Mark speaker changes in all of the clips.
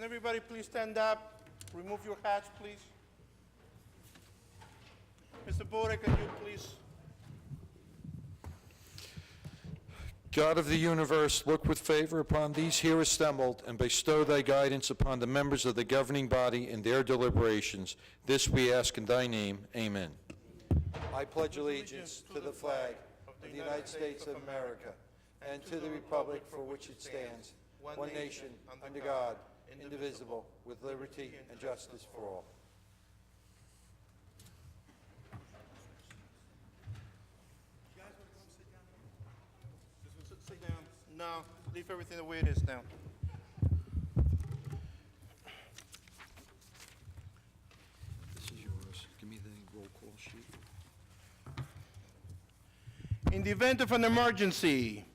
Speaker 1: Can everybody please stand up? Remove your hats, please. Mr. Bode, can you please?
Speaker 2: God of the universe, look with favor upon these here assembled, and bestow thy guidance upon the members of the governing body in their deliberations. This we ask in thy name. Amen. I pledge allegiance to the flag of the United States of America, and to the republic for which it stands, one nation, under God, indivisible, with liberty and justice for all.
Speaker 1: Sit down. No, leave everything the way it is now.
Speaker 2: This is yours. Give me the roll call sheet.
Speaker 1: In the event of an emergency,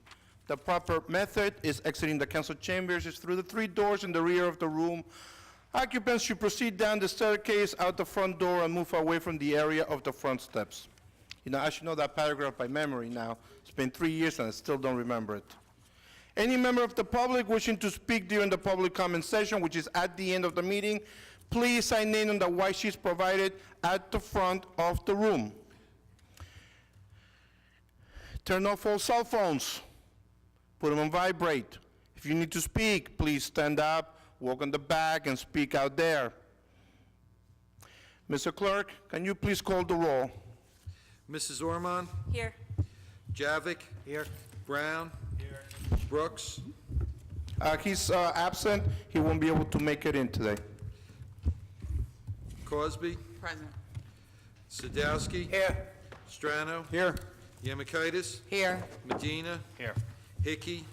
Speaker 1: the proper method is exiting the council chambers is through the 3 doors in the rear of the room. Occupants should proceed down the staircase out the front door and move away from the area of the front steps. You know, I should know that paragraph by memory now. It's been 3 years and I still don't remember it. Any member of the public wishing to speak during the public comment session, which is at the end of the meeting, please sign in on the white sheets provided at the front of the room. Turn off all cell phones. Put them on vibrate. If you need to speak, please stand up, walk on the back, and speak out there. Mr. Clerk, can you please call the roll?
Speaker 2: Mrs. Ormond?
Speaker 3: Here.
Speaker 2: Javik? Here. Brown? Here. Brooks?
Speaker 1: He's absent. He won't be able to make it in today.
Speaker 2: Cosby?
Speaker 3: Present.
Speaker 2: Sadowski?
Speaker 1: Here.
Speaker 2: Strano?
Speaker 1: Here.
Speaker 2: Yamikaitis?
Speaker 3: Here.
Speaker 2: Medina?
Speaker 1: Here.
Speaker 2: Hickey?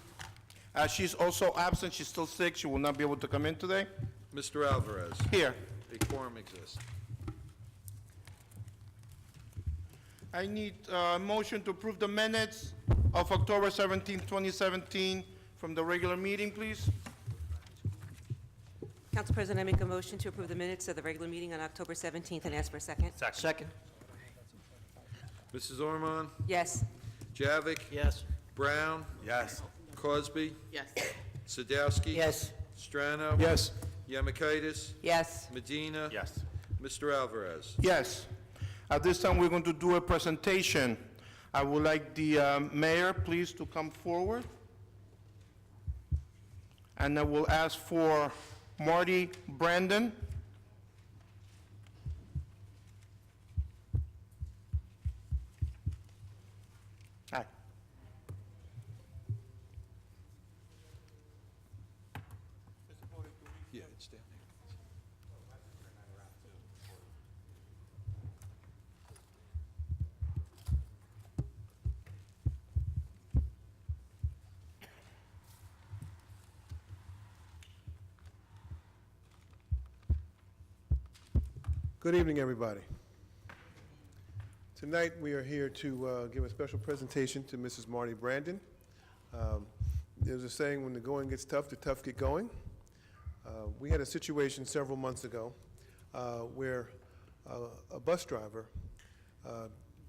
Speaker 1: She's also absent. She's still sick. She will not be able to come in today.
Speaker 2: Mr. Alvarez?
Speaker 1: Here.
Speaker 2: A quorum exists.
Speaker 1: I need a motion to approve the minutes of October 17, 2017 from the regular meeting, please.
Speaker 3: Council President, I make a motion to approve the minutes of the regular meeting on October 17th and ask for a second.
Speaker 4: Second.
Speaker 2: Mrs. Ormond?
Speaker 3: Yes.
Speaker 2: Javik?
Speaker 4: Yes.
Speaker 2: Brown?
Speaker 1: Yes.
Speaker 2: Cosby?
Speaker 3: Yes.
Speaker 2: Sadowski?
Speaker 4: Yes.
Speaker 2: Strano?
Speaker 1: Yes.
Speaker 2: Yamikaitis?
Speaker 3: Yes.
Speaker 2: Medina?
Speaker 4: Yes.
Speaker 2: Mr. Alvarez?
Speaker 1: Yes. At this time, we're going to do a presentation. I would like the mayor, please, to come forward. And I will ask for Marty Brandon. Hi.
Speaker 2: Yeah, it's down there.
Speaker 5: Good evening, everybody. Tonight, we are here to give a special presentation to Mrs. Marty Brandon. There's a saying, when the going gets tough, the tough get going. We had a situation several months ago where a bus driver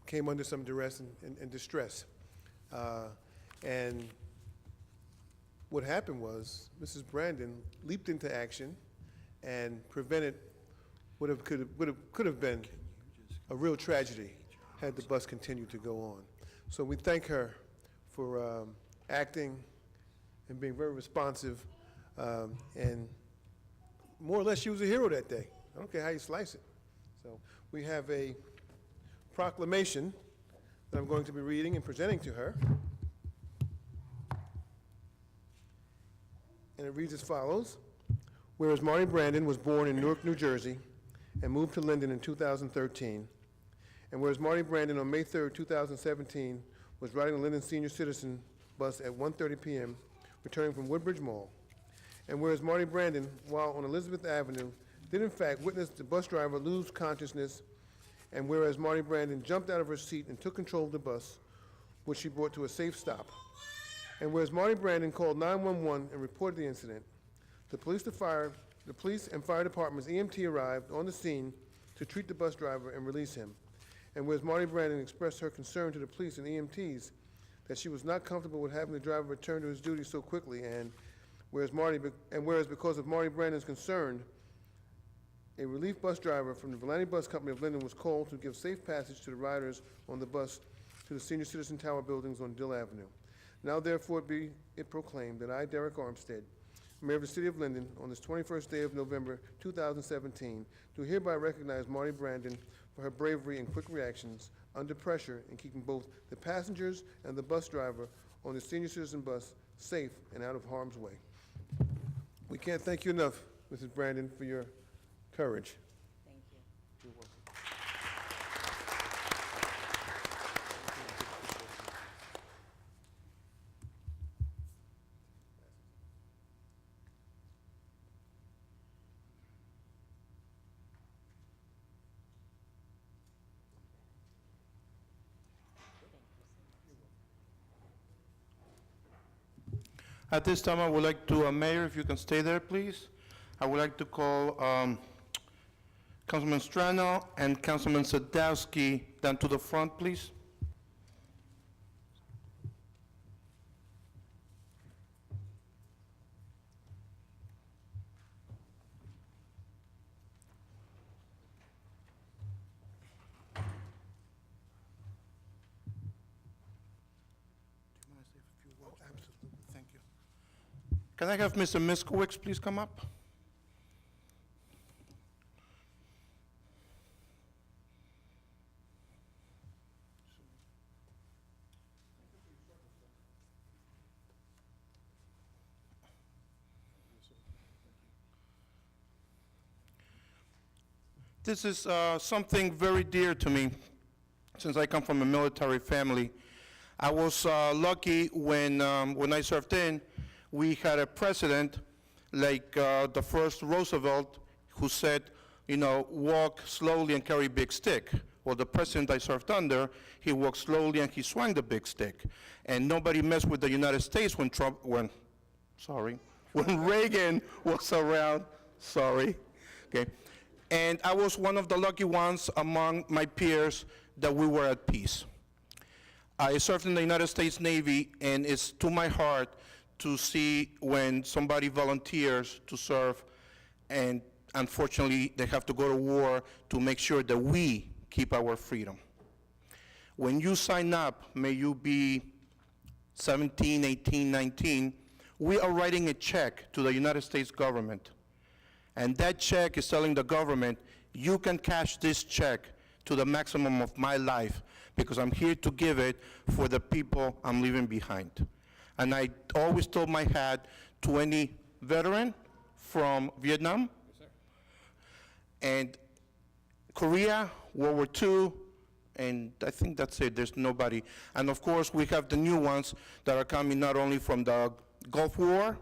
Speaker 5: came under some duress and distress. And what happened was Mrs. Brandon leaped into action and prevented what could have been a real tragedy had the bus continued to go on. So we thank her for acting and being very responsive, and more or less she was a hero that day. I don't care how you slice it. So we have a proclamation that I'm going to be reading and presenting to her. And it reads as follows. Whereas Marty Brandon was born in Newark, New Jersey, and moved to Linden in 2013, and whereas Marty Brandon on May 3rd, 2017, was riding the Linden Senior Citizen bus at 1:30 p.m., returning from Woodbridge Mall, and whereas Marty Brandon, while on Elizabeth Avenue, did in fact witness the bus driver lose consciousness, and whereas Marty Brandon jumped out of her seat and took control of the bus, which she brought to a safe stop, and whereas Marty Brandon called 911 and reported the incident, the police and fire department's EMT arrived on the scene to treat the bus driver and release him. And whereas Marty Brandon expressed her concern to the police and EMTs that she was not comfortable with having the driver return to his duty so quickly, and whereas because of Marty Brandon's concern, a relief bus driver from the Volante Bus Company of Linden was called to give safe passage to the riders on the bus to the Senior Citizen Tower buildings on Dill Avenue. Now therefore be it proclaimed that I, Derek Armstead, Mayor of the City of Linden, on this 21st day of November 2017, do hereby recognize Marty Brandon for her bravery and quick reactions under pressure in keeping both the passengers and the bus driver on the Senior Citizen bus safe and out of harm's way. We can't thank you enough, Mrs. Brandon, for your courage.
Speaker 3: Thank you.
Speaker 5: You're welcome.
Speaker 1: At this time, I would like to, Mayor, if you can stay there, please. I would like to call Councilman Strano and Councilman Sadowski down to the front, please.
Speaker 5: Absolutely.
Speaker 1: Thank you. Can I have Mr. Miskowicz please come up? This is something very dear to me, since I come from a military family. I was lucky when I served in, we had a president like the first Roosevelt who said, you know, walk slowly and carry a big stick. Well, the president I served under, he walked slowly and he swung the big stick. And nobody messed with the United States when when Reagan was around, okay. And I was one of the lucky ones among my peers that we were at peace. I served in the United States Navy, and it's to my heart to see when somebody volunteers to serve, and unfortunately, they have to go to war to make sure that we keep our freedom. When you sign up, may you be 17, 18, 19, we are writing a check to the United States government. And that check is telling the government, you can cash this check to the maximum of my life because I'm here to give it for the people I'm leaving behind. And I always told my hat to any veteran from Vietnam, and Korea, World War II, and I think that's it, there's nobody. And of course, we have the new ones that are coming not only from the Gulf War,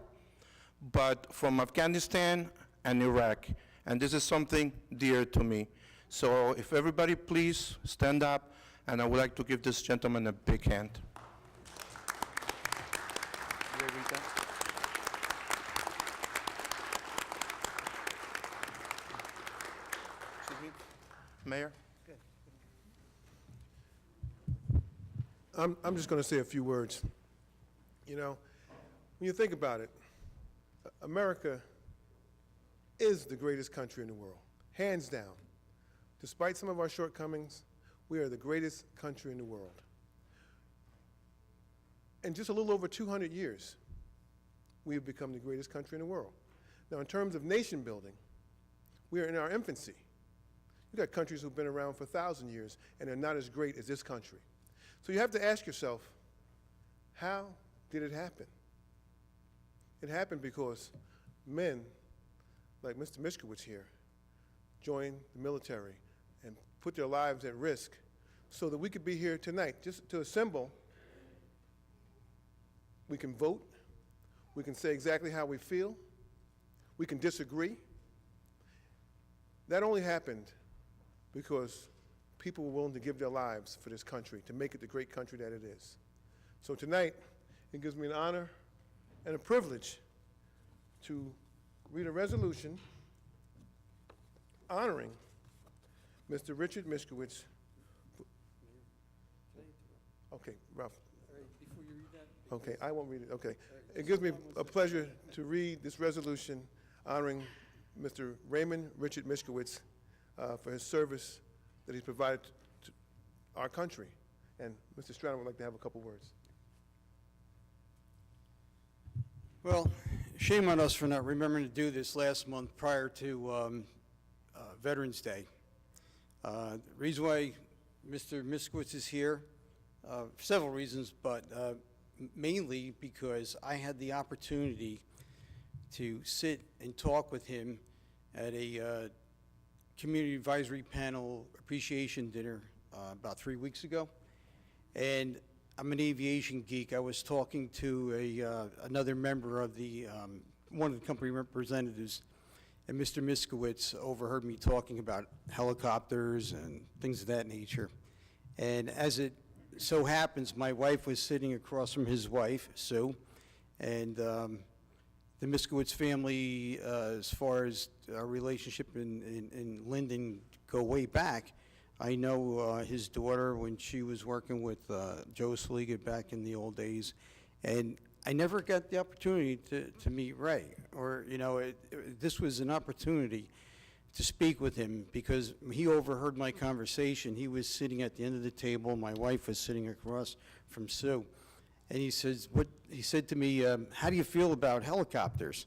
Speaker 1: but from Afghanistan and Iraq. And this is something dear to me. So if everybody please stand up, and I would like to give this gentleman a big hand. Excuse me, Mayor?
Speaker 5: I'm just going to say a few words. You know, when you think about it, America is the greatest country in the world, hands down. Despite some of our shortcomings, we are the greatest country in the world. In just a little over 200 years, we have become the greatest country in the world. Now, in terms of nation building, we are in our infancy. You've got countries who've been around for 1,000 years and are not as great as this country. So you have to ask yourself, how did it happen? It happened because men like Mr. Miskowicz here joined the military and put their lives at risk so that we could be here tonight, just to assemble. We can vote, we can say exactly how we feel, we can disagree. That only happened because people were willing to give their lives for this country, to make it the great country that it is. So tonight, it gives me an honor and a privilege to read a resolution honoring Mr. Richard Miskowicz. Okay, Ralph.
Speaker 4: Before you read that,
Speaker 5: Okay, I won't read it, okay. It gives me a pleasure to read this resolution honoring Mr. Raymond Richard Miskowitz for his service that he's provided to our country. And Mr. Stratton would like to have a couple words.
Speaker 4: Well, shame on us for not remembering to do this last month prior to Veterans Day. The reason why Mr. Miskowitz is here, for several reasons, but mainly because I had the opportunity to sit and talk with him at a community advisory panel appreciation dinner about 3 weeks ago. And I'm an aviation geek. I was talking to another member of the, one of the company representatives, and Mr. Miskowitz overheard me talking about helicopters and things of that nature. And as it so happens, my wife was sitting across from his wife, Sue, and the Miskowitz family, as far as our relationship in Linden, go way back. I know his daughter when she was working with Joe Saliga back in the old days, and I never got the opportunity to meet Ray, or, you know, this was an opportunity to speak with him because he overheard my conversation. He was sitting at the end of the table. My wife was sitting across from Sue, and he said to me, how do you feel about helicopters?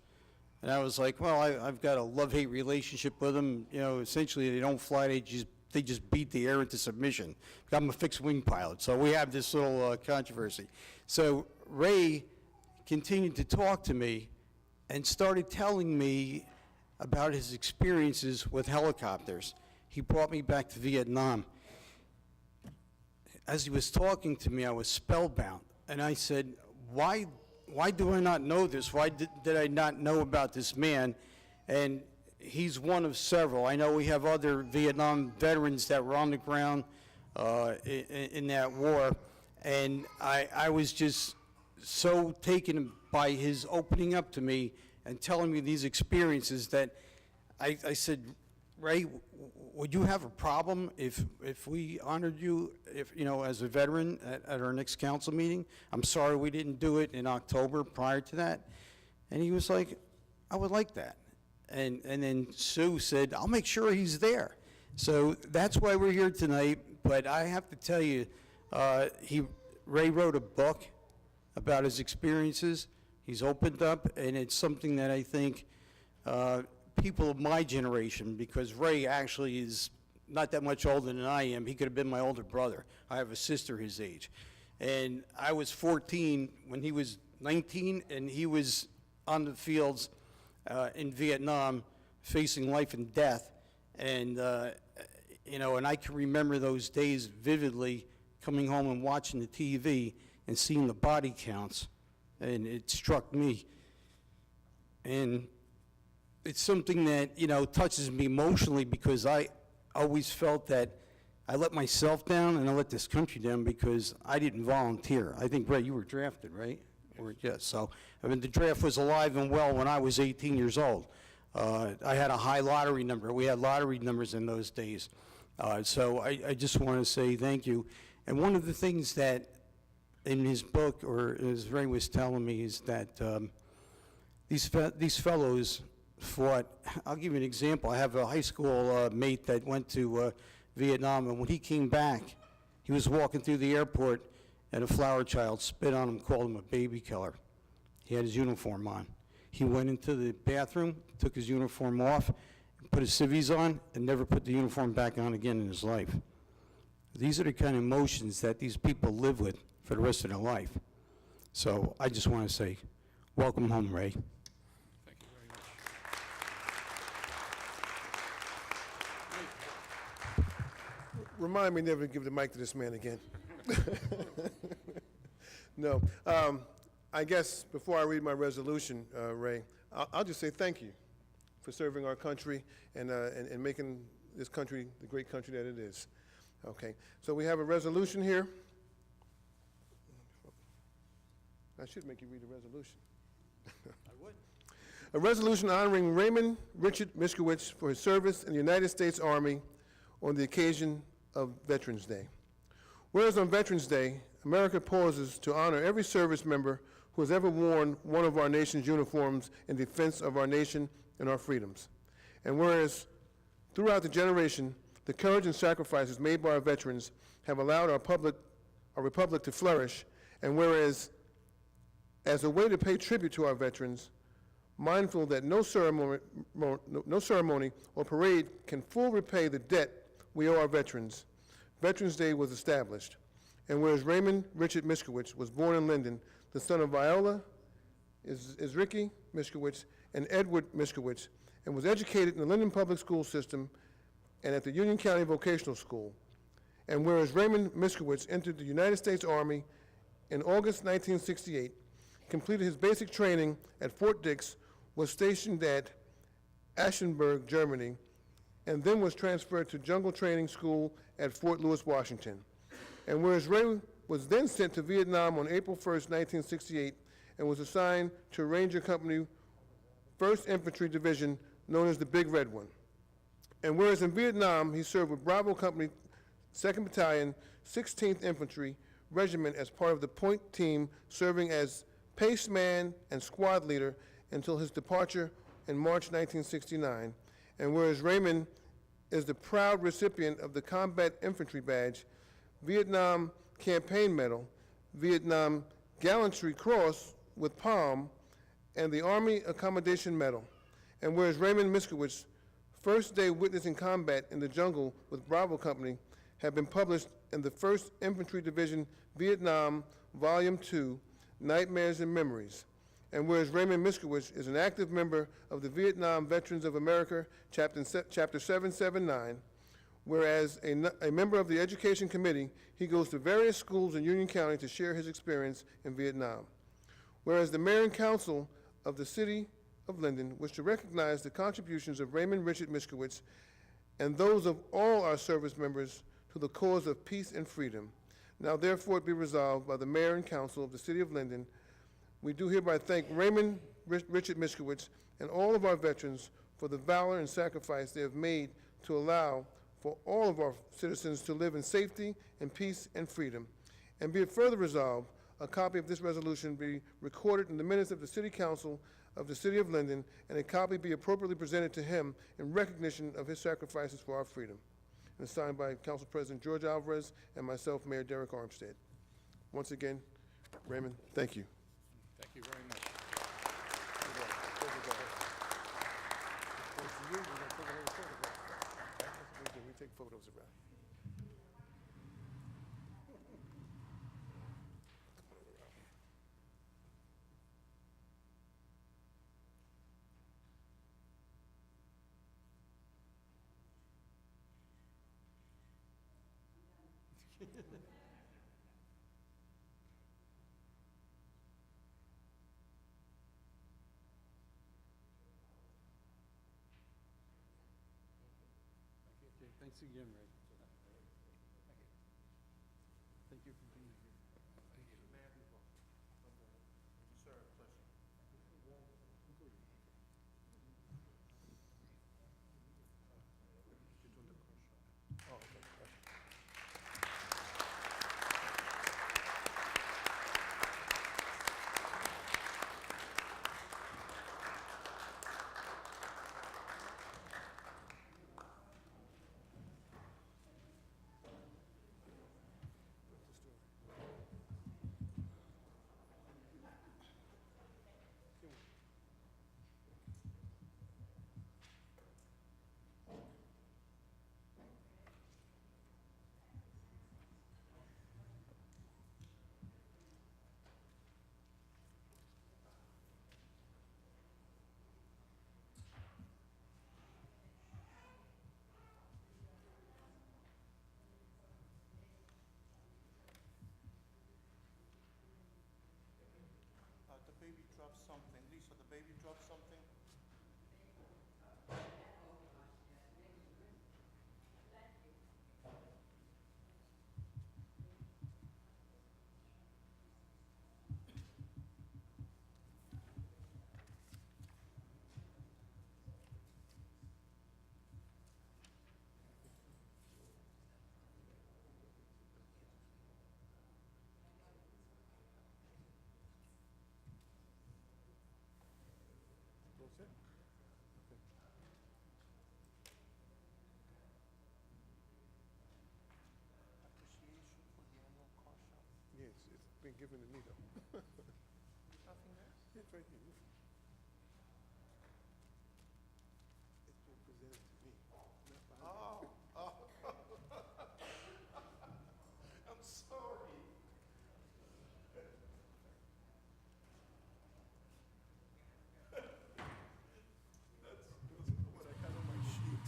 Speaker 4: And I was like, well, I've got a love-hate relationship with them. You know, essentially they don't fly, they just beat the air into submission. I'm a fixed-wing pilot, so we have this little controversy. So Ray continued to talk to me and started telling me about his experiences with helicopters. He brought me back to Vietnam. As he was talking to me, I was spellbound, and I said, why do I not know this? Why did I not know about this man? And he's one of several. I know we have other Vietnam veterans that were on the ground in that war, and I was just so taken by his opening up to me and telling me these experiences that I said, Ray, would you have a problem if we honored you, you know, as a veteran at our next council meeting? I'm sorry we didn't do it in October prior to that. And he was like, I would like that. And then Sue said, I'll make sure he's there. So that's why we're here tonight. But I have to tell you, Ray wrote a book about his experiences. He's opened up, and it's something that I think people of my generation, because Ray actually is not that much older than I am. He could have been my older brother. I have a sister his age. And I was 14 when he was 19, and he was on the fields in Vietnam facing life and death. And, you know, and I can remember those days vividly, coming home and watching the TV and seeing the body counts. And it struck me. And it's something that, you know, touches me emotionally because I always felt that I let myself down and I let this country down because I didn't volunteer. I think, Ray, you were drafted, right? Or, yes, so, I mean, the draft was alive and well when I was 18 years old. I had a high lottery number. We had lottery numbers in those days. So I just want to say thank you. And one of the things that in his book, or as Ray was telling me, is that these fellows fought. I'll give you an example. I have a high school mate that went to Vietnam, and when he came back, he was walking through the airport, and a flower child spit on him, called him a baby killer. He had his uniform on. He went into the bathroom, took his uniform off, put his civvies on, and never put the uniform back on again in his life. These are the kind of emotions that these people live with for the rest of their life. So I just want to say, welcome home, Ray.
Speaker 2: Thank you very much.
Speaker 5: Remind me never to give the mic to this man again. No. I guess before I read my resolution, Ray, I'll just say thank you for serving our country and making this country the great country that it is. Okay. So we have a resolution here. I should make you read the resolution.
Speaker 4: I would.
Speaker 5: A resolution honoring Raymond Richard Miskowitz for his service in the United States Army on the occasion of Veterans Day. Whereas on Veterans Day, America pauses to honor every service member who has ever worn one of our nation's uniforms in defense of our nation and our freedoms. And whereas throughout the generation, the courage and sacrifices made by our veterans have allowed our republic to flourish, and whereas, as a way to pay tribute to our veterans, mindful that no ceremony or parade can fully repay the debt we owe our veterans, Veterans Day was established. And whereas Raymond Richard Miskowicz was born in Linden, the son of Viola Ricky Miskowicz and Edward Miskowicz, and was educated in the Linden Public School System and at the Union County Vocational School. And whereas Raymond Miskowicz entered the United States Army in August 1968, completed his basic training at Fort Dix, was stationed at Aschenberg, Germany, and then was transferred to Jungle Training School at Fort Lewis, Washington. And whereas Ray was then sent to Vietnam on April 1st, 1968, and was assigned to Ranger Company 1st Infantry Division, known as the Big Red One. And whereas in Vietnam, he served with Bravo Company 2nd Battalion, 16th Infantry Regiment as part of the Point Team, serving as pace man and squad leader until his departure in March 1969. And whereas Raymond is the proud recipient of the Combat Infantry Badge, Vietnam Campaign Medal, Vietnam Gallantry Cross with Palm, and the Army Accommodation Medal. And whereas Raymond Miskowicz, first day witness in combat in the jungle with Bravo Company, have been published in the 1st Infantry Division, Vietnam, Volume 2, Nightmares and Memories. And whereas Raymond Miskowicz is an active member of the Vietnam Veterans of America, Chapter 779, whereas a member of the Education Committee, he goes to various schools in Union County to share his experience in Vietnam. Whereas the Mayor and Council of the City of Linden wish to recognize the contributions of Raymond Richard Miskowicz and those of all our service members to the cause of peace and freedom. Now therefore it be resolved by the Mayor and Council of the City of Linden, we do hereby thank Raymond Richard Miskowicz and all of our veterans for the valor and sacrifice they have made to allow for all of our citizens to live in safety and peace and freedom. And be it further resolved, a copy of this resolution be recorded in the minutes of the City Council of the City of Linden, and a copy be appropriately presented to him in recognition of his sacrifices for our freedom. And signed by Council President George Alvarez and myself, Mayor Derek Armstead. Once again, Raymond, thank you.
Speaker 2: Thank you very much.
Speaker 5: We take photos around.
Speaker 4: Thanks again, Ray. Thank you for being here.
Speaker 1: The baby dropped something. Lisa, the baby dropped something.
Speaker 5: being given to me, though. It's right here. It's being presented to me, not by
Speaker 1: I'm sorry.
Speaker 5: what I got on my sheet.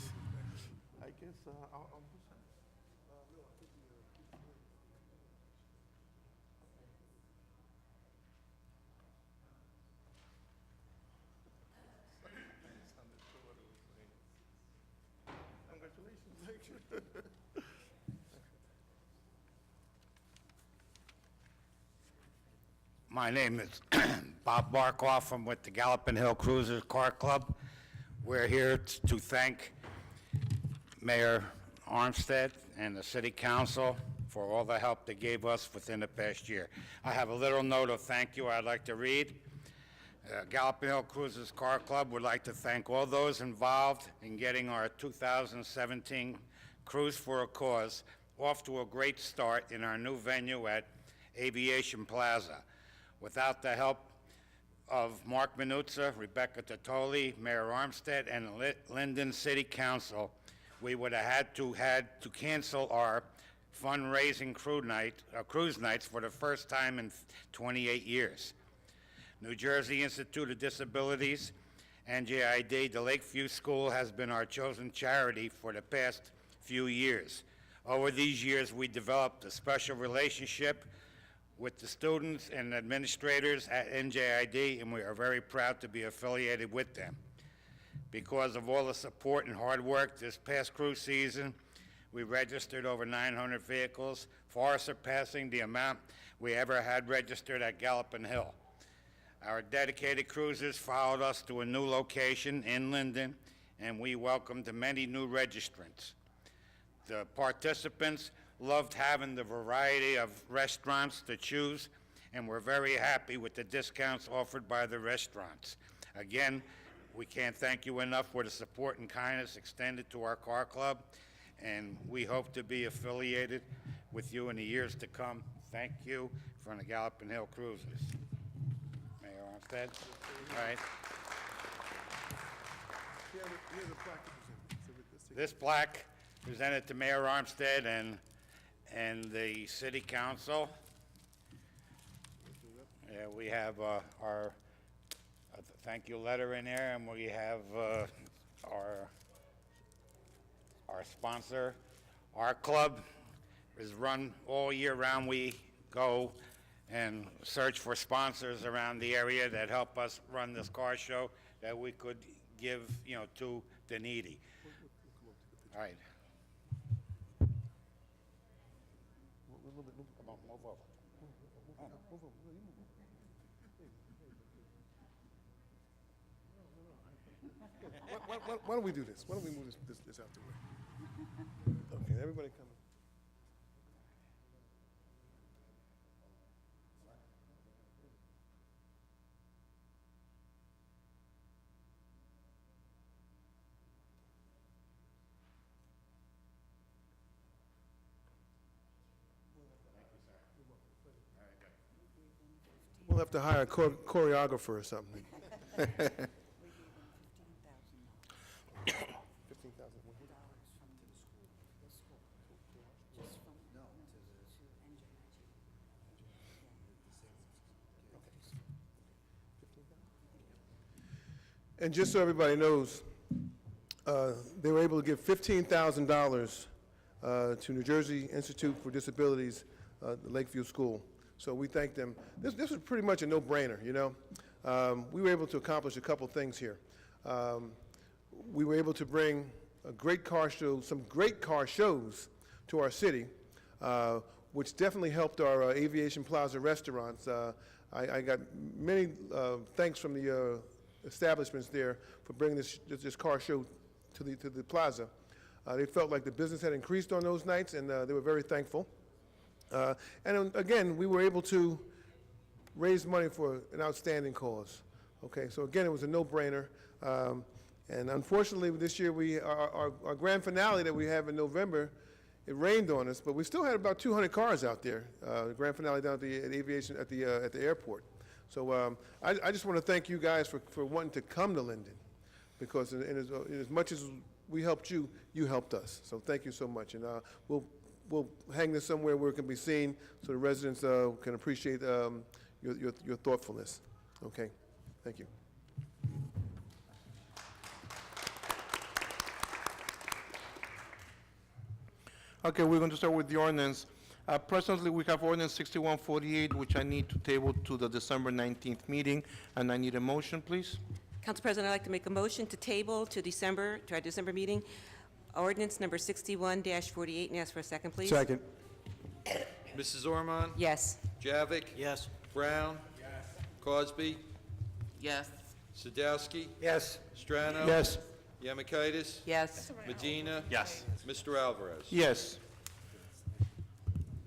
Speaker 1: I guess, I'll do something. Congratulations.
Speaker 6: My name is Bob Barkoff. I'm with the Gallopin Hill Cruisers Car Club. We're here to thank Mayor Armstead and the City Council for all the help they gave us within the past year. I have a little note of thank you I'd like to read. Gallopin Hill Cruisers Car Club would like to thank all those involved in getting our 2017 Cruise for a Cause off to a great start in our new venue at Aviation Plaza. Without the help of Mark Minuzza, Rebecca Tottoli, Mayor Armstead, and Linden City Council, we would have had to cancel our fundraising cruise nights for the first time in 28 years. New Jersey Institute of Disabilities, NJID, the Lakeview School has been our chosen charity for the past few years. Over these years, we developed a special relationship with the students and administrators at NJID, and we are very proud to be affiliated with them. Because of all the support and hard work this past cruise season, we registered over 900 vehicles, far surpassing the amount we ever had registered at Gallopin Hill. Our dedicated cruisers followed us to a new location in Linden, and we welcomed many new registrants. The participants loved having the variety of restaurants to choose, and we're very happy with the discounts offered by the restaurants. Again, we can't thank you enough for the support and kindness extended to our car club, and we hope to be affiliated with you in the years to come. Thank you from the Gallopin Hill Cruisers. Mayor Armstead? All right.
Speaker 5: He has a plaque to present. So let's take
Speaker 6: This plaque presented to Mayor Armstead and the City Council. Yeah, we have our thank you letter in there, and we have our sponsor. Our club is run all year round. We go and search for sponsors around the area that help us run this car show that we could give, to the needy. All right. Come on, move over.
Speaker 5: Why don't we do this? Why don't we move this out the way? Okay, everybody come. We'll have to hire a choreographer or something. 15,000. And just so everybody knows, they were able to give $15,000 to New Jersey Institute for Disabilities, the Lakeview School. So we thank them. This was pretty much a no-brainer, you know. We were able to accomplish a couple things here. We were able to bring a great car show, some great car shows to our city, which definitely helped our Aviation Plaza restaurants. I got many thanks from the establishments there for bringing this car show to the plaza. They felt like the business had increased on those nights, and they were very thankful. And again, we were able to raise money for an outstanding cause. Okay, so again, it was a no-brainer. And unfortunately, this year, our grand finale that we have in November it rained on us, but we still had about 200 cars out there. The grand finale down at the aviation at the airport. So I just want to thank you guys for wanting to come to Linden, because as much as we helped you, you helped us. So thank you so much, and we'll hang this somewhere where it can be seen, so the residents can appreciate your thoughtfulness. Okay, thank you.
Speaker 1: Okay, we're going to start with the ordinance. Presently, we have ordinance 6148, which I need to table to the December 19th meeting, and I need a motion, please.
Speaker 3: Council President, I'd like to make a motion to table to our December meeting, ordinance number 61-48, and ask for a second, please.
Speaker 4: Second.
Speaker 2: Mrs. Ormond?
Speaker 3: Yes.
Speaker 2: Javik?
Speaker 4: Yes.
Speaker 2: Brown? Yes. Cosby?
Speaker 7: Yes.
Speaker 2: Sadowski?
Speaker 4: Yes.
Speaker 2: Strano?
Speaker 4: Yes.
Speaker 2: Yamikaitis?
Speaker 3: Yes.
Speaker 2: Medina?
Speaker 6: Yes.
Speaker 2: Mr. Alvarez?
Speaker 1: Yes.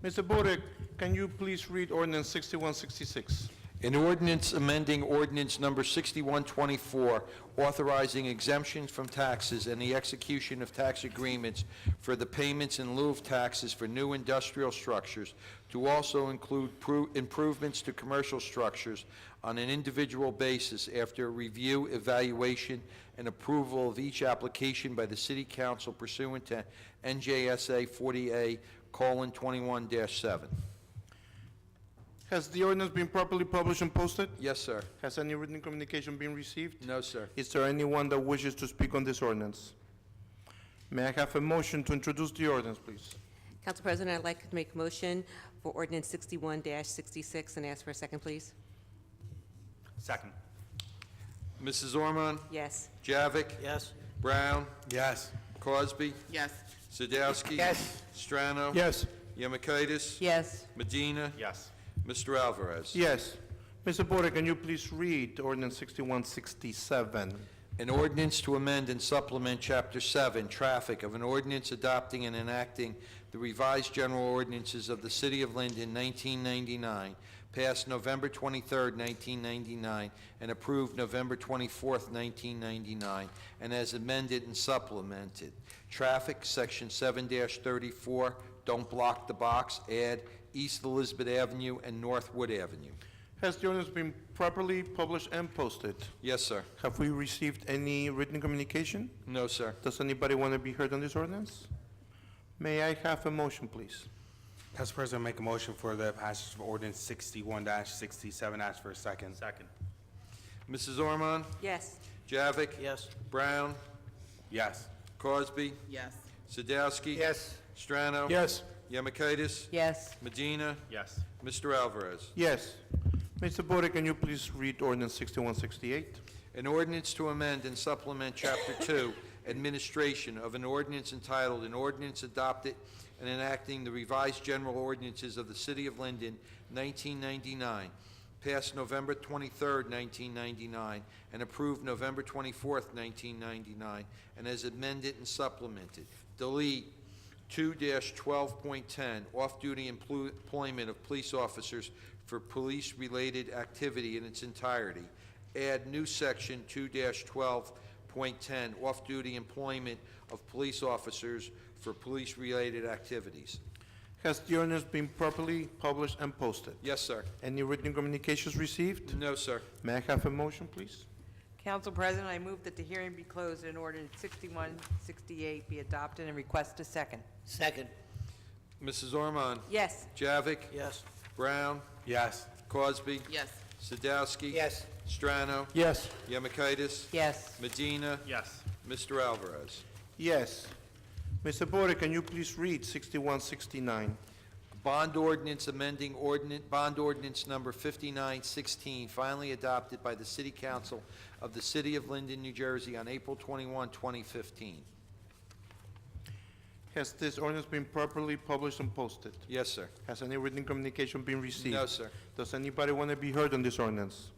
Speaker 1: Mr. Burdick, can you please read ordinance 6166?
Speaker 2: An ordinance amending ordinance number 6124, authorizing exemptions from taxes and the execution of tax agreements for the payments in lieu of taxes for new industrial structures to also include improvements to commercial structures on an individual basis after review, evaluation, and approval of each application by the City Council pursuant to NJSA 40A:21-7.
Speaker 1: Has the ordinance been properly published and posted?
Speaker 2: Yes, sir.
Speaker 1: Has any written communication been received?
Speaker 2: No, sir.
Speaker 1: Is there anyone that wishes to speak on this ordinance? May I have a motion to introduce the ordinance, please?
Speaker 3: Council President, I'd like to make a motion for ordinance 61-66 and ask for a second, please.
Speaker 6: Second.
Speaker 2: Mrs. Ormond?
Speaker 3: Yes.
Speaker 2: Javik?
Speaker 4: Yes.
Speaker 2: Brown?
Speaker 6: Yes.
Speaker 2: Cosby?
Speaker 7: Yes.
Speaker 2: Sadowski?
Speaker 4: Yes.
Speaker 2: Strano?
Speaker 4: Yes.
Speaker 2: Yamikaitis?
Speaker 3: Yes.
Speaker 2: Medina?
Speaker 6: Yes.
Speaker 2: Mr. Alvarez?
Speaker 1: Yes. Mr. Porter, can you please read ordinance 6167?
Speaker 2: An ordinance to amend and supplement Chapter 7, Traffic, of an ordinance adopting and enacting the revised general ordinances of the City of Linden, 1999, passed November 23, 1999, and approved November 24, 1999, and as amended and supplemented. Traffic, Section 7-34, don't block the box, add East Elizabeth Avenue and North Wood Avenue.
Speaker 1: Has the ordinance been properly published and posted?
Speaker 2: Yes, sir.
Speaker 1: Have we received any written communication?
Speaker 2: No, sir.
Speaker 1: Does anybody want to be heard on this ordinance? May I have a motion, please?
Speaker 8: Council President, make a motion for the passage of ordinance 61-67. Ask for a second.
Speaker 6: Second.
Speaker 2: Mrs. Ormond?
Speaker 3: Yes.
Speaker 2: Javik?
Speaker 4: Yes.
Speaker 2: Brown?
Speaker 8: Yes.
Speaker 2: Cosby?
Speaker 7: Yes.
Speaker 2: Sadowski?
Speaker 4: Yes.
Speaker 2: Strano?
Speaker 4: Yes.
Speaker 2: Yamikaitis?
Speaker 3: Yes.
Speaker 2: Medina?
Speaker 6: Yes.
Speaker 2: Mr. Alvarez?
Speaker 1: Yes. Mr. Porter, can you please read ordinance 6168?
Speaker 2: An ordinance to amend and supplement Chapter 2, Administration, of an ordinance entitled, An Ordinance Adopted and Enacting the Revised General Ordinances of the City of Linden, 1999, passed November 23, 1999, and approved November 24, 1999, and as amended and supplemented. Delete 2-12.10, off-duty employment of police officers for police-related activity in its entirety. Add new section 2-12.10, off-duty employment of police officers for police-related activities.
Speaker 1: Has the ordinance been properly published and posted?
Speaker 2: Yes, sir.
Speaker 1: Any written communications received?
Speaker 2: No, sir.
Speaker 1: May I have a motion, please?
Speaker 7: Council President, I move that the hearing be closed and ordinance 6168 be adopted and request a second.
Speaker 4: Second.
Speaker 2: Mrs. Ormond?
Speaker 3: Yes.
Speaker 2: Javik?
Speaker 4: Yes.
Speaker 2: Brown?
Speaker 8: Yes.
Speaker 2: Cosby?
Speaker 7: Yes.
Speaker 2: Sadowski?
Speaker 4: Yes.
Speaker 2: Strano?
Speaker 4: Yes.
Speaker 2: Yamikaitis?
Speaker 3: Yes.
Speaker 2: Medina?
Speaker 6: Yes.
Speaker 2: Mr. Alvarez?
Speaker 1: Yes. Mr. Porter, can you please read 6169?
Speaker 2: Bond ordinance amending bond ordinance number 5916, finally adopted by the City Council of the City of Linden, New Jersey on April 21, 2015.
Speaker 1: Has this ordinance been properly published and posted?
Speaker 2: Yes, sir.
Speaker 1: Has any written communication been received?
Speaker 2: No, sir.
Speaker 1: Does anybody want to be heard on this ordinance?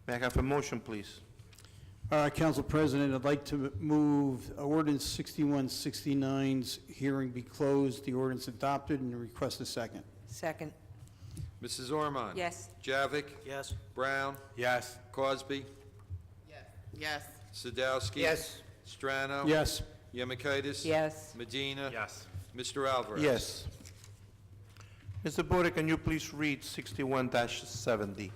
Speaker 1: May I have a motion, please?
Speaker 4: Council President, I'd like to move ordinance 6169's hearing be closed, the ordinance adopted, and request a second.
Speaker 7: Second.
Speaker 2: Mrs. Ormond?
Speaker 3: Yes.
Speaker 2: Javik?
Speaker 4: Yes.
Speaker 2: Brown?
Speaker 8: Yes.
Speaker 2: Cosby?
Speaker 7: Yes. Yes.
Speaker 2: Sadowski?
Speaker 4: Yes.
Speaker 2: Strano?
Speaker 4: Yes.
Speaker 2: Yamikaitis?
Speaker 7: Yes.
Speaker 2: Medina?
Speaker 6: Yes.
Speaker 2: Mr. Alvarez.
Speaker 1: Yes. Mr. Bode, can you please read 61-70?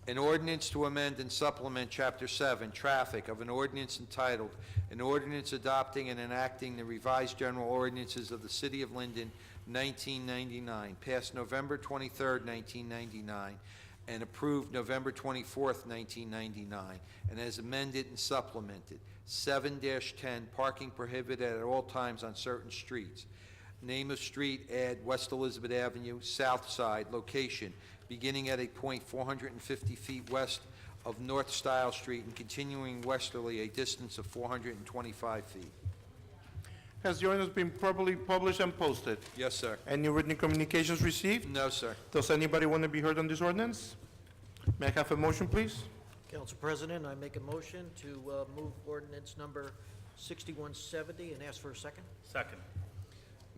Speaker 2: An ordinance to amend and supplement Chapter 7, Traffic, of an ordinance entitled, "An Ordinance Adopting and Enacting the Revised General Ordinances of the City of Linden, 1999, passed November 23, 1999, and approved November 24, 1999, and as amended and supplemented. 7-10, parking prohibited at all times on certain streets. Name of street, add West Elizabeth Avenue, South Side, location, beginning at a point 450 feet west of North Style Street and continuing westerly a distance of 425 feet.
Speaker 1: Has the ordinance been properly published and posted?
Speaker 2: Yes, sir.
Speaker 1: Any written communications received?
Speaker 2: No, sir.
Speaker 1: Does anybody want to be heard on this ordinance? May I have a motion, please?
Speaker 9: Council President, I make a motion to move ordinance number 6170 and ask for a second.
Speaker 8: Second.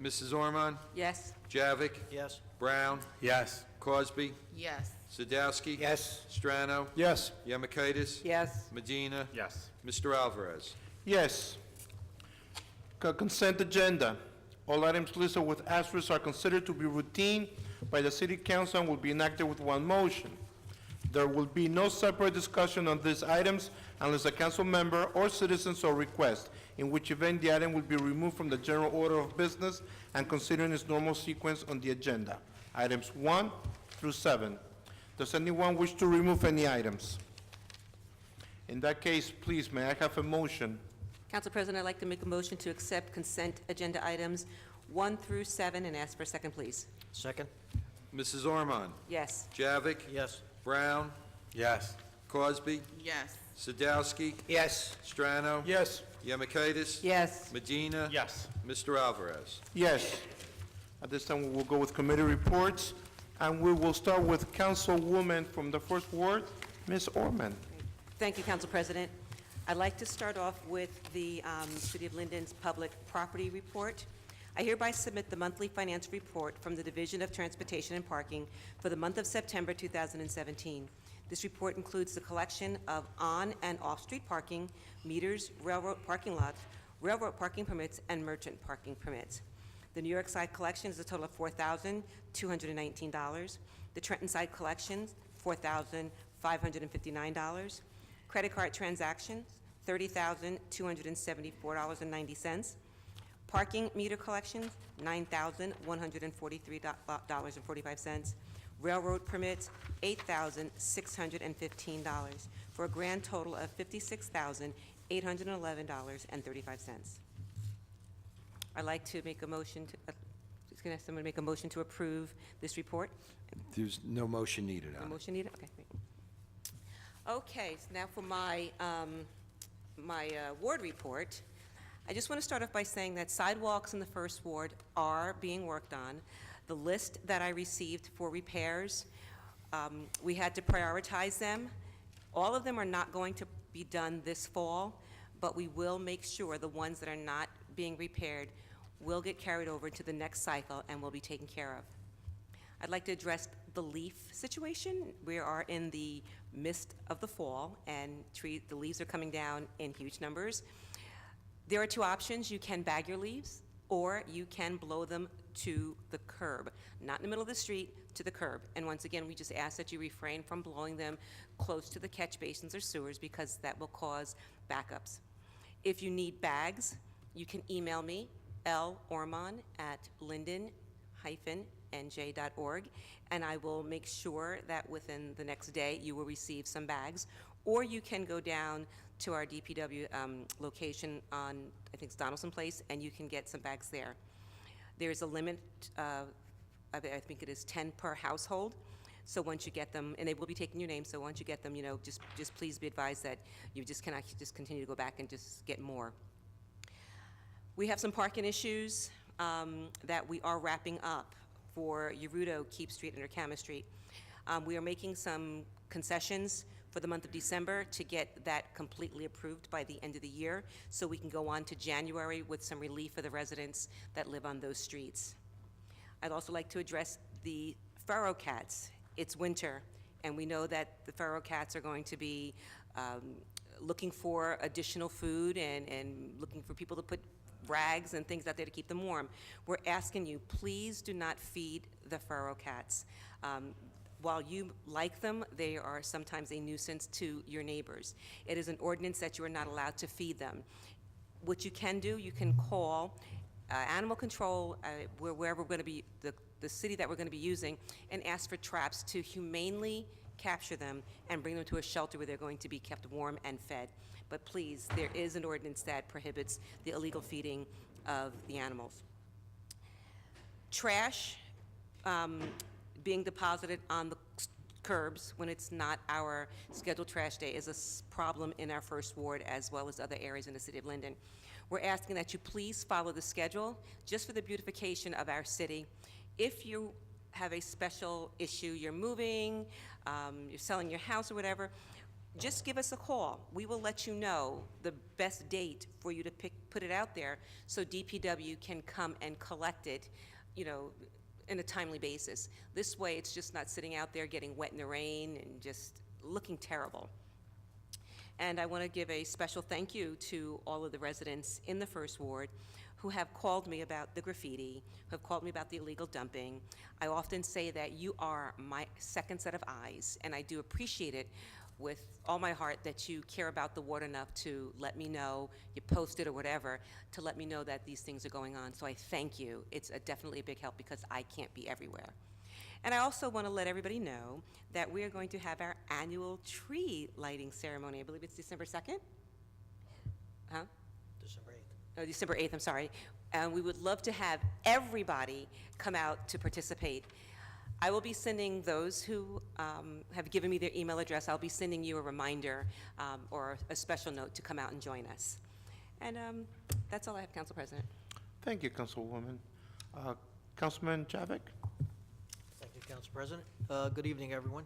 Speaker 2: Mrs. Ormond?
Speaker 3: Yes.
Speaker 2: Javik?
Speaker 9: Yes.
Speaker 2: Brown?
Speaker 8: Yes.
Speaker 2: Cosby?
Speaker 7: Yes.
Speaker 2: Sadowski?
Speaker 4: Yes.
Speaker 2: Strano?
Speaker 4: Yes.
Speaker 2: Yemakaitis?
Speaker 7: Yes.
Speaker 2: Medina?
Speaker 8: Yes.
Speaker 2: Mr. Alvarez.
Speaker 1: Yes. Consent agenda. All items listed with asterisks are considered to be routine by the city council and will be enacted with one motion. There will be no separate discussion on these items unless a council member or citizen so request, in which event the item will be removed from the general order of business and considered in its normal sequence on the agenda. Items 1 through 7. Does anyone wish to remove any items? In that case, please, may I have a motion?
Speaker 3: Council President, I'd like to make a motion to accept consent agenda items 1 through 7 and ask for a second, please.
Speaker 9: Second.
Speaker 2: Mrs. Ormond?
Speaker 3: Yes.
Speaker 2: Javik?
Speaker 9: Yes.
Speaker 2: Brown?
Speaker 8: Yes.
Speaker 2: Cosby?
Speaker 7: Yes.
Speaker 2: Sadowski?
Speaker 4: Yes.
Speaker 2: Strano?
Speaker 4: Yes.
Speaker 2: Yemakaitis?
Speaker 7: Yes.
Speaker 2: Medina?
Speaker 8: Yes.
Speaker 2: Mr. Alvarez.
Speaker 1: Yes. At this time, we will go with committee reports, and we will start with Councilwoman from the First Ward, Ms. Orman.
Speaker 3: Thank you, Council President. I'd like to start off with the City of Linden's Public Property Report. I hereby submit the monthly finance report from the Division of Transportation and Parking for the month of September 2017. This report includes the collection of on- and off-street parking, meters, railroad parking lots, railroad parking permits, and merchant parking permits. The New York side collection is a total of $4,219. The Trenton side collection, $4,559. Credit card transactions, $30,274.90. Parking meter collections, $9,143.45. Railroad permits, $8,615, for a grand total of $56,811.35. I'd like to make a motion to, can I have someone make a motion to approve this report?
Speaker 2: There's no motion needed
Speaker 3: A
Speaker 2: on it.
Speaker 3: motion needed? Okay, great. Okay, so now for my ward report. I just want to start off by saying that sidewalks in the First Ward are being worked on. The list that I received for repairs, we had to prioritize them. All of them are not going to be done this fall, but we will make sure the ones that are not being repaired will get carried over to the next cycle and will be taken care of. I'd like to address the leaf situation. We are in the midst of the fall, and the leaves are coming down in huge numbers. There are two options. You can bag your leaves, or you can blow them to the curb, not in the middle of the street, to the curb. And once again, we just ask that you refrain from blowing them close to the catch basins or sewers, because that will cause backups. If you need bags, you can email me, linden@linden-nj.org, and I will make sure that within the next day you will receive some bags. Or you can go down to our DPW location on, I think it's Donaldson Place, and you can get some bags there. There's a limit, I think it is 10 per household. So once you get them, and they will be taking your name, so once you get them, just please be advised that you just cannot just continue to go back and just get more. We have some parking issues that we are wrapping up for Urudo, Keep Street, and Orcama Street. We are making some concessions for the month of December to get that completely approved by the end of the year, so we can go on to January with some relief for the residents that live on those streets. I'd also like to address the pharaoh cats. It's winter, and we know that the pharaoh cats are going to be looking for additional food and looking for people to put rags and things out there to keep them warm. We're asking you, please do not feed the furrow cats. While you like them, they are sometimes a nuisance to your neighbors. It is an ordinance that you are not allowed to feed them. What you can do, you can call animal control, wherever we're going to be, the city that we're going to be using, and ask for traps to humanely capture them and bring them to a shelter where they're going to be kept warm and fed. But please, there is an ordinance that prohibits the illegal feeding of the animals. Trash being deposited on the curbs when it's not our scheduled trash day is a problem in our first ward as well as other areas in the city of Linden. We're asking that you please follow the schedule just for the beautification of our city. If you have a special issue, you're moving, you're selling your house or whatever, just give us a call. We will let you know the best date for you to put it out there so DPW can come and collect it, you know, in a timely basis. This way, it's just not sitting out there getting wet in the rain and just looking terrible. And I want to give a special thank you to all of the residents in the First Ward who have called me about the graffiti, who have called me about the illegal dumping. I often say that you are my second set of eyes, and I do appreciate it with all my heart that you care about the ward enough to let me know, you post it or whatever, to let me know that these things are going on. So I thank you. It's definitely a big help because I can't be everywhere. And I also want to let everybody know that we are going to have our annual tree lighting ceremony. I believe it's December 2nd? Huh?
Speaker 9: December 8th.
Speaker 3: Oh, December 8th, I'm sorry. And we would love to have everybody come out to participate. I will be sending those who have given me their email address, I'll be sending you a reminder or a special note to come out and join us. And that's all I have, Council President.
Speaker 1: Thank you, Councilwoman. Councilman Javik?
Speaker 9: Thank you, Council President. Good evening, everyone.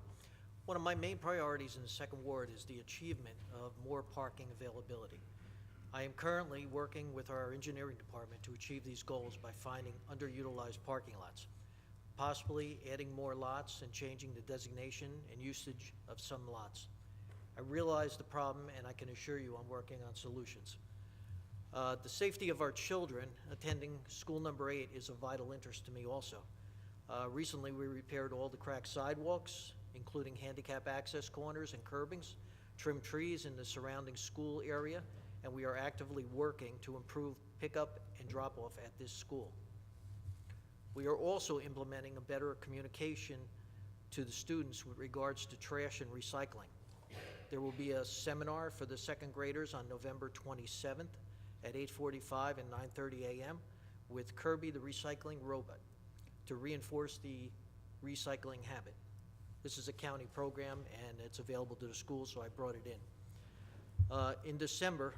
Speaker 9: One of my main priorities in the Second Ward is the achievement of more parking availability. I am currently working with our engineering department to achieve these goals by finding underutilized parking lots, possibly adding more lots and changing the designation and usage of some lots. I realize the problem, and I can assure you I'm working on solutions. The safety of our children attending school number 8 is of vital interest to me also. Recently, we repaired all the cracked sidewalks, including handicap access corners and curbings, trimmed trees in the surrounding school area, and we are actively working to improve pickup and drop-off at this school. We are also implementing a better communication to the students with regards to trash and recycling. There will be a seminar for the second graders on November 27th at 8:45 and 9:30 a.m. with Kirby the recycling robot to reinforce the recycling habit. This is a county program and it's available to the schools, so I brought it in. In December,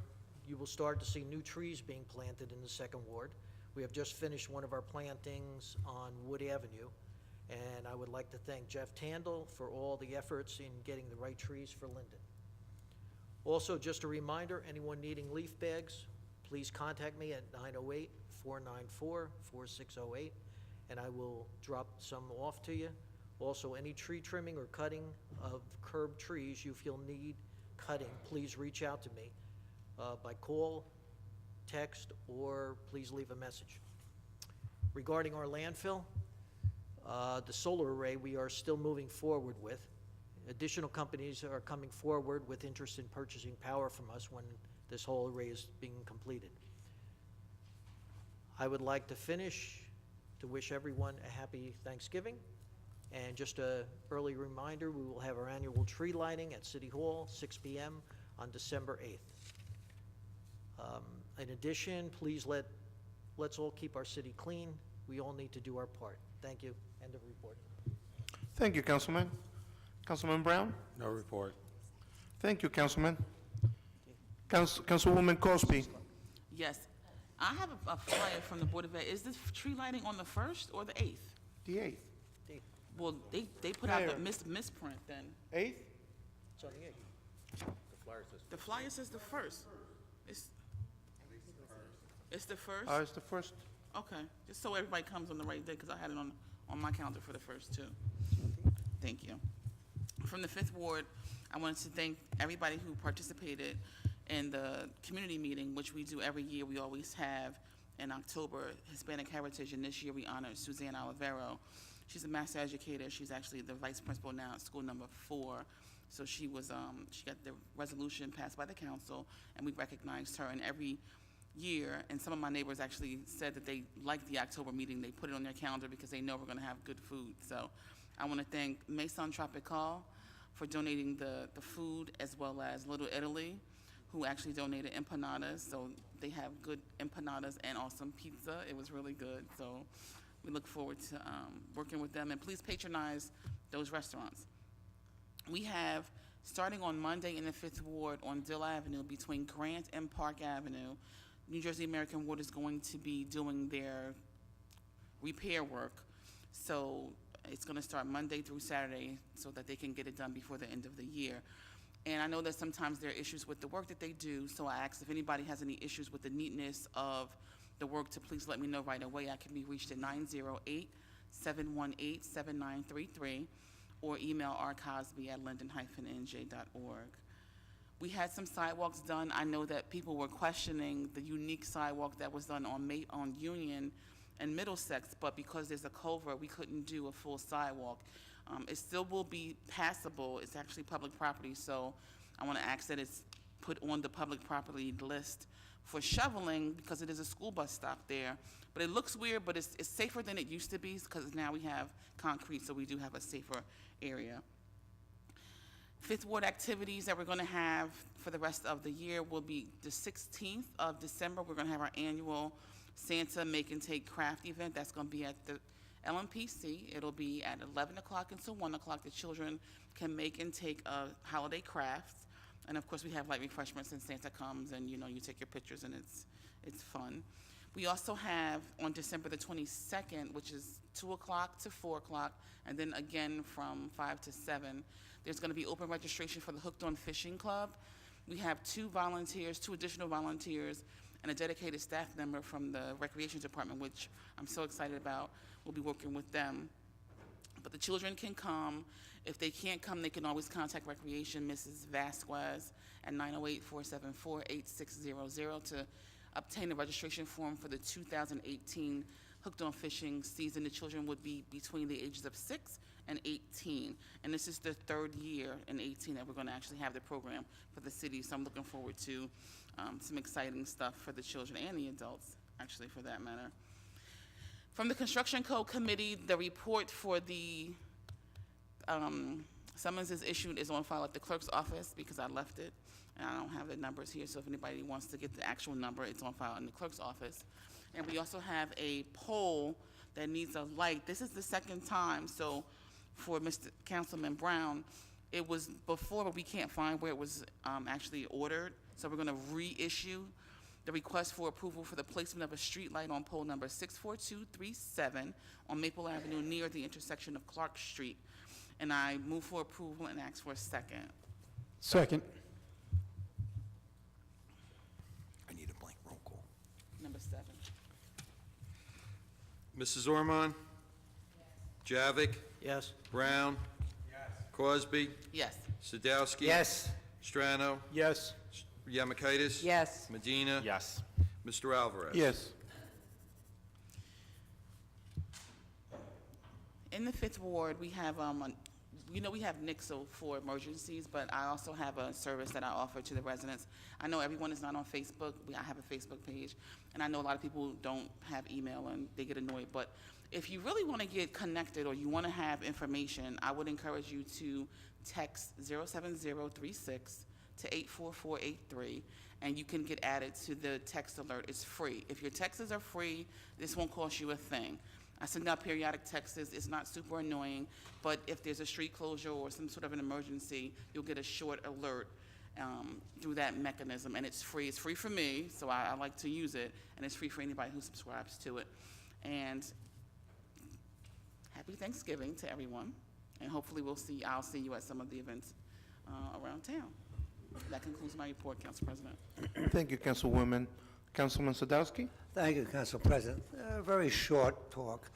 Speaker 9: you will start to see new trees being planted in the Second Ward. We have just finished one of our plantings on Wood Avenue, and I would like to thank Jeff Tandle for all the efforts in getting the right trees for Linden. Also, just a reminder, anyone needing leaf bags, please contact me at 908-494-4608, and I will drop some off to you. Also, any tree trimming or cutting of curb trees you feel need cutting, please reach out to me by call, text, or please leave a message. Regarding our landfill, the solar array we are still moving forward with. Additional companies are coming forward with interest in purchasing power from us when this whole array is being completed. I would like to finish to wish everyone a happy Thanksgiving. And just an early reminder, we will have our annual tree lighting at City Hall, 6 p.m. on December 8th. In addition, please let's all keep our city clean. We all need to do our part. Thank you. End of report.
Speaker 1: Thank you, Councilman. Councilman Brown?
Speaker 8: No report.
Speaker 1: Thank you, Councilman. Councilwoman Cosby?
Speaker 10: Yes. I have a flyer from the Board of Ed. Is this tree lighting on the 1st or the 8th?
Speaker 1: The 8th.
Speaker 10: Well, they put out the
Speaker 1: Mayor.
Speaker 10: misprint then.
Speaker 1: 8th?
Speaker 9: It's on the 8th.
Speaker 10: The flyer says the 1st. It's the 1st?
Speaker 1: It's the 1st.
Speaker 10: Okay, just so everybody comes on the right day, because I had it on my calendar for the 1st too. Thank you. From the 5th Ward, I wanted to thank everybody who participated And the community meeting, which we do every year, we always have in October, Hispanic Heritage, and this year we honored Suzanne Olivero. She's a master educator. She's actually the vice principal now at school number 4. So she was, she got the resolution passed by the council, and we recognized her. And every year, and some of my neighbors actually said that they liked the October meeting. They put it on their calendar because they know we're going to have good food. So I want to thank Maison Tropical for donating the food, as well as Little Italy, who actually donated empanadas. So they have good empanadas and awesome pizza. It was really good. So we look forward to working with them. And please patronize those restaurants. We have, starting on Monday in the 5th Ward on Dill Avenue between Grant and Park Avenue, New Jersey American Water is going to be doing their repair work. So it's going to start Monday through Saturday so that they can get it done before the end of the year. And I know that sometimes there are issues with the work that they do, so I asked if anybody has any issues with the neatness of the work to please let me know right away. I can be reached at 908-718-7933 or email rcosby@linden-nj.org. We had some sidewalks done. I know that people were questioning the unique sidewalk that was done on Union and Middlesex, but because there's a culvert, we couldn't do a full sidewalk. It still will be passable. It's actually public property, so I want to ask that it's put on the public property list for shoveling because it is a school bus stop there. But it looks weird, but it's safer than it used to be because now we have concrete, so we do have a safer area. 5th Ward activities that we're going to have for the rest of the year will be the 16th of December. We're going to have our annual Santa Make and Take Craft event. That's going to be at the LMPC. It'll be at 11 o'clock until 1 o'clock. The children can make and take holiday crafts. And of course, we have light refreshments and Santa comes and, you take your pictures and it's fun. We also have on December the 22nd, which is 2 o'clock to 4 o'clock, and then again from 5 to 7, there's going to be open registration for the Hooked on Fishing Club. We have 2 additional volunteers, and a dedicated staff member from the Recreation Department, which I'm so excited about. We'll be working with them. But the children can come. If they can't come, they can always contact Recreation, Mrs. Vasquez, at 908-474-8600 to obtain a registration form for the 2018 Hooked on Fishing season. The children would be between the ages of 6 and 18. And this is the 3rd year in 18 that we're going to actually have the program for the city. So I'm looking forward to some exciting stuff for the children and the adults, actually, for that matter. From the Construction Code Committee, the report for the summonses issued is on file at the clerk's office because I left it. And I don't have the numbers here, so if anybody wants to get the actual number, it's on file in the clerk's office. And we also have a pole that needs a light. This is the 2nd time, so for Mr. Councilman Brown, it was before, but we can't find where it was actually ordered. So we're going to reissue the request for approval for the placement of a street light on pole number 64237 on Maple Avenue near the intersection of Clark Street. And I move for approval and ask for a second.
Speaker 4: Second.
Speaker 2: I need a blank roll call.
Speaker 10: Number 7.
Speaker 2: Mrs. Ormond? Yes. Javik?
Speaker 9: Yes.
Speaker 2: Brown? Yes. Crosby?
Speaker 10: Yes.
Speaker 2: Sadowski?
Speaker 4: Yes.
Speaker 2: Strano?
Speaker 4: Yes.
Speaker 2: Yamakaitis?
Speaker 7: Yes.
Speaker 2: Medina?
Speaker 8: Yes.
Speaker 2: Mr. Alvarez?
Speaker 1: Yes.
Speaker 10: In the 5th Ward, we have, we have Nixle for emergencies, but I also have a service that I offer to the residents. I know everyone is not on Facebook. I have a Facebook page, and I know a lot of people don't have email and they get annoyed, but if you really want to get connected or you want to have information, I would encourage you to text 07036 to 84483, and you can get added to the text alert. It's free. If your texts are free, this won't cost you a thing. I send out periodic texts. It's not super annoying, but if there's a street closure or some sort of an emergency, you'll get a short alert through that mechanism, and it's free. It's free for me, so I like to use it, and it's free for anybody who subscribes to it. And happy Thanksgiving to everyone, and hopefully I'll see you at some of the events around town. That concludes my report, Council President.
Speaker 1: Thank you, Councilwoman. Councilman Sadowski?
Speaker 11: Thank you, Council President. Very short talk.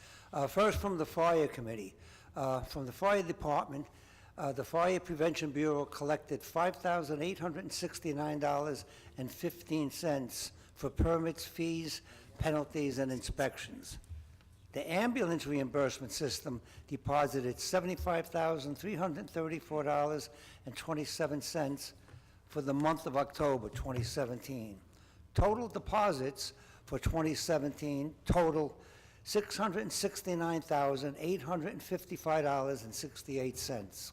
Speaker 11: First, from the Fire Committee. From the Fire Department, The Fire Prevention Bureau collected $5,869.15 for permits, fees, penalties, and inspections. The ambulance reimbursement system deposited $75,334.27 for the month of October 2017. Total deposits for 2017 total $669,855.68.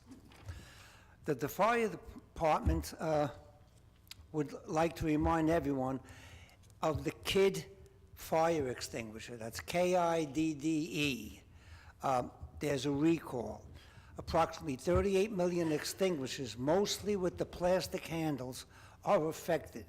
Speaker 11: The fire department would like to remind everyone of the KIDDE fire extinguisher. That's KIDDE. There's a recall. Approximately 38 million extinguishers, mostly with the plastic handles, are affected.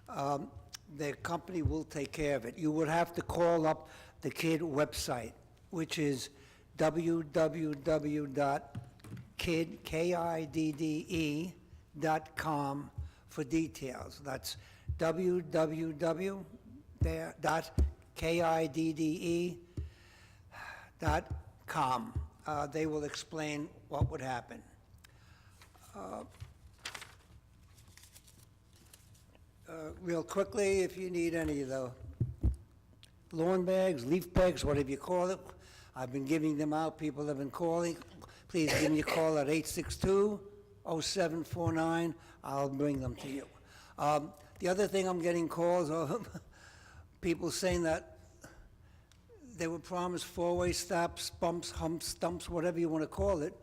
Speaker 11: The company will take care of it. You would have to call up the KIDDE website, which is www.kidde.com for details. That's www.kidde.com. They will explain what would happen. Real quickly, if you need any of the lawn bags, leaf bags, whatever you call it, I've been giving them out. People have been calling. Please give me a call at 862-0749. I'll bring them to you. The other thing I'm getting calls of people saying that they were promised four-way stops, bumps, humps, stumps, whatever you want to call it.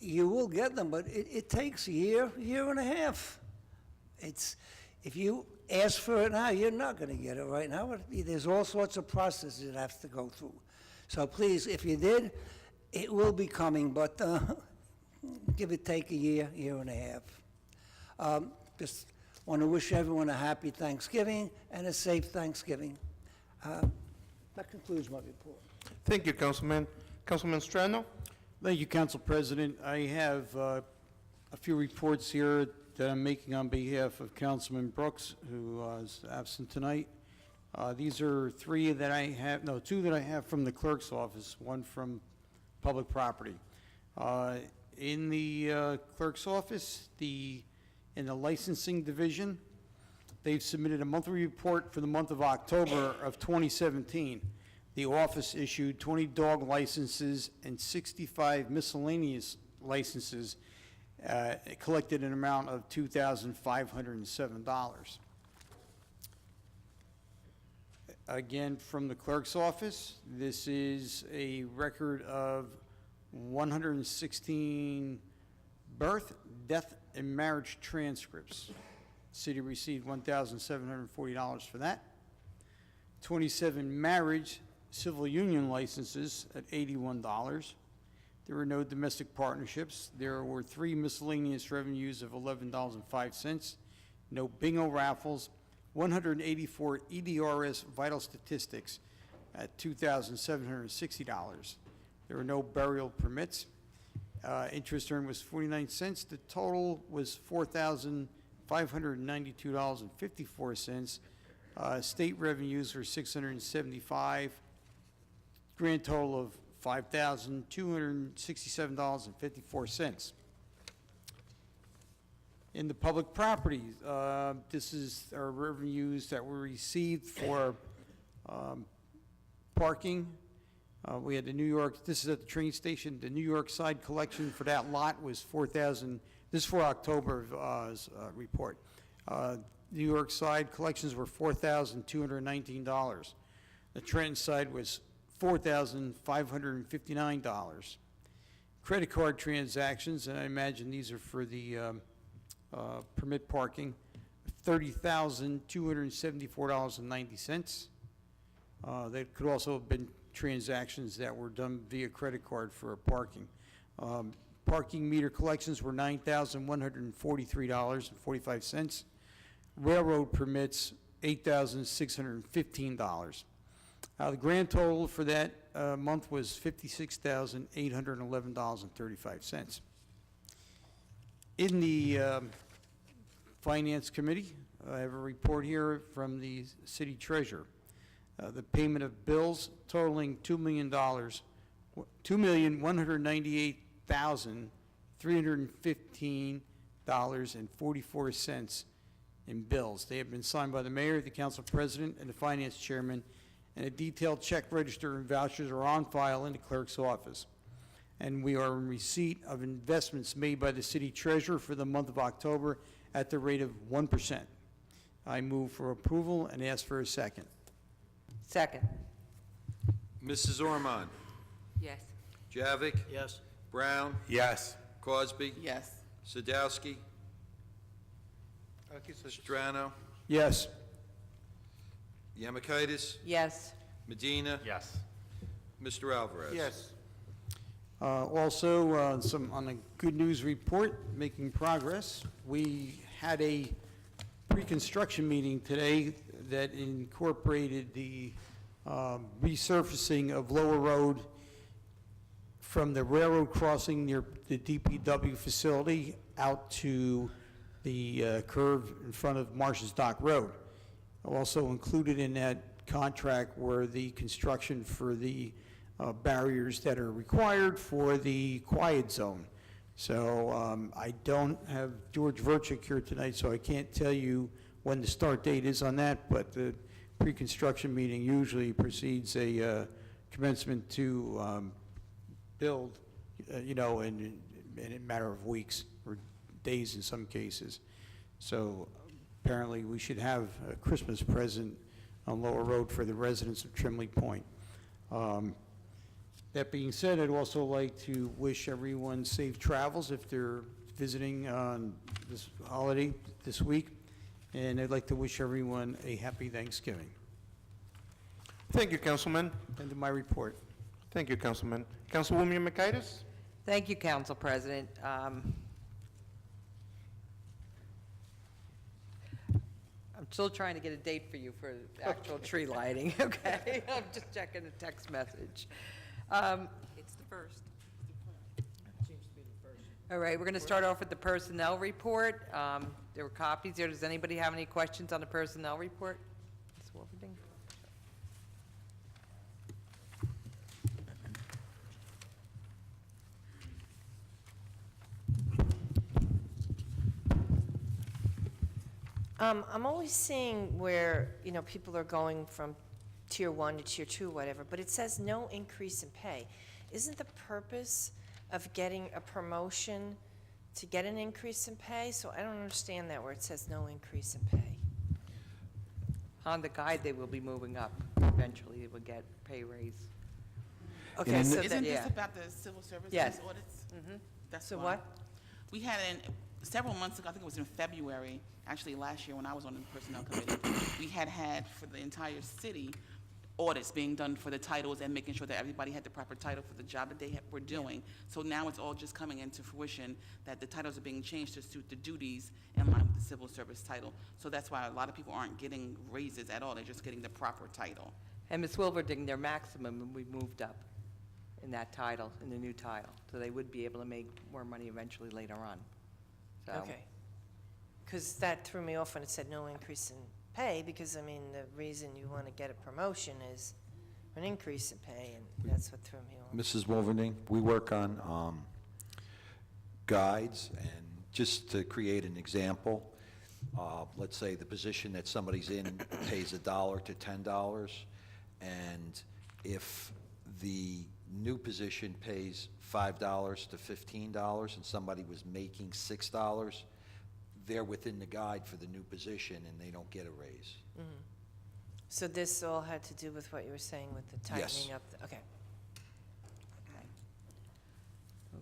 Speaker 11: You will get them, but it takes a year and a half. If you ask for it now, you're not going to get it right now. There's all sorts of processes it has to go through. So please, if you did, it will be coming, but give it take a year and a half. Just want to wish everyone a happy Thanksgiving and a safe Thanksgiving. That concludes my report.
Speaker 1: Thank you, Councilman. Councilman Strano?
Speaker 4: Thank you, Council President. I have a few reports here that I'm making on behalf of Councilman Brooks, who is absent tonight. These are two that I have from the clerk's office, one from public property. In the clerk's office, in the licensing division, they've submitted a monthly report for the month of October of 2017. The office issued 20 dog licenses and 65 miscellaneous licenses, collected an amount of $2,507. Again, from the clerk's office, this is a record of 116 birth, death, and marriage transcripts. City received $1,740 for that. 27 marriage civil union licenses at $81. There were no domestic partnerships. There were 3 miscellaneous revenues of $11.05. No bingo raffles. 184 EDRS vital statistics at $2,760. There were no burial permits. Interest earned was 49 cents. The total was $4,592.54. State revenues were $675. Grand total of $5,267.54. In the public properties, this is our revenues that were received for parking. We had the New York, this is at the train station, the New York side collection for that lot was $4,000, this is for October's report. New York side collections were $4,219. The Trenton side was $4,559. Credit card transactions, and I imagine these are for the permit parking, $30,274.90. That could also have been transactions that were done via credit card for parking. Parking meter collections were $9,143.45. Railroad permits, $8,615. The grand total for that month was $56,811.35. In the Finance Committee, I have a report here from the City Treasurer. The payment of bills totaling $2,198,000 $315.44 in bills. They have been signed by the mayor, the council president, and the finance chairman, and a detailed check register and vouchers are on file in the clerk's office. And we are in receipt of investments made by the city treasurer for the month of October at the rate of 1%. I move for approval and ask for a second.
Speaker 7: Second.
Speaker 2: Mrs. Ormond?
Speaker 3: Yes.
Speaker 2: Javik?
Speaker 9: Yes.
Speaker 2: Brown?
Speaker 8: Yes.
Speaker 2: Cosby?
Speaker 10: Yes.
Speaker 2: Sadowski? Strano?
Speaker 4: Yes.
Speaker 2: Yemakaitis?
Speaker 7: Yes.
Speaker 2: Medina?
Speaker 8: Yes.
Speaker 2: Mr. Alvarez?
Speaker 1: Yes.
Speaker 4: Also, on a good news report, making progress. We had a pre-construction meeting today that incorporated the resurfacing of Lower Road from the railroad crossing near the DPW facility out to the curve in front of Marsh's Dock Road. Also included in that contract were the construction for the barriers that are required for the quiet zone. So I don't have George Verchik here tonight, so I can't tell you when the start date is on that, but the pre-construction meeting usually precedes a commencement to build, in a matter of weeks or days in some cases. So apparently we should have a Christmas present on Lower Road for the residents of Trimley Point. That being said, I'd also like to wish everyone safe travels if they're visiting on this holiday this week, and I'd like to wish everyone a happy Thanksgiving.
Speaker 1: Thank you, Councilman.
Speaker 4: End of my report.
Speaker 1: Thank you, Councilman. Councilwoman Yemakaitis?
Speaker 7: Thank you, Council President. I'm still trying to get a date for you for the actual tree lighting, okay? I'm just checking a text message.
Speaker 3: It's the first.
Speaker 7: All right, we're going to start off with the personnel report. There were copies there. Does anybody have any questions on the personnel report? Ms. Wolferding?
Speaker 12: I'm always seeing where, people are going from tier 1 to tier 2, whatever, but it says no increase in pay. Isn't the purpose of getting a promotion to get an increase in pay? So I don't understand that where it says no increase in pay.
Speaker 7: On the guide, they will be moving up. Eventually, they will get pay raise.
Speaker 12: Okay, so
Speaker 10: Isn't
Speaker 12: that,
Speaker 10: this about the civil service
Speaker 7: Yes.
Speaker 10: audits? That's
Speaker 12: so
Speaker 10: why.
Speaker 12: what?
Speaker 10: We had several months ago, I think it was in February, actually last year when I was on the personnel committee, we had for the entire city audits being done for the titles and making sure that everybody had the proper title for the job that they were doing. So now it's all just coming into fruition that the titles are being changed to suit the duties in line with the civil service title. So that's why a lot of people aren't getting raises at all. They're just getting the proper title.
Speaker 7: And Ms. Wilverding, their maximum, and we moved up in that title, in the new title. So they would be able to make more money eventually later on. So,
Speaker 12: Okay. Because that threw me off when it said no increase in pay, because, the reason you want to get a promotion is an increase in pay, and that's what threw me off.
Speaker 2: Mrs. Wolverine, we work on guides, and just to create an example, let's say the position that somebody's in pays $1 to $10, and if the new position pays $5 to $15 and somebody was making $6, they're within the guide for the new position and they don't get a raise.
Speaker 12: So this all had to do with what you were saying with the
Speaker 2: Yes.
Speaker 12: tightening up, okay.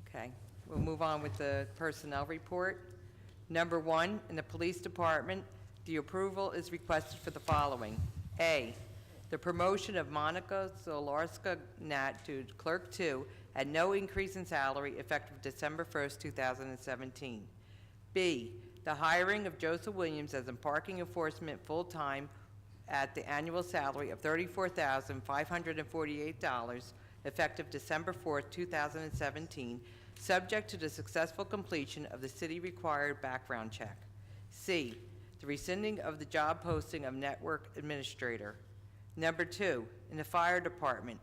Speaker 7: okay. We'll move on with the personnel report. Number 1, in the police department, the approval is requested for the following. A, the promotion of Monica Zolarska-Nat to Clerk 2 at no increase in salary effective December 1st, 2017. B, the hiring of Joseph Williams as a parking enforcement full-time at the annual salary of $34,548 effective December 4th, 2017, subject to the successful completion of the city-required background check. C, the rescinding of the job posting of network administrator. Number 2, in the fire department,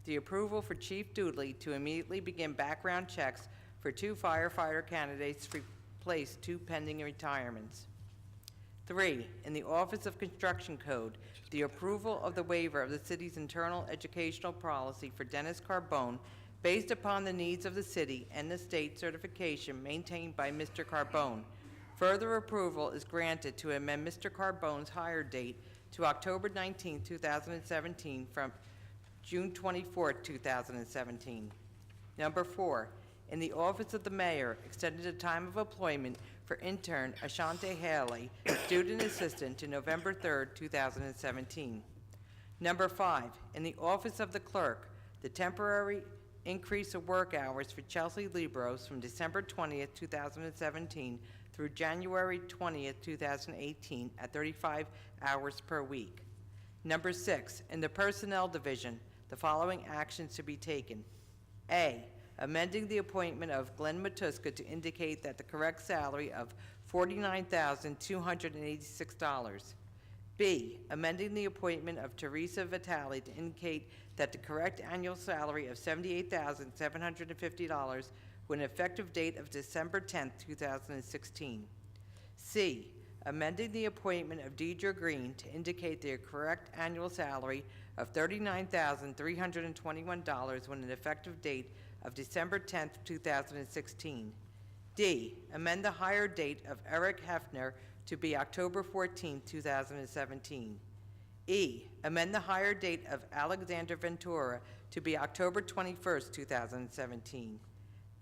Speaker 7: the approval for Chief Dooley to immediately begin background checks for 2 firefighter candidates to replace 2 pending retirements. 3, in the Office of Construction Code, the approval of the waiver of the city's internal educational policy for Dennis Carbone based upon the needs of the city and the state certification maintained by Mr. Carbone. Further approval is granted to amend Mr. Carbone's hire date to October 19, 2017 from June 24, 2017. Number 4, in the Office of the Mayor, extended the time of employment for intern Ashante Haley, student assistant, to November 3, 2017. Number 5, in the Office of the Clerk, the temporary increase of work hours for Chelsea Libros from December 20, 2017 through January 20, 2018 at 35 hours per week. Number 6, in the Personnel Division, the following actions to be taken. A, amending the appointment of Glenn Matuska to indicate that the correct salary of $49,286. B, amending the appointment of Teresa Vitale to indicate that the correct annual salary of $78,750 with an effective date of December 10, 2016. C, amending the appointment of Deidre Green to indicate the correct annual salary of $39,321 with an effective date of December 10, 2016. D, amend the hire date of Eric Hefner to be October 14, 2017. E, amend the hire date of Alexander Ventura to be October 21, 2017.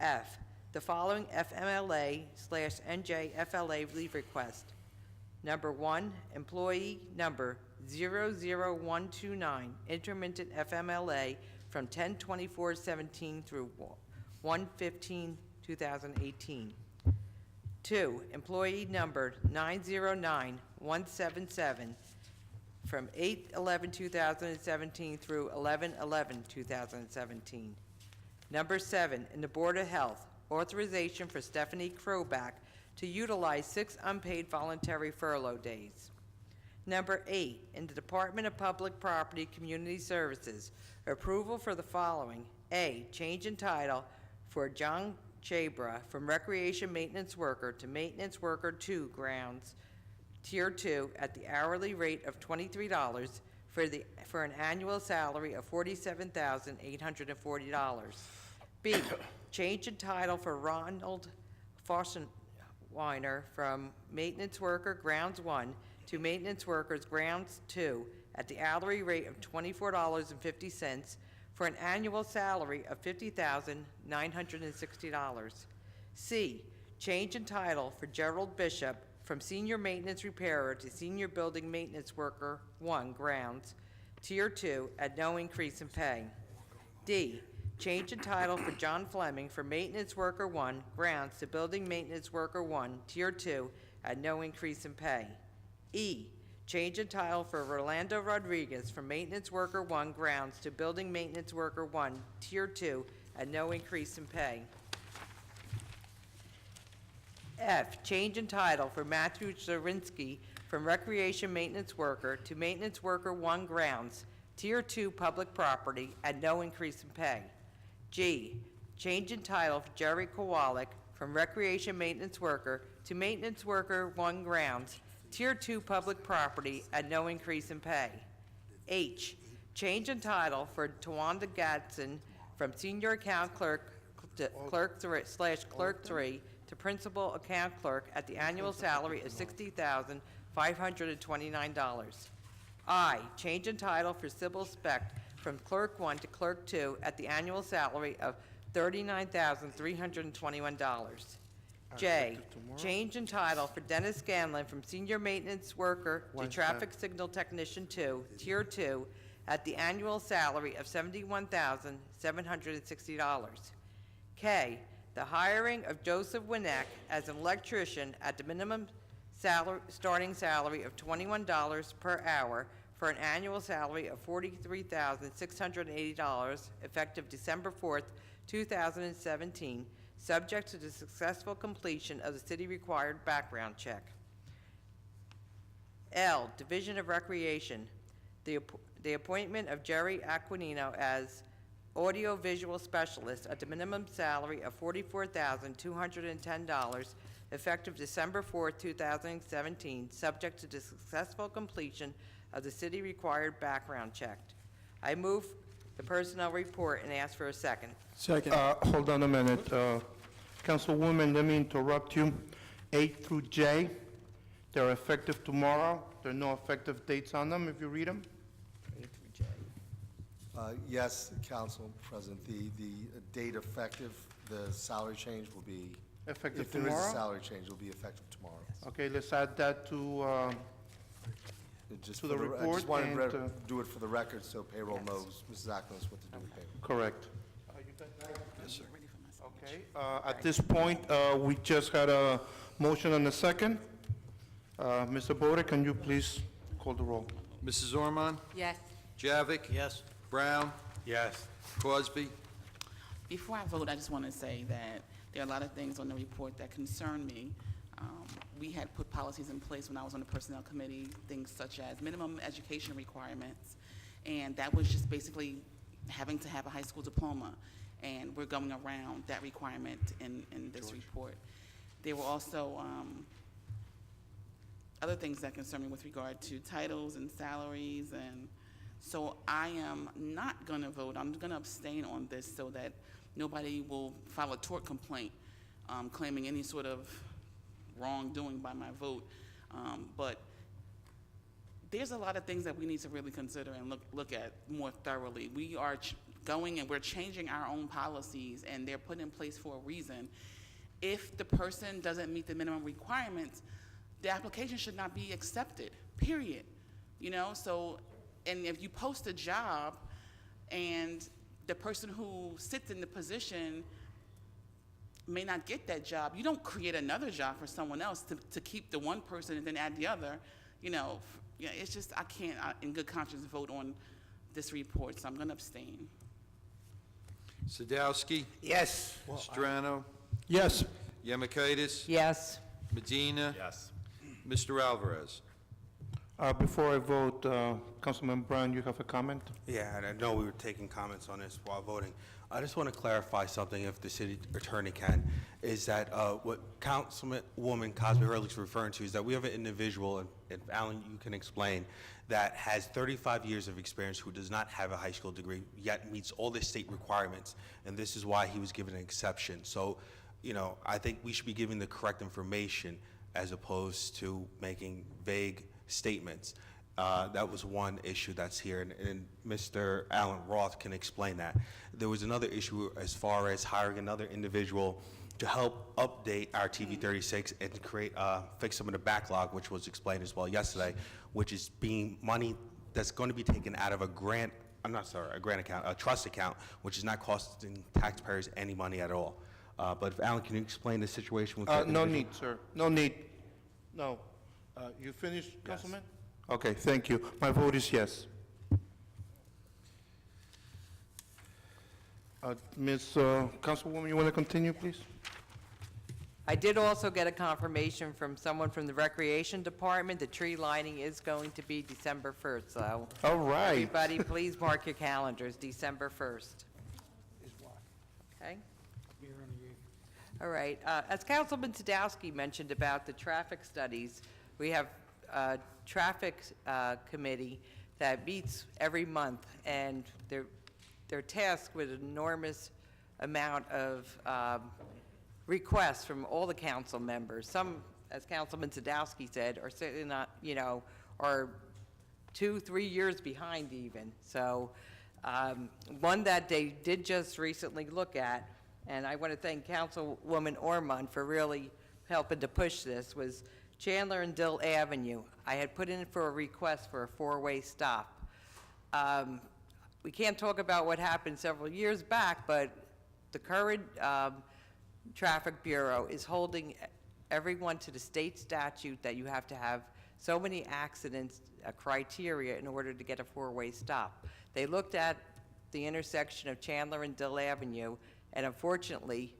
Speaker 7: F, the following FMLA/NJFLA leave request. Number 1, employee number 00129, intermittent FMLA from 10/24/17 through 1/15/2018. 2, employee number 909177 from 8/11/2017 through 11/11/2017. Number 7, in the Board of Health, authorization for Stephanie Kroback to utilize 6 unpaid voluntary furlough days. Number 8, in the Department of Public Property Community Services, approval for the following. A, change in title for John Chabra from Recreation Maintenance Worker to Maintenance Worker 2 grounds, Tier 2, at the hourly rate of $23 for an annual salary of $47,840. B, change in title for Ronald Fossenweiner from Maintenance Worker Grounds 1 to Maintenance Workers Grounds 2 at the hourly rate of $24.50 for an annual salary of $50,960. C, change in title for Gerald Bishop from Senior Maintenance Repairer to Senior Building Maintenance Worker 1 Grounds, Tier 2, at no increase in pay. D, change in title for John Fleming from Maintenance Worker 1 Grounds to Building Maintenance Worker 1, Tier 2, at no increase in pay. E, change in title for Rolando Rodriguez from Maintenance Worker 1 Grounds to Building Maintenance Worker 1, Tier 2, at no increase in pay. F, change in title for Matthew Zarinsky from Recreation Maintenance Worker to Maintenance Worker 1 Grounds, Tier 2 Public Property, at no increase in pay. G, change in title for Jerry Kowalik from Recreation Maintenance Worker to Maintenance Worker 1 Grounds, Tier 2 Public Property, at no increase in pay. H, change in title for Tawanda Gadsden from Senior Account Clerk to Clerk 3 to Principal Account Clerk at the annual salary of $60,529. I, change in title for Sybil Specht from Clerk 1 to Clerk 2 at the annual salary of $39,321. J, change in title for Dennis Scanlon from Senior Maintenance Worker to Traffic Signal Technician 2, Tier 2, at the annual salary of $71,760. K, the hiring of Joseph Winnick as an electrician at the minimum starting salary of $21 per hour for an annual salary of $43,680, effective December 4th, 2017, subject to the successful completion of the city-required background check. L, Division of Recreation, the appointment of Jerry Aquinino as audiovisual specialist at the minimum salary of $44,210, effective December 4th, 2017, subject to the successful completion of the city-required background check. I move the personnel report and ask for a second.
Speaker 4: Second.
Speaker 1: Hold on a minute. Councilwoman, let me interrupt you. 8 through J, they're effective tomorrow. There are no effective dates on them, if you read them.
Speaker 13: Yes, Council President, the date effective, the salary change will be...
Speaker 1: Effective
Speaker 13: If there is a
Speaker 1: tomorrow?
Speaker 13: salary change, it will be effective tomorrow.
Speaker 1: Okay, let's add that to,
Speaker 13: Just
Speaker 1: To
Speaker 13: for
Speaker 1: the
Speaker 13: I
Speaker 1: report
Speaker 13: just wanted
Speaker 1: and,
Speaker 13: to do it for the record, so payroll knows, Mrs. Ack knows what to do with payroll.
Speaker 1: correct. Okay, at this point, we just had a motion and a second. Mr. Bode, can you please call the roll?
Speaker 2: Mrs. Ormond?
Speaker 3: Yes.
Speaker 2: Javik?
Speaker 9: Yes.
Speaker 2: Brown?
Speaker 8: Yes.
Speaker 2: Crosby?
Speaker 10: Before I vote, I just want to say that there are a lot of things on the report that concern me. We had put policies in place when I was on the Personnel Committee, things such as minimum education requirements, and that was just basically having to have a high school diploma, and we're going around that requirement in this report. There were also other things that concern me with regard to titles and salaries, and so I am not going to vote. I'm going to abstain on this so that nobody will file a tort complaint claiming any sort of wrongdoing by my vote. But there's a lot of things that we need to really consider and look at more thoroughly. We are going and we're changing our own policies, and they're put in place for a reason. If the person doesn't meet the minimum requirements, the application should not be accepted, period. You know, so, and if you post a job and the person who sits in the position may not get that job, you don't create another job for someone else to keep the one person and then add the other. You know, it's just, I can't, in good conscience, vote on this report, so I'm going to abstain.
Speaker 2: Sadowski?
Speaker 8: Yes.
Speaker 2: Strano?
Speaker 1: Yes.
Speaker 2: Yemakaitis?
Speaker 7: Yes.
Speaker 2: Medina?
Speaker 8: Yes.
Speaker 2: Mr. Alvarez?
Speaker 1: Before I vote, Councilman Brown, you have a comment?
Speaker 8: Yeah, and I know we were taking comments on this while voting. I just want to clarify something, if the city attorney can, is that what Councilwoman Cosby Hurley is referring to is that we have an individual, and Alan, you can explain, that has 35 years of experience who does not have a high school degree, yet meets all the state requirements, and this is why he was given an exception. So, you know, I think we should be giving the correct information as opposed to making vague statements. That was one issue that's here, and Mr. Alan Roth can explain that. There was another issue as far as hiring another individual to help update our TV 36 and create, fix some of the backlog, which was explained as well yesterday, which is being money that's going to be taken out of a grant, a grant account, a trust account, which is not costing taxpayers any money at all. But if Alan, can you explain the situation with that
Speaker 1: No
Speaker 8: individual?
Speaker 1: need, sir. No need. No. You finished, Councilman? Okay, thank you. My vote is yes. Councilwoman, you want to continue, please?
Speaker 7: I did also get a confirmation from someone from the Recreation Department. The tree lighting is going to be December 1st, so
Speaker 1: All right.
Speaker 7: everybody, please mark your calendars, December 1st. Okay? All right. As Councilman Sadowski mentioned about the traffic studies, we have a traffic committee that meets every month, and they're tasked with an enormous amount of requests from all the council members. Some, as Councilman Sadowski said, are certainly not, you know, are 2-3 years behind even. So one that they did just recently look at, and I want to thank Councilwoman Ormond for really helping to push this, was Chandler and Dill Avenue. I had put in for a request for a 4-way stop. We can't talk about what happened several years back, but the current Traffic Bureau is holding everyone to the state statute that you have to have so many accidents criteria in order to get a 4-way stop. They looked at the intersection of Chandler and Dill Avenue, and unfortunately,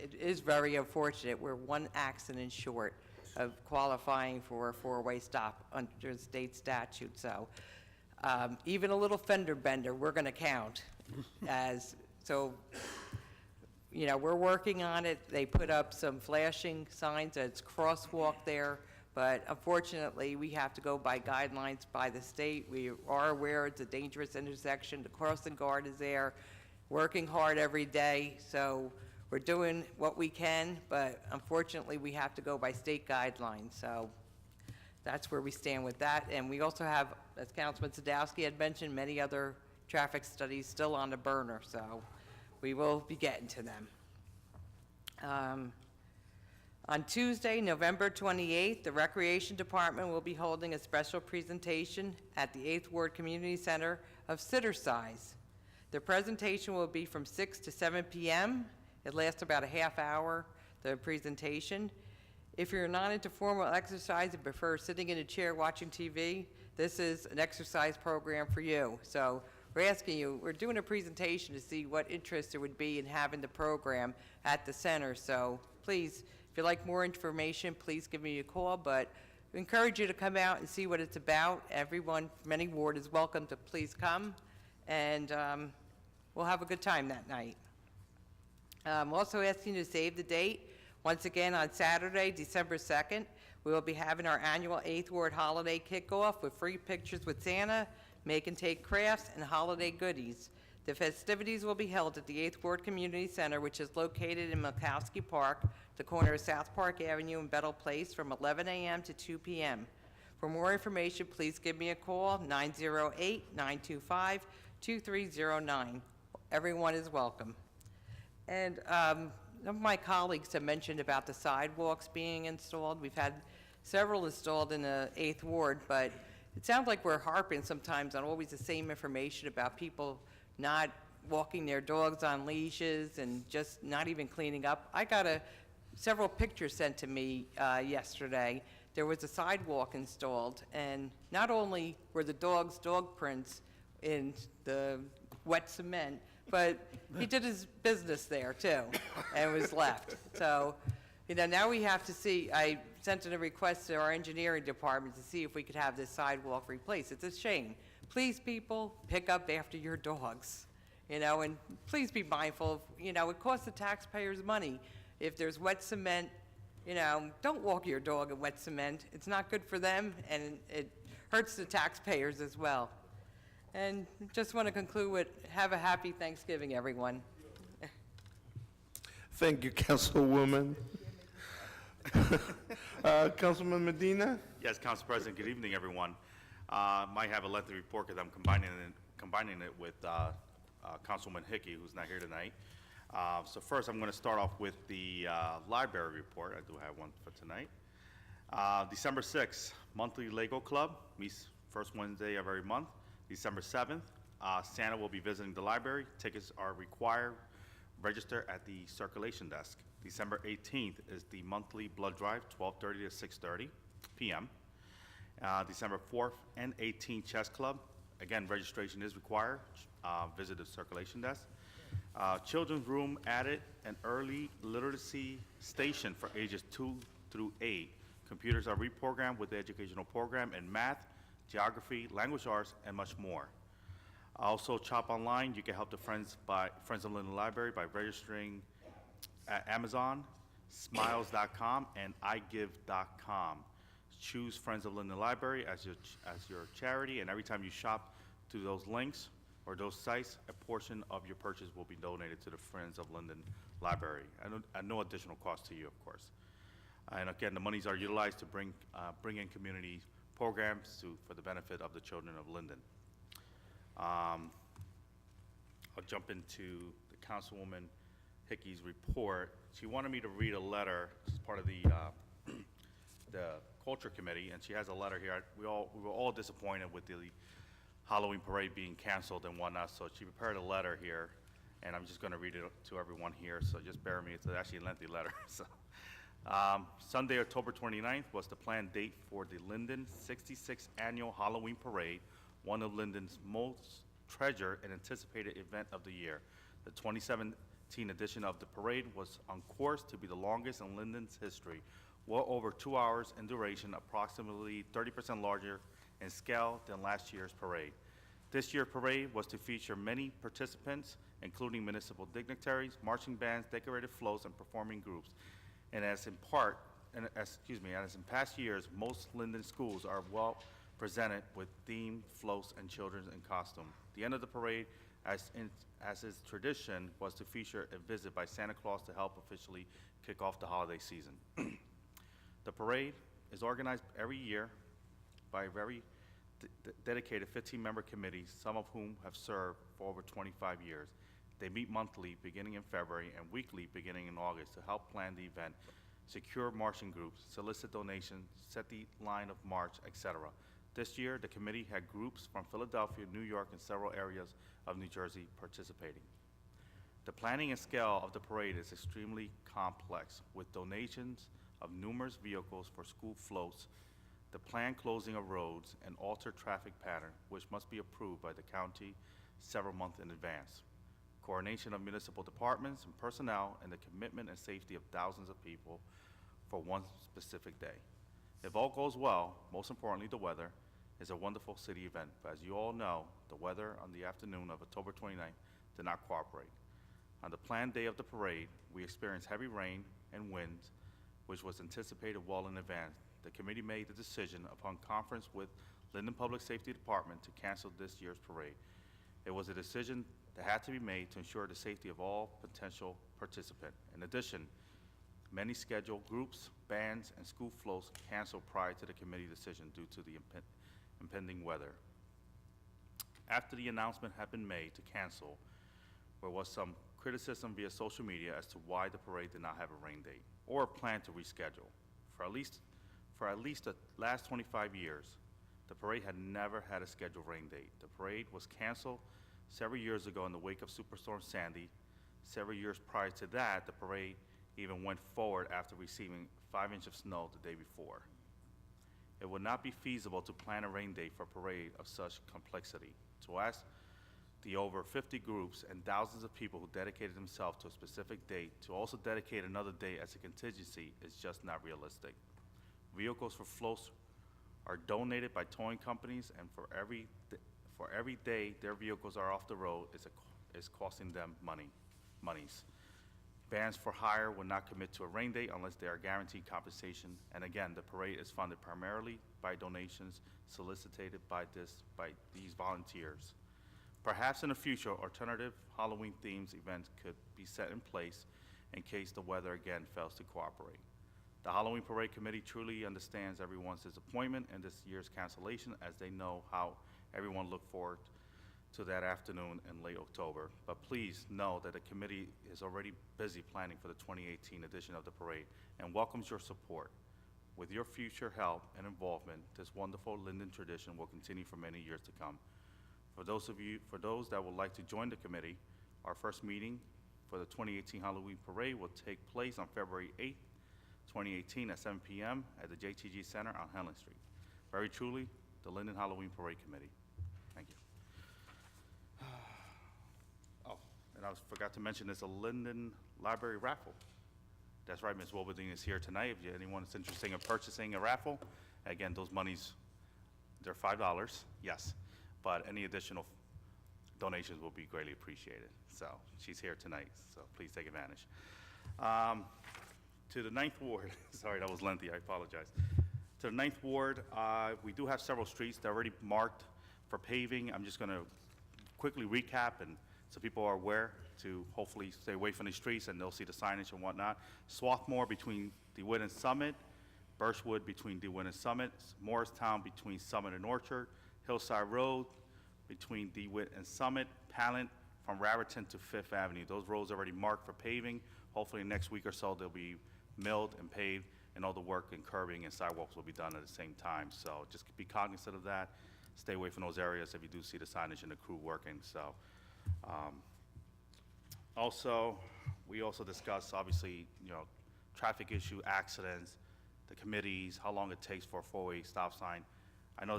Speaker 7: it is very unfortunate, we're one accident short of qualifying for a 4-way stop under the state statute. So even a little fender bender, we're going to count. So, we're working on it. They put up some flashing signs, it's crosswalk there, but unfortunately, we have to go by guidelines by the state. We are aware it's a dangerous intersection. The crossing guard is there, working hard every day, so we're doing what we can, but unfortunately, we have to go by state guidelines, so that's where we stand with that. And we also have, as Councilman Sadowski had mentioned, many other traffic studies still on the burner, so we will be getting to them. On Tuesday, November 28th, the Recreation Department will be holding a special presentation at the 8th Ward Community Center of Sitter Size. The presentation will be from 6 to 7 p.m. It lasts about a half hour, the presentation. If you're not into formal exercise and prefer sitting in a chair watching TV, this is an exercise program for you. So we're asking you, we're doing a presentation to see what interest there would be in having the program at the center. So please, if you'd like more information, please give me a call, but we encourage you to come out and see what it's about. Everyone from any ward is welcome to please come, and we'll have a good time that night. I'm also asking you to save the date. Once again, on Saturday, December 2nd, we will be having our annual 8th Ward Holiday Kickoff with free pictures with Santa, make and take crafts, and holiday goodies. The festivities will be held at the 8th Ward Community Center, which is located in Mikowski Park, the corner of South Park Avenue and Bettle Place, from 11 a.m. to 2 p.m. For more information, please give me a call, 908-925-2309. Everyone is welcome. And some of my colleagues have mentioned about the sidewalks being installed. We've had several installed in the 8th Ward, but it sounds like we're harping sometimes on always the same information about people not walking their dogs on leashes and just not even cleaning up. I got several pictures sent to me yesterday. There was a sidewalk installed, and not only were the dog's dog prints in the wet cement, but he did his business there too, and was left. So, now we have to see, I sent in a request to our engineering department to see if we could have this sidewalk replaced. It's a shame. Please, people, pick up after your dogs, and please be mindful of, it costs the taxpayers money. If there's wet cement, don't walk your dog in wet cement. It's not good for them, and it hurts the taxpayers as well. And just want to conclude with, have a happy Thanksgiving, everyone.
Speaker 1: Thank you, Councilwoman. Councilman Medina?
Speaker 14: Yes, Council President, good evening, everyone. Might have a lengthy report because I'm combining it with Councilwoman Hickey, who's not here tonight. So first, I'm going to start off with the library report. I do have one for tonight. December 6th, monthly Lego Club meets first Wednesday of every month. December 7th, Santa will be visiting the library. Tickets are required. Register at the circulation desk. December 18th is the monthly blood drive, 12:30 to 6:30 p.m. December 4th and 18th chess club. Again, registration is required. Visit the circulation desk. Children's room added an early literacy station for ages 2 through 8. Computers are reprogrammed with the educational program in math, geography, language arts, and much more. Also, shop online. You can help the Friends of Linden Library by registering at Amazon, Smiles.com, and iGive.com. Choose Friends of Linden Library as your charity, and every time you shop through those links or those sites, a portion of your purchase will be donated to the Friends of Linden Library, at no additional cost to you, of course. And again, the monies are utilized to bring in community programs for the benefit of the children of Linden. I'll jump into the Councilwoman Hickey's report. She wanted me to read a letter as part of the Culture Committee, and she has a letter here. We were all disappointed with the Halloween parade being canceled and whatnot, so she prepared a letter here, and I'm just going to read it to everyone here, so just bear with me. It's actually a lengthy letter. So, Sunday, October 29th was the planned date for the Linden 66th Annual Halloween Parade, one of Linden's most treasured and anticipated event of the year. The 2017 edition of the parade was on course to be the longest in Linden's history, well over 2 hours in duration, approximately 30% larger in scale than last year's parade. This year's parade was to feature many participants, including municipal dignitaries, marching bands, decorated floats, and performing groups. And as in past years, most Linden schools are well presented with themed floats and children in costume. The end of the parade, as is tradition, was to feature a visit by Santa Claus to help officially kick off the holiday season. The parade is organized every year by a very dedicated 15-member committee, some of whom have served for over 25 years. They meet monthly beginning in February and weekly beginning in August to help plan the event, secure marching groups, solicit donations, set the line of march, etc. This year, the committee had groups from Philadelphia, New York, and several areas of New Jersey participating. The planning and scale of the parade is extremely complex, with donations of numerous vehicles for school floats, the planned closing of roads, and altered traffic pattern, which must be approved by the county several months in advance. Coordination of municipal departments and personnel, and the commitment and safety of thousands of people for one specific day. If all goes well, most importantly, the weather is a wonderful city event. But as you all know, the weather on the afternoon of October 29th did not cooperate. On the planned day of the parade, we experienced heavy rain and winds, which was anticipated well in advance. The committee made the decision upon conference with Linden Public Safety Department to cancel this year's parade. It was a decision that had to be made to ensure the safety of all potential participants. In addition, many scheduled groups, bands, and school floats canceled prior to the committee decision due to the impending weather. After the announcement had been made to cancel, there was some criticism via social media as to why the parade did not have a rain date or a plan to reschedule. For at least the last 25 years, the parade had never had a scheduled rain date. The parade was canceled several years ago in the wake of Superstorm Sandy. Several years prior to that, the parade even went forward after receiving 5 inches of snow the day before. It would not be feasible to plan a rain date for a parade of such complexity. To ask the over 50 groups and thousands of people who dedicated themselves to a specific date to also dedicate another day as a contingency is just not realistic. Vehicles for floats are donated by towing companies, and for every day their vehicles are off the road is costing them monies. Bands for hire will not commit to a rain date unless they are guaranteed compensation. And again, the parade is funded primarily by donations solicited by these volunteers. Perhaps in the future, alternative Halloween themed events could be set in place in case the weather again fails to cooperate. The Halloween Parade Committee truly understands everyone's disappointment in this year's cancellation, as they know how everyone looked forward to that afternoon in late October. But please know that the committee is already busy planning for the 2018 edition of the parade and welcomes your support. With your future help and involvement, this wonderful Linden tradition will continue for many years to come. For those that would like to join the committee, our first meeting for the 2018 Halloween Parade will take place on February 8th, 2018 at 7 p.m. at the JTG Center on Helen Street. Very truly, the Linden Halloween Parade Committee. Thank you. Oh, and I forgot to mention, there's a Linden Library raffle. That's right, Ms. Wilberding is here tonight. If anyone is interested in purchasing a raffle, again, those monies, they're $5, yes, but any additional donations will be greatly appreciated. So she's here tonight, so please take advantage. To the 9th Ward, sorry, that was lengthy, I apologize. To the 9th Ward, we do have several streets that are already marked for paving. I'm just gonna quickly recap, and so people are aware to hopefully stay away from these streets and they'll see the signage and whatnot. Swarthmore between DeWitt and Summit, Birchwood between DeWitt and Summit, Morristown between Summit and Orchard, Hillside Road between DeWitt and Summit, Pallant from Raritan to Fifth Avenue. Those roads are already marked for paving. Hopefully next week or so they'll be milled and paved, and all the work and curbing and sidewalks will be done at the same time. So just be cognizant of that. Stay away from those areas if you do see the signage and the crew working. So we also discussed, obviously, traffic issue, accidents, the committees, how long it takes for a four-way stop sign. I know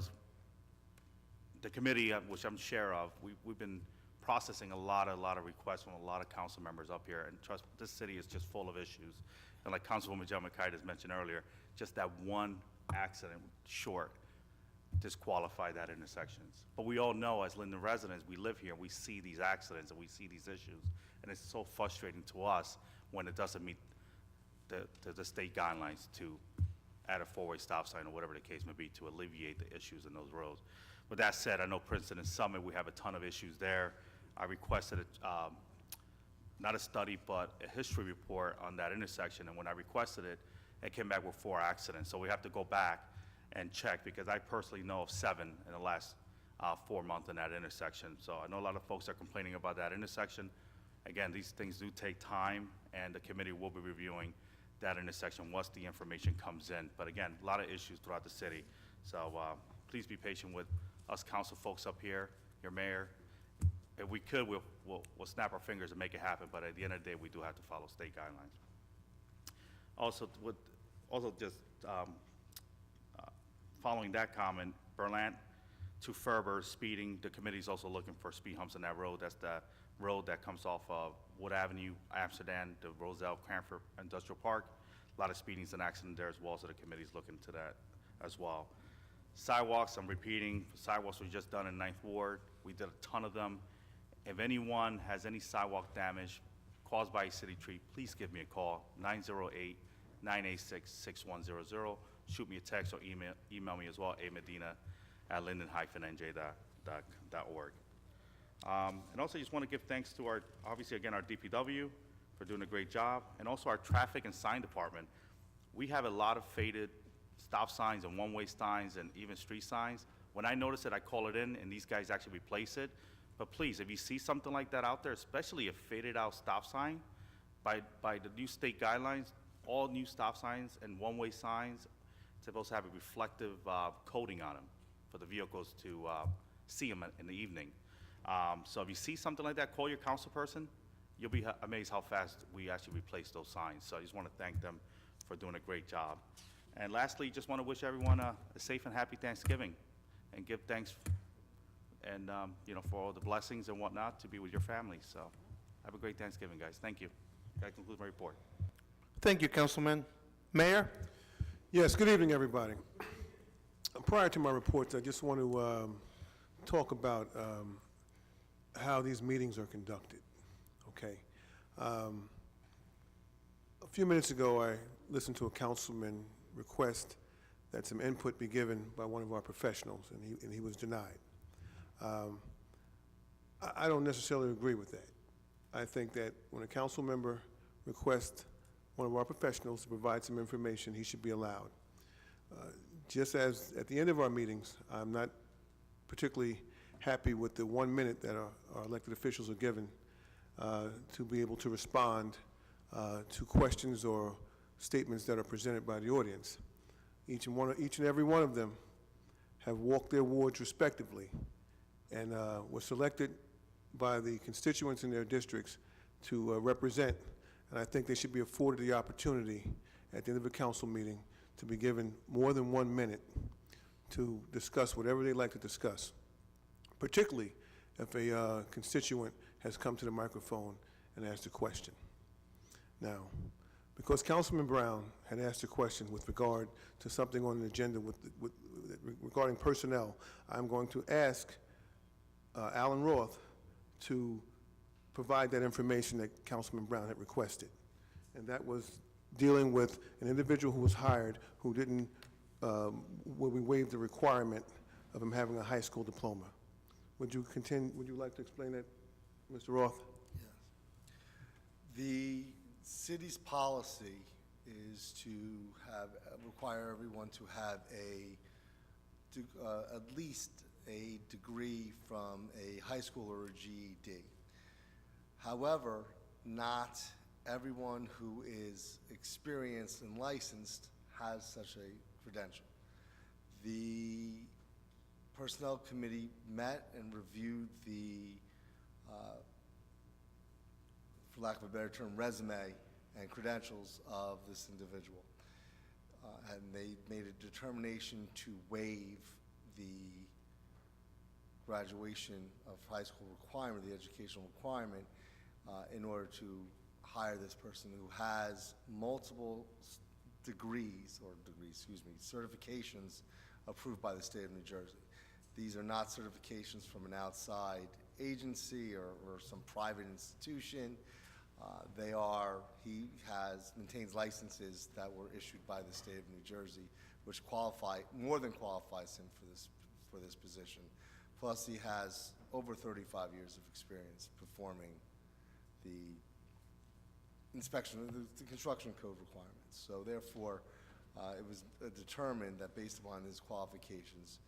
Speaker 14: the committee, which I'm chair of, we've been processing a lot of requests from a lot of council members up here, and trust me, this city is just full of issues. And like Councilwoman Jemakaitis mentioned earlier, just that one accident short disqualify that intersections. But we all know, as Linden residents, we live here, we see these accidents and we see these issues, and it's so frustrating to us when it doesn't meet the state guidelines to add a four-way stop sign or whatever the case may be to alleviate the issues in those roads. With that said, I know Princeton and Summit, we have a ton of issues there. I requested not a study, but a history report on that intersection, and when I requested it, it came back with 4 accidents. So we have to go back and check, because I personally know of 7 in the last 4 months in that intersection. So I know a lot of folks are complaining about that intersection. Again, these things do take time, and the committee will be reviewing that intersection once the information comes in. But again, a lot of issues throughout the city. So please be patient with us council folks up here, your mayor. If we could, we'll snap our fingers and make it happen, but at the end of the day, we do have to follow state guidelines. Also, following that comment, Berlant to Ferber, speeding, the committee's also looking for speed humps on that road. That's the road that comes off of Wood Avenue, Amsterdam, to Roselle, Cranford Industrial Park. A lot of speedings and accidents there as well, so the committee's looking into that as well. Sidewalks, I'm repeating, sidewalks were just done in 9th Ward. We did a ton of them. If anyone has any sidewalk damage caused by a city tree, please give me a call, 908-986-6100. Shoot me a text or email me as well, amedina@linden-nj.org. And also just want to give thanks to our, obviously again, our DPW for doing a great job, and also our traffic and sign department. We have a lot of faded stop signs and one-way signs and even street signs. When I notice it, I call it in, and these guys actually replace it. But please, if you see something like that out there, especially a faded out stop sign, by the new state guidelines, all new stop signs and one-way signs supposed to have a reflective coating on them for the vehicles to see them in the evening. So if you see something like that, call your council person. You'll be amazed how fast we actually replace those signs. So I just want to thank them for doing a great job. And lastly, just want to wish everyone a safe and happy Thanksgiving, and give thanks and for all the blessings and whatnot to be with your families. So have a great Thanksgiving, guys. Thank you. That concludes my report.
Speaker 1: Thank you, Councilman. Mayor?
Speaker 5: Yes, good evening, everybody. Prior to my reports, I just want to talk about how these meetings are conducted, okay? A few minutes ago, I listened to a councilman request that some input be given by one of our professionals, and he was denied. I don't necessarily agree with that. I think that when a council member requests one of our professionals to provide some information, he should be allowed. Just as at the end of our meetings, I'm not particularly happy with the 1 minute that our elected officials are given to be able to respond to questions or statements that are presented by the audience. Each and every one of them have walked their wards respectively and were selected by the constituents in their districts to represent, and I think they should be afforded the opportunity at the end of a council meeting to be given more than 1 minute to discuss whatever they'd like to discuss, particularly if a constituent has come to the microphone and asked a question. Now, because Councilman Brown had asked a question with regard to something on the agenda regarding personnel, I'm going to ask Alan Roth to provide that information that Councilman Brown had requested. And that was dealing with an individual who was hired who didn't, where we waived the requirement of him having a high school diploma. Would you like to explain that, Mr. Roth?
Speaker 13: Yes. The city's policy is to require everyone to have at least a degree from a high school or a GED. However, not everyone who is experienced and licensed has such a credential. The Personnel Committee met and reviewed the, for lack of a better term, resume and credentials of this individual. And they made a determination to waive the graduation of high school requirement, the educational requirement, in order to hire this person who has multiple certifications approved by the state of New Jersey. These are not certifications from an outside agency or some private institution. He maintains licenses that were issued by the state of New Jersey, which more than qualifies him for this position. Plus, he has over 35 years of experience performing the inspection, the construction code requirements. So therefore, it was determined that based upon his qualifications,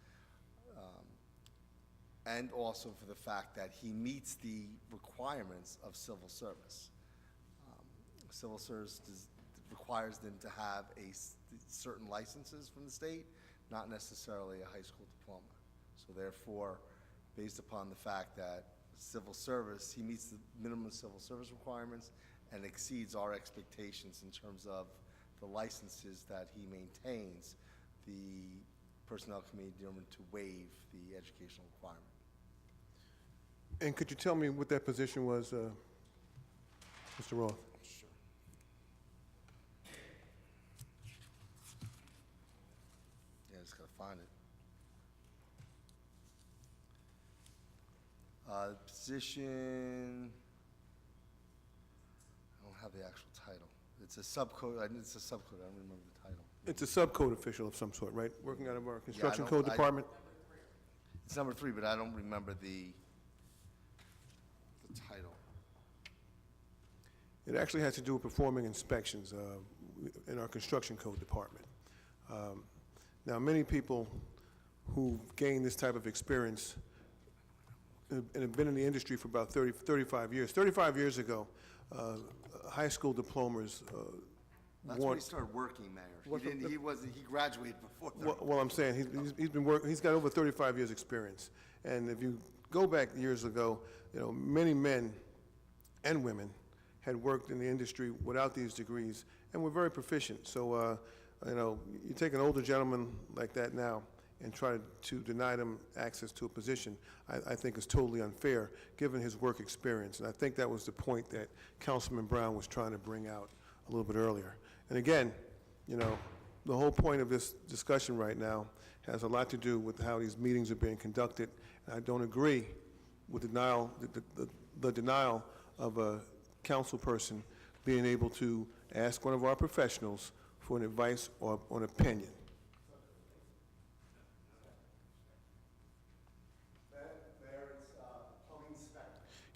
Speaker 13: and also for the fact that he meets the requirements of civil service. Civil service requires them to have certain licenses from the state, not necessarily a high school diploma. So therefore, based upon the fact that civil service, he meets the minimum civil service requirements and exceeds our expectations in terms of the licenses that he maintains, the Personnel Committee determined to waive the educational requirement.
Speaker 5: And could you tell me what that position was, Mr. Roth?
Speaker 13: Sure. Yeah, I just gotta find it. Position, I don't have the actual title. It's a subcode, I don't remember the title.
Speaker 5: It's a subcode official of some sort, right? Working out of our construction
Speaker 13: I
Speaker 5: code
Speaker 13: don't- I-
Speaker 5: department?
Speaker 13: It's number 3, but I don't remember the title.
Speaker 5: It actually has to do with performing inspections in our construction code department. Now, many people who've gained this type of experience and have been in the industry for about 35 years. 35 years ago, high school diplomas
Speaker 13: That's when he started working, Mayor. He graduated before that.
Speaker 5: Well, I'm saying, he's got over 35 years' experience. And if you go back years ago, many men and women had worked in the industry without these degrees and were very proficient. So, you take an older gentleman like that now and try to deny them access to a position, I think is totally unfair, given his work experience. And I think that was the point that Councilman Brown was trying to bring out a little bit earlier. And again, the whole point of this discussion right now has a lot to do with how these meetings are being conducted. And I don't agree with the denial of a council person being able to ask one of our professionals for an advice or an opinion.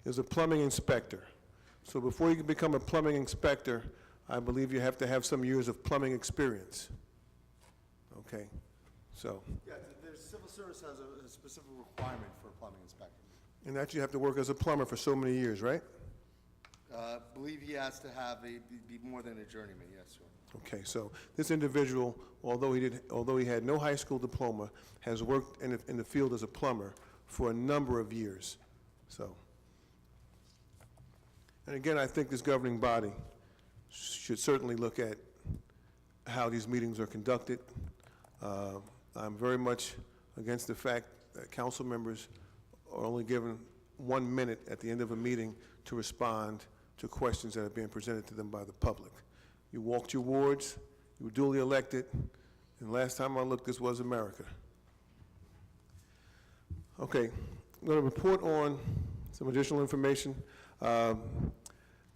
Speaker 5: Is a plumbing inspector. So before you can become a plumbing inspector, I believe you have to have some years of plumbing experience. Okay, so.
Speaker 13: Yeah, the civil service has a specific requirement for a plumbing inspector.
Speaker 5: And that you have to work as a plumber for so many years, right?
Speaker 13: I believe he has to be more than a journeyman, yes, sir.
Speaker 5: Okay, so this individual, although he had no high school diploma, has worked in the field as a plumber for a number of years, so. And again, I think this governing body should certainly look at how these meetings are conducted. I'm very much against the fact that council members are only given 1 minute at the end of a meeting to respond to questions that are being presented to them by the public. You walked your wards, you were duly elected, and last time I looked, this was America. Okay, I'm going to report on some additional information.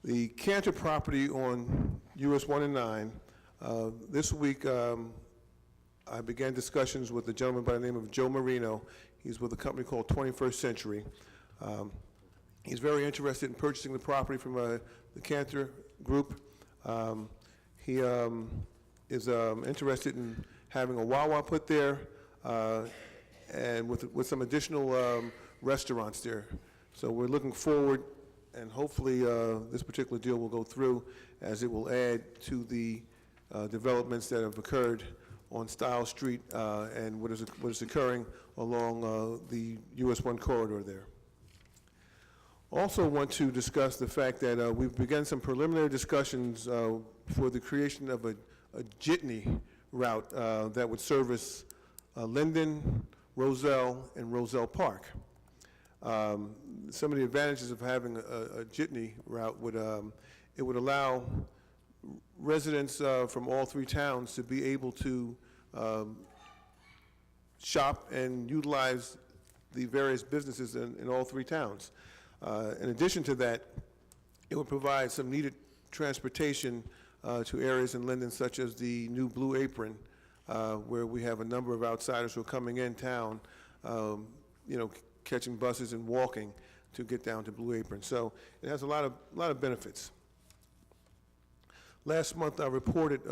Speaker 5: The Cantor property on US 1 and 9, this week I began discussions with a gentleman by the name of Joe Marino. He's with a company called 21st Century. He's very interested in purchasing the property from the Cantor Group. He is interested in having a Wawa put there and with some additional restaurants there. So we're looking forward, and hopefully this particular deal will go through, as it will add to the developments that have occurred on Stiles Street and what is occurring along the US 1 corridor there. Also want to discuss the fact that we've begun some preliminary discussions for the creation of a jitney route that would service Linden, Roselle, and Roselle Park. Some of the advantages of having a jitney route would it would allow residents from all 3 towns to be able to shop and utilize the various businesses in all three towns. In addition to that, it would provide some needed transportation to areas in Linden such as the new Blue Apron, where we have a number of outsiders who are coming in town, catching buses and walking to get down to Blue Apron. So it has a lot of benefits. Last month, I reported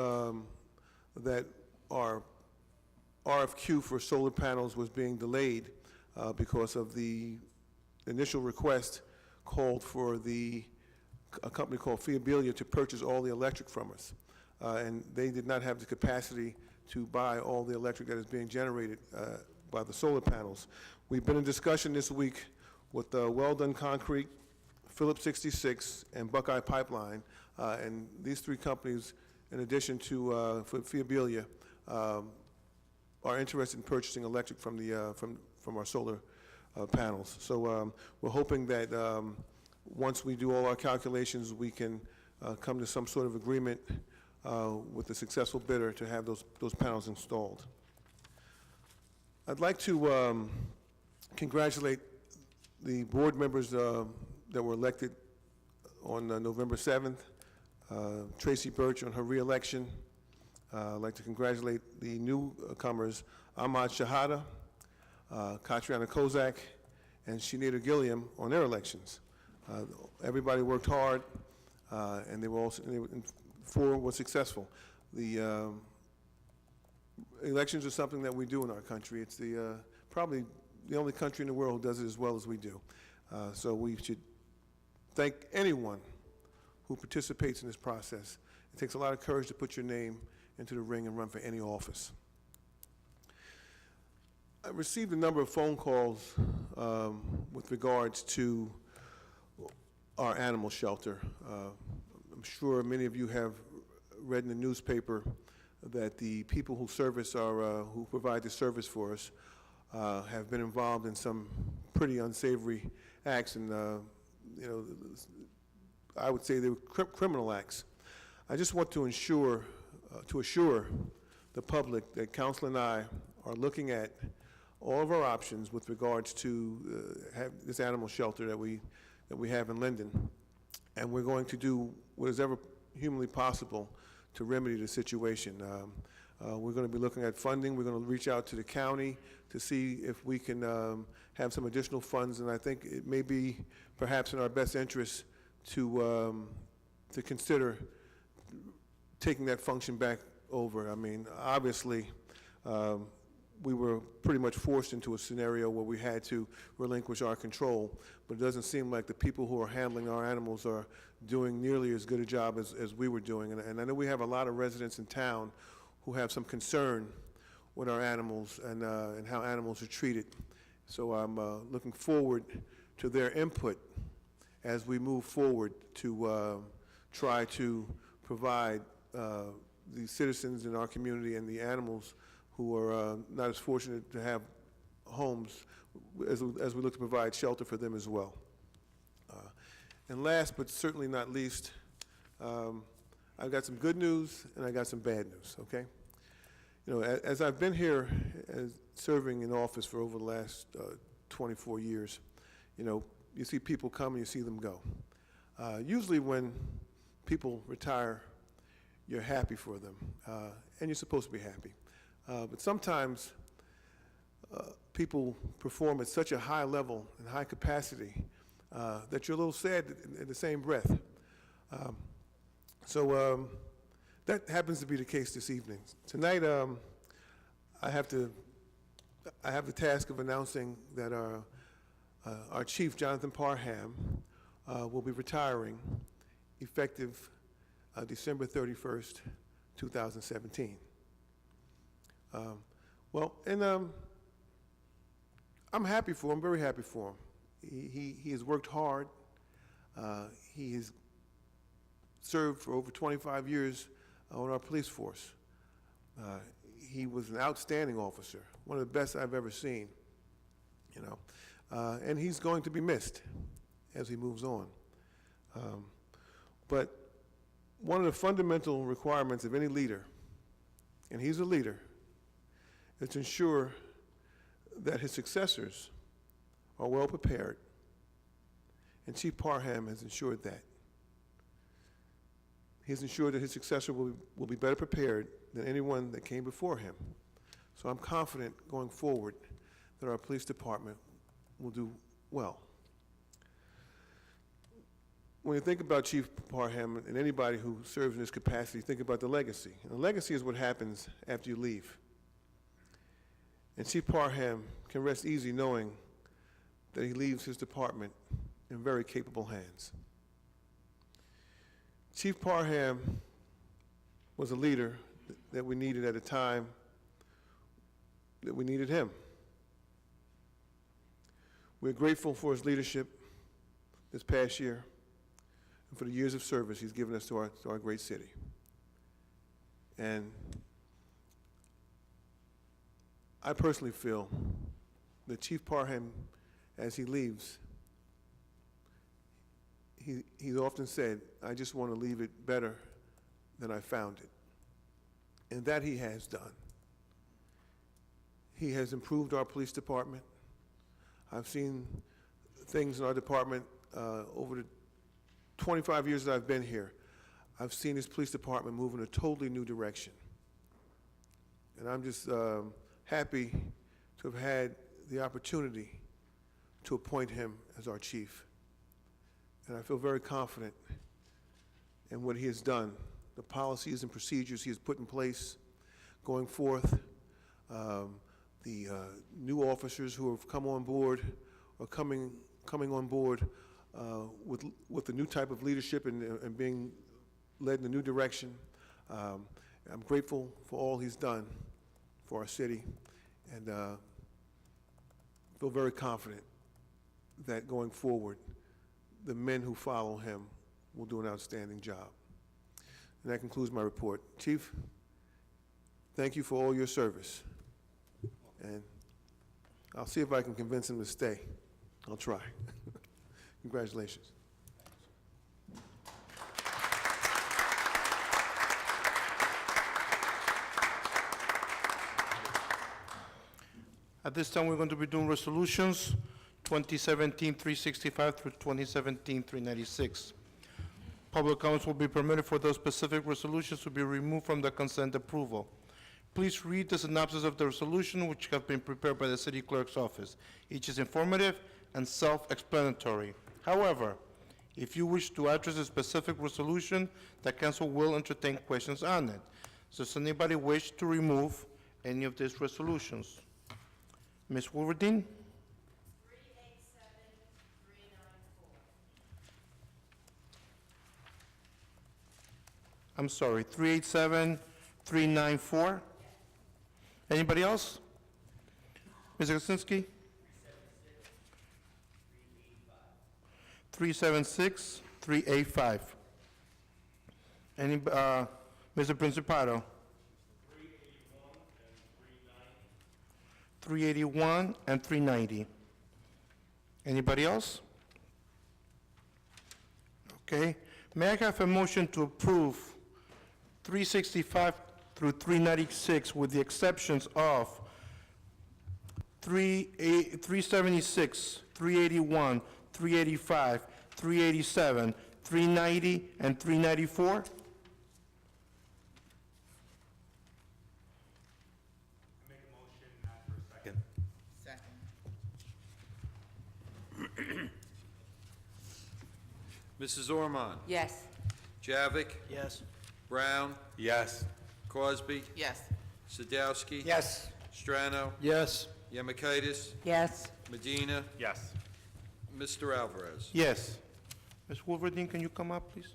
Speaker 5: that our RFQ for solar panels was being delayed because of the initial request called for a company called Fiabilia to purchase all the electric from us. And they did not have the capacity to buy all the electric that is being generated by the solar panels. We've been in discussion this week with Well Done Concrete, Phillips 66, and Buckeye Pipeline. And these three companies, in addition to Fiabilia, are interested in purchasing electric from our solar panels. So we're hoping that once we do all our calculations, we can come to some sort of agreement with the successful bidder to have those panels installed. I'd like to congratulate the board members that were elected on November 7th. Tracy Birch on her re-election. I'd like to congratulate the newcomers, Ahmad Shahada, Katriana Kozak, and Shanita Gilliam on their elections. Everybody worked hard, and four were successful. The elections are something that we do in our country. It's probably the only country in the world who does it as well as we do. So we should thank anyone who participates in this process. It takes a lot of courage to put your name into the ring and run for any office. I received a number of phone calls with regards to our animal shelter. I'm sure many of you have read in the newspaper that the people who who provide the service for us have been involved in some pretty unsavory acts, and I would say they were criminal acts. I just want to assure the public that council and I are looking at all of our options with regards to have this animal shelter that we have in Linden, and we're going to do what is ever humanly possible to remedy the situation. We're going to be looking at funding. We're going to reach out to the county to see if we can have some additional funds, and I think it may be perhaps in our best interest to consider taking that function back over. I mean, obviously, we were pretty much forced into a scenario where we had to relinquish our control, but it doesn't seem like the people who are handling our animals are doing nearly as good a job as we were doing. And I know we have a lot of residents in town who have some concern with our animals and how animals are treated. So I'm looking forward to their input as we move forward to try to provide the citizens in our community and the animals who are not as fortunate to have homes as we look to provide shelter for them as well. And last but certainly not least, I've got some good news and I got some bad news, okay? You know, as I've been here serving in office for over the last 24 years, you know, you see people come and you see them go. Usually when people retire, you're happy for them, and you're supposed to be happy. But sometimes people perform at such a high level and high capacity that you're a little sad in the same breath. So that happens to be the case this evening. Tonight, I have the task of announcing that our chief, Jonathan Parham, will be retiring effective December 31st, 2017. I'm happy for him, very happy for him. He has worked hard. He has served for over 25 years on our police force. He was an outstanding officer, one of the best I've ever seen, you know. And he's going to be missed as he moves on. But one of the fundamental requirements of any leader, and he's a leader, is to ensure that his successors are well prepared, and Chief Parham has ensured that. He's ensured that his successor will be better prepared than anyone that came before him. So I'm confident going forward that our police department will do well. When you think about Chief Parham and anybody who serves in this capacity, think about the legacy. And the legacy is what happens after you leave. And Chief Parham can rest easy knowing that he leaves his department in very capable hands. Chief Parham was a leader that we needed at a time that we needed him. We're grateful for his leadership this past year and for the years of service he's given us to our great city. And I personally feel that Chief Parham, as he leaves, he's often said, I just want to leave it better than I found it. And that he has done. He has improved our police department. I've seen things in our department over the 25 years that I've been here. I've seen this police department move in a totally new direction. And I'm just happy to have had the opportunity to appoint him as our chief. And I feel very confident in what he has done, the policies and procedures he has put in place going forth, the new officers who have come on board or coming on board with the new type of leadership and being led in a new direction. I'm grateful for all he's done for our city, and feel very confident that going forward, the men who follow him will do an outstanding job. And that concludes my report. Chief, thank you for all your service. And I'll see if I can convince him to stay. I'll try. Congratulations.
Speaker 1: At this time, we're going to be doing resolutions 2017-365 through 2017-396. Public comments will be permitted for those specific resolutions to be removed from the consent approval. Please read the synopsis of the resolution, which have been prepared by the city clerk's office. Each is informative and self-explanatory. However, if you wish to address a specific resolution, the council will entertain questions on it. Does anybody wish to remove any of these resolutions? Ms. Wolverine? 387-394. I'm sorry, 387-394? Anybody else? Ms. Kosinski? 376-385. Any, Mr. Principato? 381 and 390. Anybody else? Okay. May I have a motion to approve 365 through 396 with the exceptions of 376, 381, 385, 387, 390, and 394?
Speaker 2: Mrs. Ormond?
Speaker 7: Yes.
Speaker 2: Javik?
Speaker 9: Yes.
Speaker 2: Brown?
Speaker 8: Yes.
Speaker 2: Crosby?
Speaker 10: Yes.
Speaker 2: Sadowski?
Speaker 11: Yes.
Speaker 2: Strano?
Speaker 4: Yes.
Speaker 2: Yemakaitis?
Speaker 7: Yes.
Speaker 2: Medina?
Speaker 14: Yes.
Speaker 2: Mr. Alvarez?
Speaker 1: Yes. Ms. Wolverine, can you come up, please?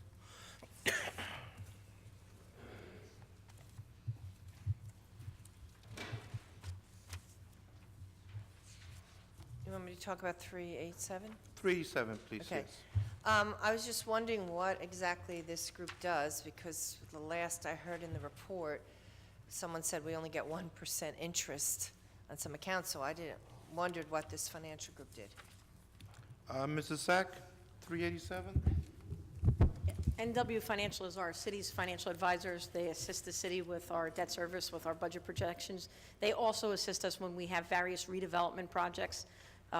Speaker 12: You want me to talk about 387?
Speaker 1: 387, please,
Speaker 12: Okay.
Speaker 1: yes.
Speaker 12: I was just wondering what exactly this group does, because the last I heard in the report, someone said we only get 1% interest on some accounts, so I wondered what this financial group did.
Speaker 1: Mrs. Sack, 387?
Speaker 15: NW Financial is our city's financial advisors. They assist the city with our debt service, with our budget projections. They also assist us when we have various redevelopment projects.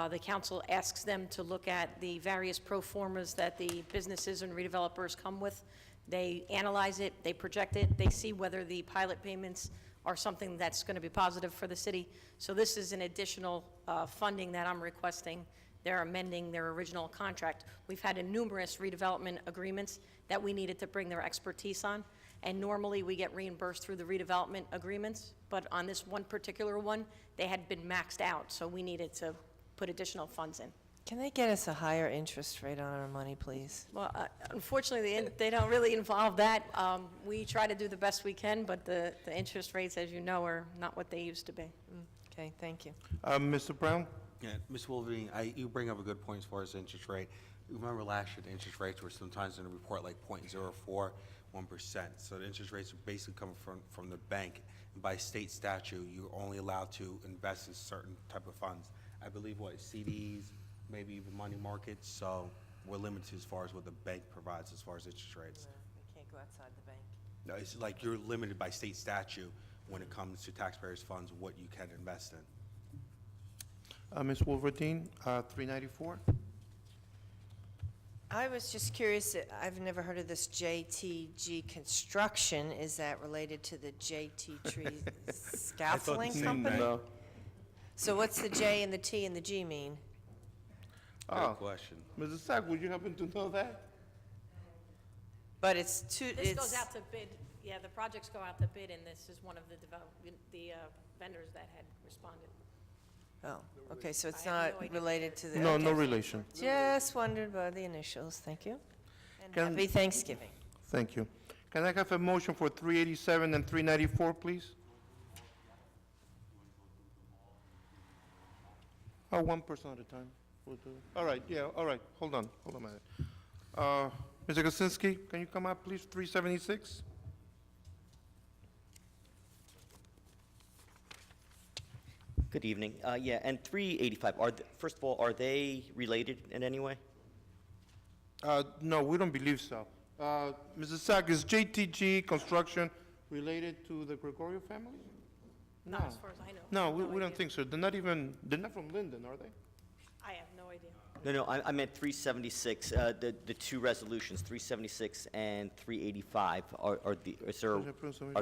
Speaker 15: The council asks them to look at the various pro formas that the businesses and redevelopers come with. They analyze it, they project it, they see whether the pilot payments are something that's going to be positive for the city. So this is an additional funding that I'm requesting. They're amending their original contract. We've had numerous redevelopment agreements that we needed to bring their expertise on, and normally we get reimbursed through the redevelopment agreements, but on this one particular one, they had been maxed out, so we needed to put additional funds in.
Speaker 12: Can they get us a higher interest rate on our money, please?
Speaker 15: Well, unfortunately, they don't really involve that. We try to do the best we can, but the interest rates, as you know, are not what they used to be.
Speaker 12: Okay, thank you.
Speaker 1: Mr. Brown?
Speaker 8: Yeah, Ms. Wolverine, you bring up a good point as far as interest rate. You remember last year, the interest rates were sometimes in a report like 0.04, 1%. So the interest rates are basically coming from the bank. And by state statute, you're only allowed to invest in certain type of funds. I believe, CDs, maybe even money markets. So we're limited as far as what the bank provides as far as interest rates.
Speaker 12: We can't go outside the bank.
Speaker 8: No, it's like you're limited by state statute when it comes to taxpayers' funds, what you can invest in.
Speaker 1: Ms. Wolverine, 394?
Speaker 12: I was just curious, I've never heard of this JTG Construction. Is that related to the JT Tree Scaffolding Company?
Speaker 1: No.
Speaker 12: So what's the J and the T and the G mean?
Speaker 8: Good question.
Speaker 1: Mrs. Sack, would you happen to know that?
Speaker 12: But it's two,
Speaker 15: This
Speaker 12: it's...
Speaker 15: goes out to bid, yeah, the projects go out to bid, and this is one of the vendors that had responded.
Speaker 12: Oh, okay, so it's
Speaker 15: I have
Speaker 12: not
Speaker 15: no idea.
Speaker 12: related to the...
Speaker 1: No, no
Speaker 12: okay.
Speaker 1: relation.
Speaker 12: Just wondered about the initials, thank you. And
Speaker 1: Can-
Speaker 12: happy Thanksgiving.
Speaker 1: Thank you. Can I have a motion for 387 and 394, please? Oh, one person at a time. We'll do it. All right, yeah, all right, hold on a minute. Mr. Kosinski, can you come up, please, 376?
Speaker 16: Good evening. Yeah, and 385, first of all, are they related in any way?
Speaker 1: No, we don't believe so. Mrs. Sack, is JTG Construction related to the Gregorio family?
Speaker 15: Not as far as I know.
Speaker 1: No, we
Speaker 15: idea.
Speaker 1: don't think so. They're not from Linden, are they?
Speaker 15: I have no idea.
Speaker 16: No, I meant 376, the two resolutions, 376 and 385, are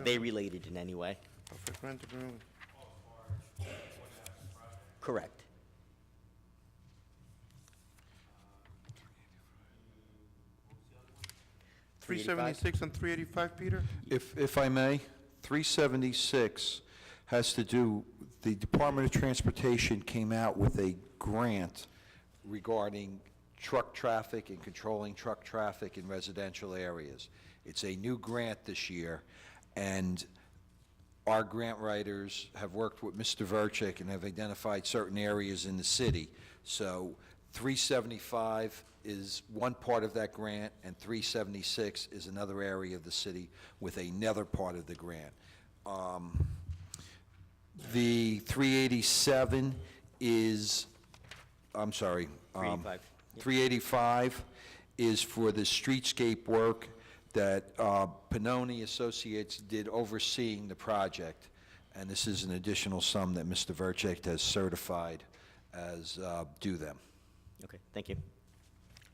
Speaker 16: they related in any way? Correct.
Speaker 1: Three 376 and 385, Peter?
Speaker 2: If I may, 376 has to do, the Department of Transportation came out with a grant regarding truck traffic and controlling truck traffic in residential areas. It's a new grant this year, and our grant writers have worked with Mr. Verchik and have identified certain areas in the city. So 375 is one part of that grant, and 376 is another area of the city with another part of the grant. The 387 is, I'm sorry.
Speaker 16: 385.
Speaker 2: 385 is for the streetscape work that Pannoni Associates did overseeing the project, and this is an additional sum that Mr. Verchik has certified as due them.
Speaker 16: Okay, thank you.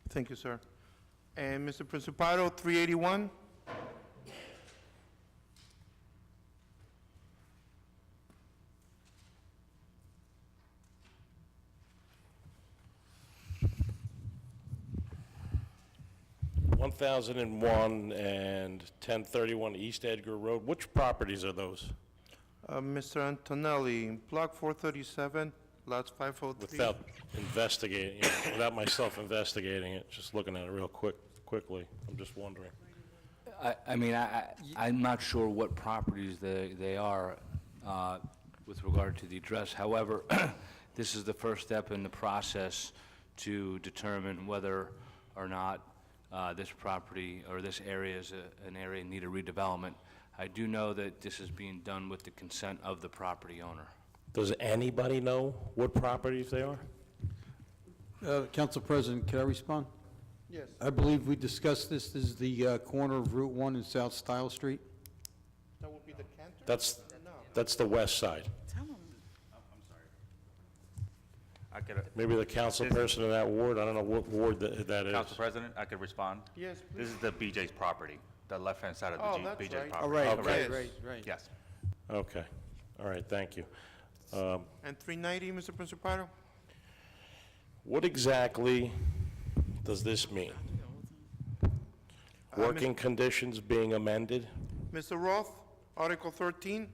Speaker 1: Thank you, sir. And Mr. Principato, 381?
Speaker 17: (1001) and 1031 East Edgar Road. Which properties are those?
Speaker 1: Mr. Antonelli, Block 437, lots 503.
Speaker 17: Without investigating, without myself investigating it, just looking at it real quickly. I'm just wondering.
Speaker 18: I'm not sure what properties they are with regard to the address. However, this is the first step in the process to determine whether or not this property or this area is an area in need of redevelopment. I do know that this is being done with the consent of the property owner.
Speaker 17: Does anybody know what properties they are?
Speaker 4: Council President, can I respond?
Speaker 1: Yes.
Speaker 4: I believe we discussed this. This is the corner of Route 1 and South Style Street.
Speaker 1: That would be the Cantor?
Speaker 17: That's the west side.
Speaker 10: Tell them.
Speaker 19: I could,
Speaker 17: Maybe the council person in that ward, I don't know what ward that is.
Speaker 19: Council President, I could respond?
Speaker 1: Yes,
Speaker 19: This
Speaker 1: please.
Speaker 19: is the BJ's property, the left-hand side of
Speaker 1: Oh,
Speaker 19: the
Speaker 1: that's
Speaker 19: BJ's
Speaker 1: right.
Speaker 19: property.
Speaker 4: Oh, right,
Speaker 17: Okay.
Speaker 4: right.
Speaker 19: Yes.
Speaker 17: Okay, all right, thank you.
Speaker 1: And 390, Mr. Principado?
Speaker 17: What exactly does this mean? Working conditions being amended?
Speaker 1: Mr. Roth, Article 13?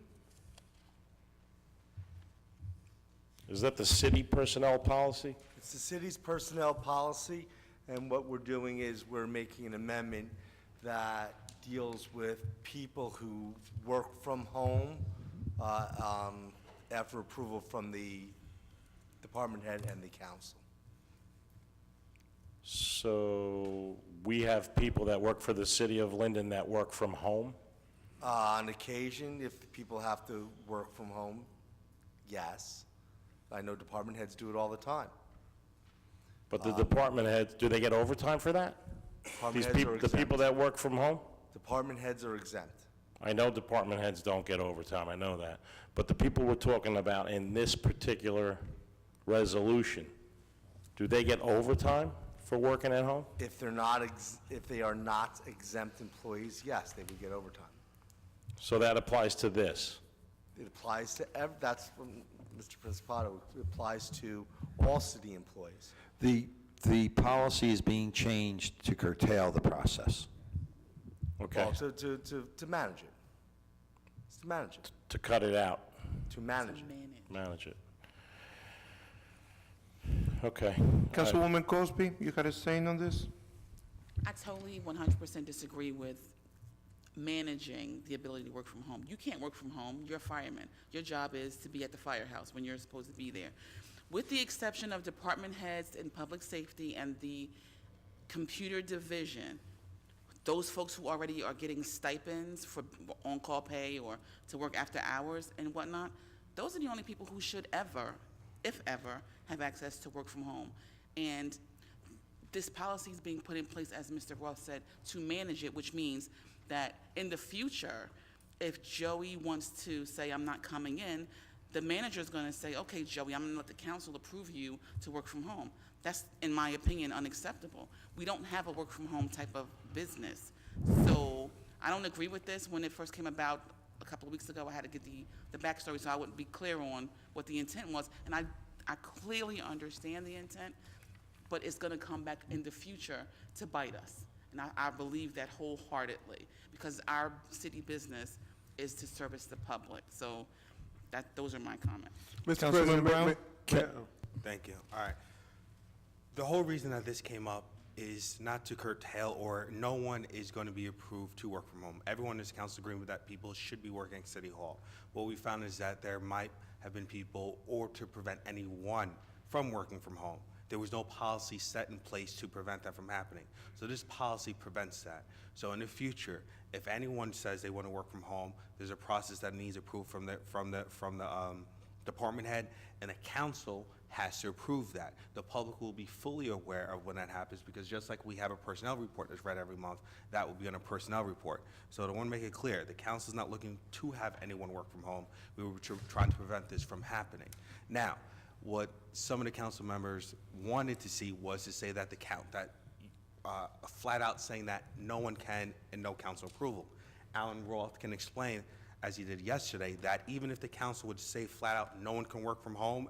Speaker 17: Is that the city personnel policy?
Speaker 13: It's the city's personnel policy, and what we're doing is we're making an amendment that deals with people who work from home after approval from the department head and the council.
Speaker 17: So we have people that work for the city of Linden that work from home?
Speaker 13: On occasion, if people have to work from home, yes. I know department heads do it all the time.
Speaker 17: But the department heads, do they get overtime for that?
Speaker 13: Department
Speaker 17: These
Speaker 13: heads are
Speaker 17: people, the people
Speaker 13: exempt.
Speaker 17: that work from home?
Speaker 13: Department heads are exempt.
Speaker 17: I know department heads don't get overtime, I know that. But the people we're talking about in this particular resolution, do they get overtime for working at home?
Speaker 13: If they are not exempt employees, yes, they would get overtime.
Speaker 17: So that applies to this?
Speaker 13: It applies to, that's from Mr. Principato, it applies to all city employees.
Speaker 2: The policy is being changed to curtail the process.
Speaker 17: Okay,
Speaker 13: Well, to manage it. It's to manage it,
Speaker 17: to cut it out,
Speaker 13: to manage it.
Speaker 17: manage it. Okay.
Speaker 1: Councilwoman Cosby, you got a saying on this?
Speaker 10: I totally 100% disagree with managing the ability to work from home. You can't work from home. You're a fireman. Your job is to be at the firehouse when you're supposed to be there. With the exception of department heads in public safety and the computer division, those folks who already are getting stipends for on-call pay or to work after hours and whatnot, those are the only people who should ever, if ever, have access to work from home. And this policy is being put in place, as Mr. Roth said, to manage it, which means that in the future, if Joey wants to say, I'm not coming in, the manager's going to say, okay, Joey, I'm going to let the council approve you to work from home. That's, in my opinion, unacceptable. We don't have a work from home type of business. So I don't agree with this. When it first came about a couple of weeks ago, I had to get the backstory so I would be clear on what the intent was. And I clearly understand the intent, but it's going to come back in the future to bite us. And I believe that wholeheartedly, because our city business is to service the public. So those are my comments.
Speaker 5: Mr.
Speaker 1: Councilman
Speaker 5: President,
Speaker 1: Brown?
Speaker 8: Thank you. All right. The whole reason that this came up is not to curtail, or no one is going to be approved to work from home. Everyone in this council agreeing with that people should be working at City Hall. What we found is that there might have been people, or to prevent anyone from working from home. There was no policy set in place to prevent that from happening. So this policy prevents that. So in the future, if anyone says they want to work from home, there's a process that needs approval from the department head, and the council has to approve that. The public will be fully aware of when that happens, because just like we have a personnel report that's read every month, that will be on a personnel report. So I want to make it clear, the council's not looking to have anyone work from home. We were trying to prevent this from happening. Now, what some of the council members wanted to see was to say that flat out saying that no one can and no council approval. Alan Roth can explain, as he did yesterday, that even if the council would say flat out no one can work from home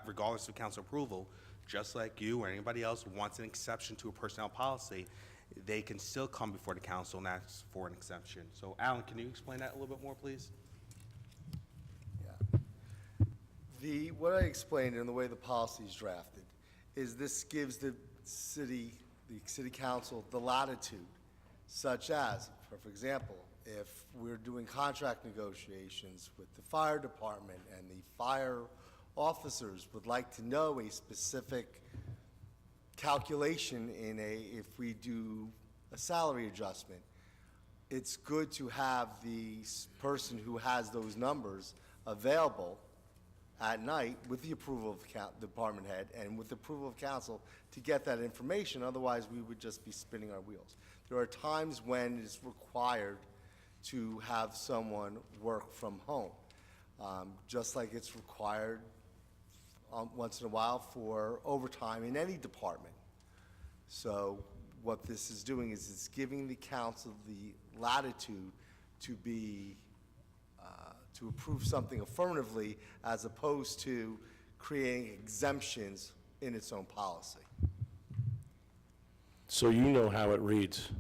Speaker 8: regardless of council approval, just like you or anybody else wants an exception to a personnel policy, they can still come before the council and ask for an exemption. So Alan, can you explain that a little bit more, please?
Speaker 13: What I explained in the way the policy is drafted is this gives the city council the latitude, such as, for example, if we're doing contract negotiations with the fire department and the fire officers would like to know a specific calculation if we do a salary adjustment, it's good to have the person who has those numbers available at night with the approval of the department head and with the approval of council to get that information. Otherwise, we would just be spinning our wheels. There are times when it is required to have someone work from home, just like it's required once in a while for overtime in any department. So what this is doing is it's giving the council the latitude to be, to approve something affirmatively as opposed to creating exemptions in its own policy.
Speaker 17: So you know how it reads,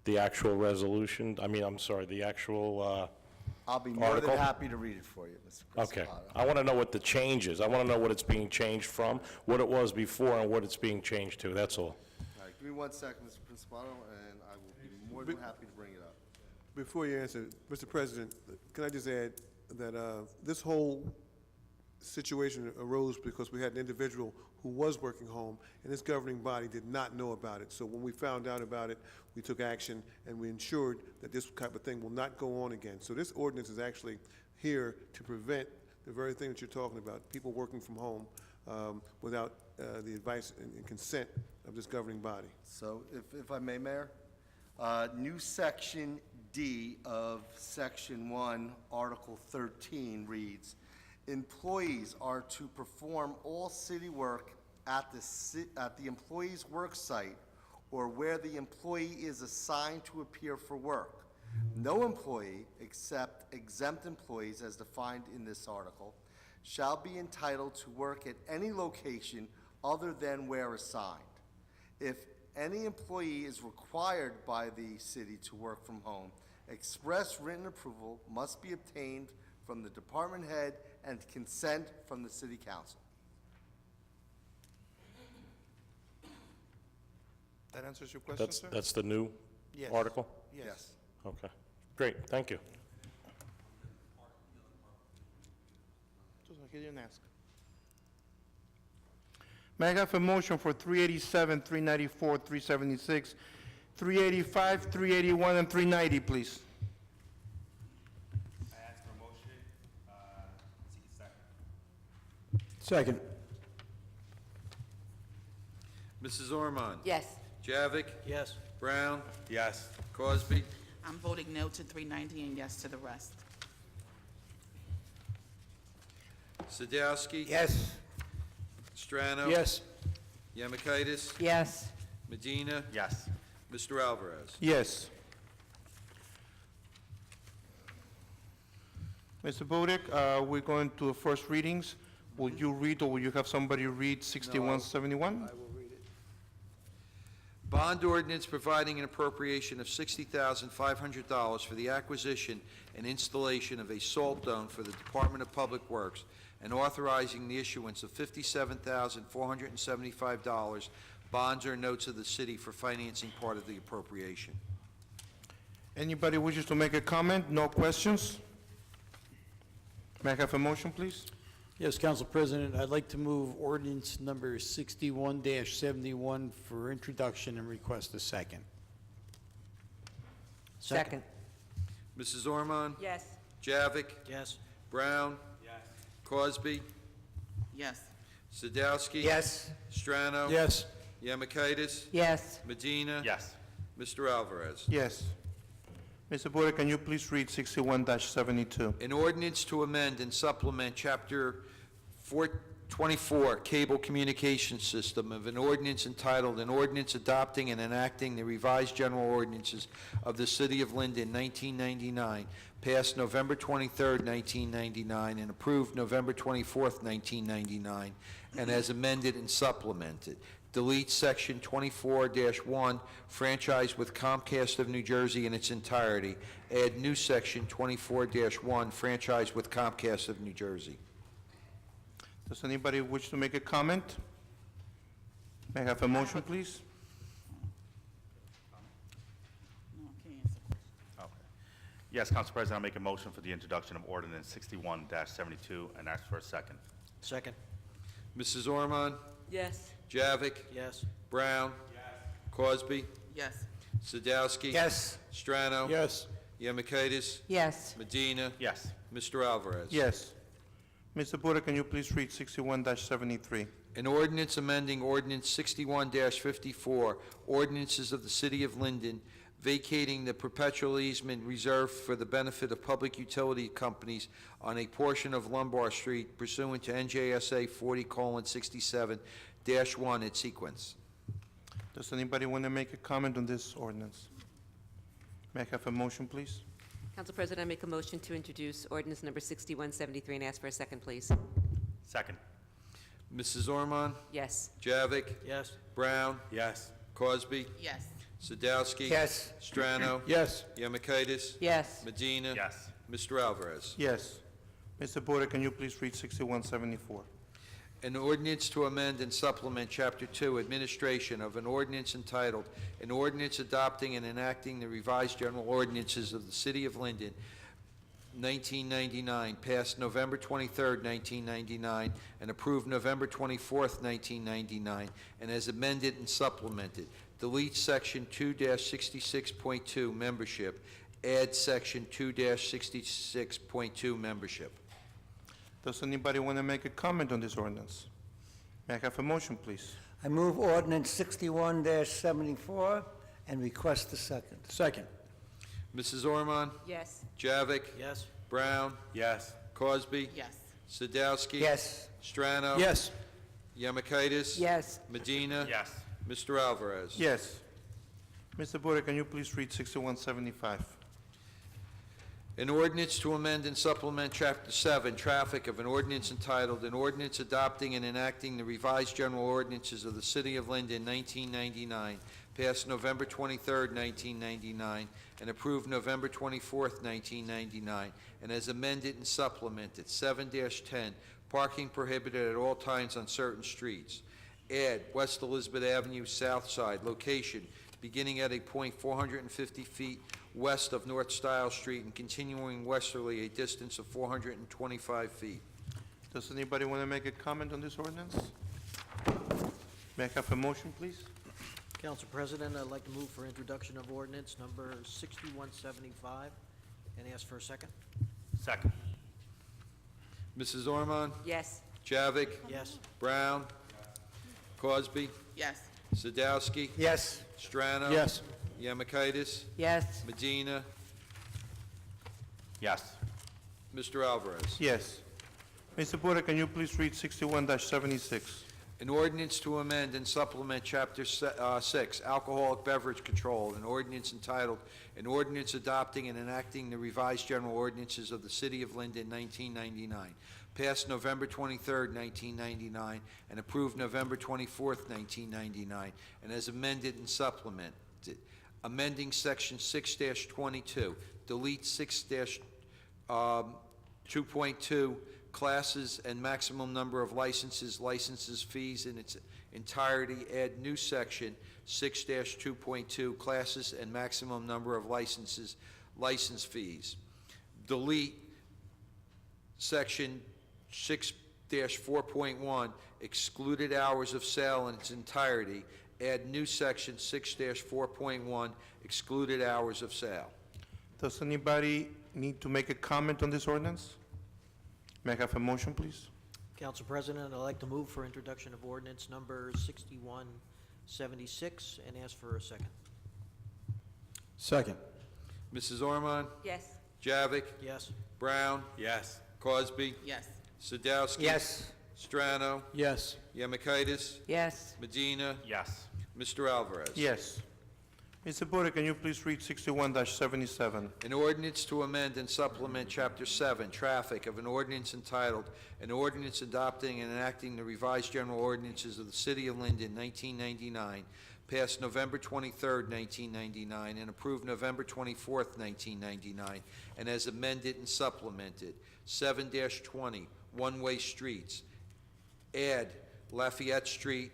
Speaker 17: the actual resolution, I'm sorry, the actual
Speaker 13: I'll be more
Speaker 17: article?
Speaker 13: than happy to read it for you, Mr.
Speaker 17: Okay.
Speaker 13: Principal.
Speaker 17: I want to know what the change is. I want to know what it's being changed from, what it was before, and what it's being changed to, that's all.
Speaker 13: All right, give me 1 second, Mr. Principal, and I will be more than happy to bring it up.
Speaker 5: Before you answer, Mr. President, can I just add that this whole situation arose because we had an individual who was working home, and this governing body did not know about it. So when we found out about it, we took action, and we ensured that this type of thing will not go on again. So this ordinance is actually here to prevent the very thing that you're talking about, people working from home without the advice and consent of this governing body.
Speaker 13: So if I may, Mayor, new section D of section 1, Article 13 reads, employees are to perform all city work at the employee's work site or where the employee is assigned to appear for work. No employee, except exempt employees as defined in this article, shall be entitled to work at any location other than where assigned. If any employee is required by the city to work from home, express written approval must be obtained from the department head and consent from the city council.
Speaker 1: That answers your question, sir?
Speaker 17: That's the new
Speaker 1: Yes.
Speaker 17: article?
Speaker 1: Yes.
Speaker 17: Okay, great, thank you.
Speaker 1: He didn't ask. May I have a motion for 387, 394, 376, 385, 381, and 390, please?
Speaker 19: I ask for a motion, second.
Speaker 4: Second.
Speaker 2: Mrs. Ormond?
Speaker 7: Yes.
Speaker 2: Javik?
Speaker 9: Yes.
Speaker 2: Brown?
Speaker 19: Yes.
Speaker 2: Cosby?
Speaker 10: I'm voting no to 390 and yes to the rest.
Speaker 2: Sadowski?
Speaker 4: Yes.
Speaker 2: Strano?
Speaker 4: Yes.
Speaker 2: Yemakaitis?
Speaker 7: Yes.
Speaker 2: Medina?
Speaker 19: Yes.
Speaker 2: Mr. Alvarez?
Speaker 1: Yes. Mr. Burdick, we're going to the first readings. Will you read, or will you have somebody read 6171?
Speaker 13: I will read it.
Speaker 2: Bond ordinance providing an appropriation of $60,500 for the acquisition and installation of a salt dome for the Department of Public Works and authorizing the issuance of $57,475 bonds or notes of the city for financing part of the appropriation.
Speaker 1: Anybody wishes to make a comment? No questions? May I have a motion, please?
Speaker 4: Yes, Council President, I'd like to move ordinance number 61-71 for introduction and request a second.
Speaker 7: Second.
Speaker 2: Mrs. Ormond?
Speaker 7: Yes.
Speaker 2: Javik?
Speaker 9: Yes.
Speaker 2: Brown?
Speaker 19: Yes.
Speaker 2: Cosby?
Speaker 10: Yes.
Speaker 2: Sadowski?
Speaker 4: Yes.
Speaker 2: Strano?
Speaker 4: Yes.
Speaker 2: Yemakaitis?
Speaker 7: Yes.
Speaker 2: Medina?
Speaker 19: Yes.
Speaker 2: Mr. Alvarez?
Speaker 1: Yes. Mr. Burdick, can you please read 61-72?
Speaker 2: An ordinance to amend and supplement Chapter 424, Cable Communication System of an ordinance entitled, an ordinance adopting and enacting the revised general ordinances of the City of Linden, 1999, passed November 23rd, 1999, and approved November 24th, 1999, and as amended and supplemented. Delete Section 24-1, franchise with Comcast of New Jersey in its entirety. Add new Section 24-1, franchise with Comcast of New Jersey.
Speaker 1: Does anybody wish to make a comment? May I have a motion, please?
Speaker 10: No, I can't answer.
Speaker 14: Okay. Yes, Council President, I'll make a motion for the introduction of ordinance 61-72 and ask for a second.
Speaker 9: Second.
Speaker 2: Mrs. Ormond?
Speaker 7: Yes.
Speaker 2: Javik?
Speaker 9: Yes.
Speaker 2: Brown? Cosby?
Speaker 10: Yes.
Speaker 2: Sadowski?
Speaker 4: Yes.
Speaker 2: Strano?
Speaker 4: Yes.
Speaker 2: Yemakaitis?
Speaker 7: Yes.
Speaker 2: Medina?
Speaker 14: Yes.
Speaker 2: Mr. Alvarez?
Speaker 1: Yes. Mr. Porter, can you please read 61-73?
Speaker 2: An ordinance amending Ordinance 61-54, ordinances of the City of Linden, vacating the perpetual easement reserved for the benefit of public utility companies on a portion of Lombard Street pursuant to NJSA 40:67-1 its sequence.
Speaker 1: Does anybody want to make a comment on this ordinance? May I have a motion, please?
Speaker 3: Council President, I make a motion to introduce ordinance number 6173 and ask for a second, please.
Speaker 14: Second.
Speaker 2: Mrs. Ormond?
Speaker 3: Yes.
Speaker 2: Javik?
Speaker 9: Yes.
Speaker 2: Brown?
Speaker 19: Yes.
Speaker 2: Cosby?
Speaker 10: Yes.
Speaker 2: Sadowski?
Speaker 11: Yes.
Speaker 2: Strano?
Speaker 4: Yes.
Speaker 2: Yemakaitis?
Speaker 7: Yes.
Speaker 2: Medina?
Speaker 14: Yes.
Speaker 2: Mr. Alvarez?
Speaker 1: Yes. Mr. Porter, can you please read 6174?
Speaker 2: An ordinance to amend and supplement Chapter 2, Administration of an ordinance entitled, An Ordinance Adopting and Enacting the Revised General Ordinances of the City of Linden, 1999, passed November 23, 1999, and approved November 24, 1999, and as amended and supplemented. Delete Section 2-66.2, Membership. Add Section 2-66.2, Membership.
Speaker 1: Does anybody want to make a comment on this ordinance? May I have a motion, please?
Speaker 11: I move ordinance 61-74 and request a second.
Speaker 4: Second.
Speaker 2: Mrs. Ormond?
Speaker 3: Yes.
Speaker 2: Javik?
Speaker 9: Yes.
Speaker 2: Brown?
Speaker 19: Yes.
Speaker 2: Cosby?
Speaker 10: Yes.
Speaker 2: Sadowski?
Speaker 11: Yes.
Speaker 2: Strano?
Speaker 4: Yes.
Speaker 2: Yemakaitis?
Speaker 7: Yes.
Speaker 2: Medina?
Speaker 14: Yes.
Speaker 2: Mr. Alvarez?
Speaker 1: Yes. Mr. Porter, can you please read 6175?
Speaker 2: An ordinance to amend and supplement Chapter 7, Traffic of an ordinance entitled, An Ordinance Adopting and Enacting the Revised General Ordinances of the City of Linden, 1999, passed November 23, 1999, and approved November 24, 1999, and as amended and supplemented. 7-10, parking prohibited at all times on certain streets. Add West Elizabeth Avenue, South Side, location beginning at a point 450 feet west of North Stiles Street and continuing westerly a distance of 425 feet.
Speaker 1: Does anybody want to make a comment on this ordinance? May I have a motion, please?
Speaker 9: Council President, I'd like to move for introduction of ordinance number 6175 and ask for a second.
Speaker 14: Second.
Speaker 2: Mrs. Ormond?
Speaker 3: Yes.
Speaker 2: Javik?
Speaker 9: Yes.
Speaker 2: Brown? Cosby?
Speaker 10: Yes.
Speaker 2: Sadowski?
Speaker 11: Yes.
Speaker 2: Strano?
Speaker 4: Yes.
Speaker 2: Yemakaitis?
Speaker 7: Yes.
Speaker 2: Medina?
Speaker 14: Yes.
Speaker 2: Mr. Alvarez?
Speaker 1: Yes. Mr. Porter, can you please read 61-76?
Speaker 2: An ordinance to amend and supplement Chapter 6, Alcoholic Beverage Control, an ordinance entitled, An Ordinance Adopting and Enacting the Revised General Ordinances of the City of Linden, 1999, passed November 23, 1999, and approved November 24, 1999, and as amended and supplemented. Amending Section 6-22, delete 6-2.2, classes and maximum number of licenses, fees in its entirety. Add new section 6-2.2, classes and maximum number of license fees. Delete section 6-4.1, excluded hours of sale in its entirety. Add new section 6-4.1, excluded hours of sale.
Speaker 1: Does anybody need to make a comment on this ordinance? May I have a motion, please?
Speaker 9: Council President, I'd like to move for introduction of ordinance number 6176 and ask for a second.
Speaker 4: Second.
Speaker 2: Mrs. Ormond?
Speaker 3: Yes.
Speaker 2: Javik?
Speaker 9: Yes.
Speaker 2: Brown?
Speaker 19: Yes.
Speaker 2: Cosby?
Speaker 10: Yes.
Speaker 2: Sadowski?
Speaker 11: Yes.
Speaker 2: Strano?
Speaker 4: Yes.
Speaker 2: Yemakaitis?
Speaker 7: Yes.
Speaker 2: Medina?
Speaker 14: Yes.
Speaker 2: Mr. Alvarez?
Speaker 1: Yes. Mr. Porter, can you please read 61-77?
Speaker 2: An ordinance to amend and supplement Chapter 7, Traffic, of an ordinance entitled, An Ordinance Adopting and Enacting the Revised General Ordinances of the City of Linden, 1999, passed November 23, 1999, and approved November 24, 1999, and as amended and supplemented. 7-20, one-way streets. Add Lafayette Street,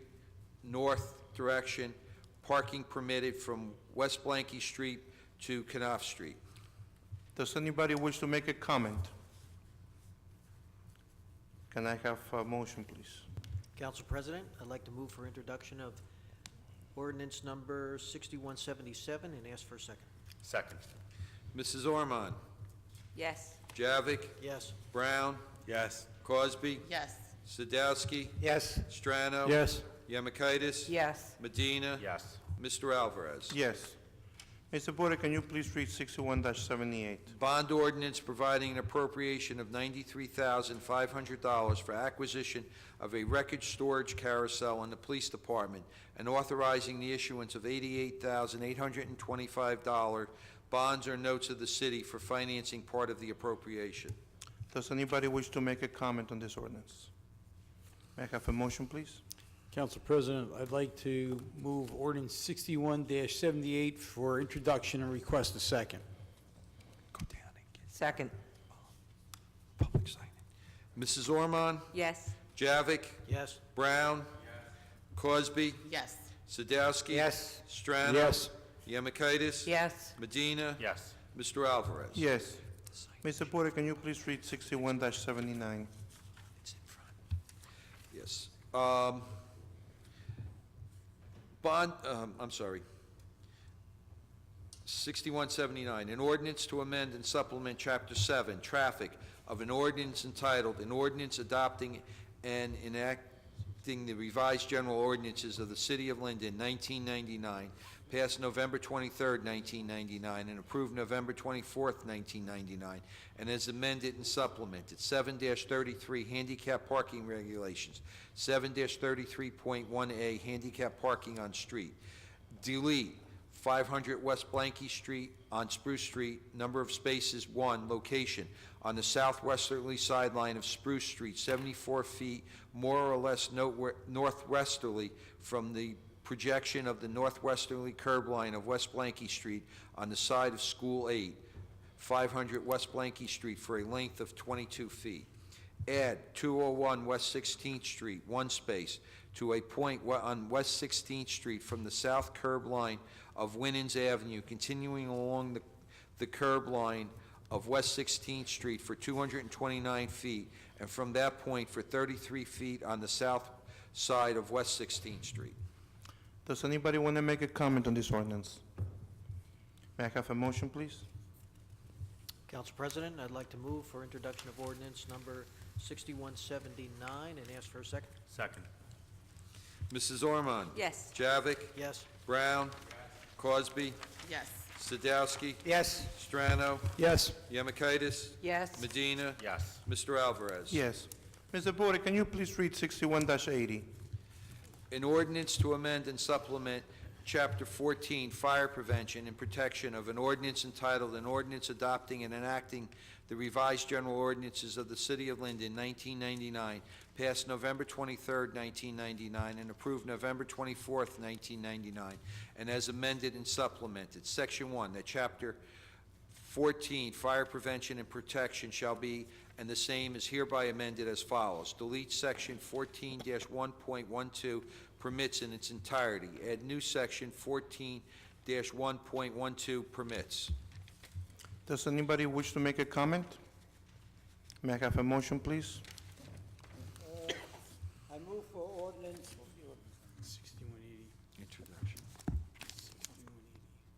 Speaker 2: north direction, parking permitted from West Blanky Street to Knopf Street.
Speaker 1: Does anybody wish to make a comment? Can I have a motion, please?
Speaker 9: Council President, I'd like to move for introduction of ordinance number 6177 and ask for a second.
Speaker 14: Second.
Speaker 2: Mrs. Ormond?
Speaker 3: Yes.
Speaker 2: Javik?
Speaker 9: Yes.
Speaker 2: Brown?
Speaker 19: Yes.
Speaker 2: Cosby?
Speaker 10: Yes.
Speaker 2: Sadowski?
Speaker 4: Yes.
Speaker 2: Strano?
Speaker 4: Yes.
Speaker 2: Yemakaitis?
Speaker 7: Yes.
Speaker 2: Medina?
Speaker 19: Yes.
Speaker 2: Mr. Alvarez?
Speaker 1: Yes. Mr. Porter, can you please read 61-78?
Speaker 2: Bond ordinance providing an appropriation of $93,500 for acquisition of a record storage carousel in the police department and authorizing the issuance of $88,825 bonds or notes of the city for financing part of the appropriation.
Speaker 1: Does anybody wish to make a comment on this ordinance? May I have a motion, please?
Speaker 4: Council President, I'd like to move ordinance 61-78 for introduction and request a second.
Speaker 7: Second.
Speaker 2: Public signing. Mrs. Ormond?
Speaker 3: Yes.
Speaker 2: Javik?
Speaker 9: Yes.
Speaker 2: Brown? Cosby?
Speaker 10: Yes.
Speaker 2: Sadowski?
Speaker 4: Yes.
Speaker 2: Strano?
Speaker 4: Yes.
Speaker 2: Yemakaitis?
Speaker 7: Yes.
Speaker 2: Medina?
Speaker 19: Yes.
Speaker 2: Mr. Alvarez?
Speaker 1: Yes. Mr. Porter, can you please read 61-79?
Speaker 2: Yes. I'm sorry. 6179, an ordinance to amend and supplement Chapter 7, Traffic, of an ordinance entitled, an ordinance adopting and enacting the revised general ordinances of the City of Linden, 1999, passed November 23rd, 1999, and approved November 24th, 1999, and as amended and supplemented. 7-33 handicap parking regulations, 7-33.1A handicap parking on street. Delete 500 West Blanky Street on Spruce Street, number of spaces 1, location on the southwesterly sideline of Spruce Street, 74 feet more or less northwesterly from the projection of the northwesterly curb line of West Blanky Street on the side of School 8, 500 West Blanky Street for a length of 22 feet. Add 201 West 16th Street, 1 space, to a point on West 16th Street from the south curb line of Winans Avenue, continuing along the curb line of West 16th Street for 229 feet, and from that point for 33 feet on the south side of West 16th Street.
Speaker 1: Does anybody want to make a comment on this ordinance? May I have a motion, please?
Speaker 9: Council President, I'd like to move for introduction of ordinance number 6179 and ask for a second.
Speaker 19: Second.
Speaker 2: Mrs. Ormond?
Speaker 3: Yes.
Speaker 2: Javik?
Speaker 9: Yes.
Speaker 2: Brown? Cosby?
Speaker 10: Yes.
Speaker 2: Sadowski?
Speaker 4: Yes.
Speaker 2: Strano?
Speaker 4: Yes.
Speaker 2: Yemakaitis?
Speaker 7: Yes.
Speaker 2: Medina?
Speaker 19: Yes.
Speaker 2: Mr. Alvarez?
Speaker 1: Yes. Mr. Porter, can you please read 61-80?
Speaker 2: An ordinance to amend and supplement Chapter 14, Fire Prevention and Protection of an ordinance entitled, an ordinance adopting and enacting the revised general ordinances of the City of Linden, 1999, passed November 23rd, 1999, and approved November 24th, 1999, and as amended and supplemented. Section 1, that Chapter 14, Fire Prevention and Protection shall be, and the same is hereby amended as follows. Delete Section 14-1.12 permits in its entirety. Add new Section 14-1.12 permits.
Speaker 1: Does anybody wish to make a comment? May I have a motion, please?
Speaker 11: I move for ordinance
Speaker 4: 6180.
Speaker 2: Introduction.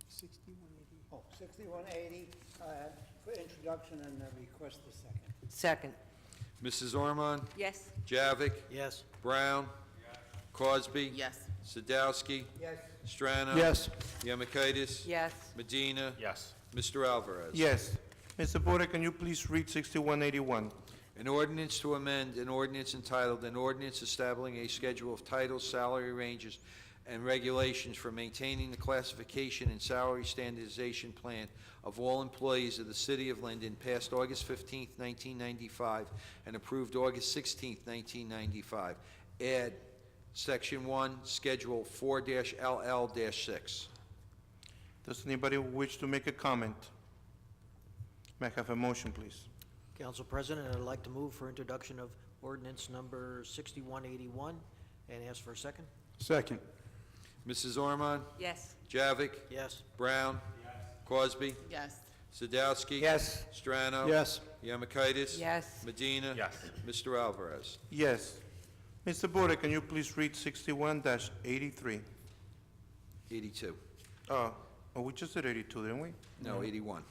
Speaker 11: 6180 for introduction and request a second.
Speaker 7: Second.
Speaker 2: Mrs. Ormond?
Speaker 3: Yes.
Speaker 2: Javik?
Speaker 9: Yes.
Speaker 2: Brown? Cosby?
Speaker 10: Yes.
Speaker 2: Sadowski?
Speaker 11: Yes.
Speaker 2: Strano?
Speaker 4: Yes.
Speaker 2: Yemakaitis?
Speaker 7: Yes.
Speaker 2: Medina?
Speaker 19: Yes.
Speaker 2: Mr. Alvarez?
Speaker 1: Yes. Mr. Porter, can you please read 61-81?
Speaker 2: An ordinance to amend an ordinance entitled, an ordinance establishing a schedule of titles, salary ranges, and regulations for maintaining the classification and salary standardization plan of all employees of the City of Linden, passed August 15th, 1995, and approved August 16th, 1995. Add Section 1, Schedule 4-LL-6.
Speaker 1: Does anybody wish to make a comment? May I have a motion, please?
Speaker 9: Council President, I'd like to move for introduction of ordinance number 6181 and ask for a second.
Speaker 4: Second.
Speaker 2: Mrs. Ormond?
Speaker 3: Yes.
Speaker 2: Javik?
Speaker 9: Yes.
Speaker 2: Brown? Cosby?
Speaker 10: Yes.
Speaker 2: Sadowski?
Speaker 4: Yes.
Speaker 2: Strano?
Speaker 4: Yes.
Speaker 2: Yemakaitis?
Speaker 7: Yes.
Speaker 2: Medina?
Speaker 19: Yes.
Speaker 2: Mr. Alvarez?
Speaker 1: Yes. Mr. Porter, can you please read 61-83?
Speaker 2: 82.
Speaker 1: Oh, we just did 82, didn't we?
Speaker 2: No, 81.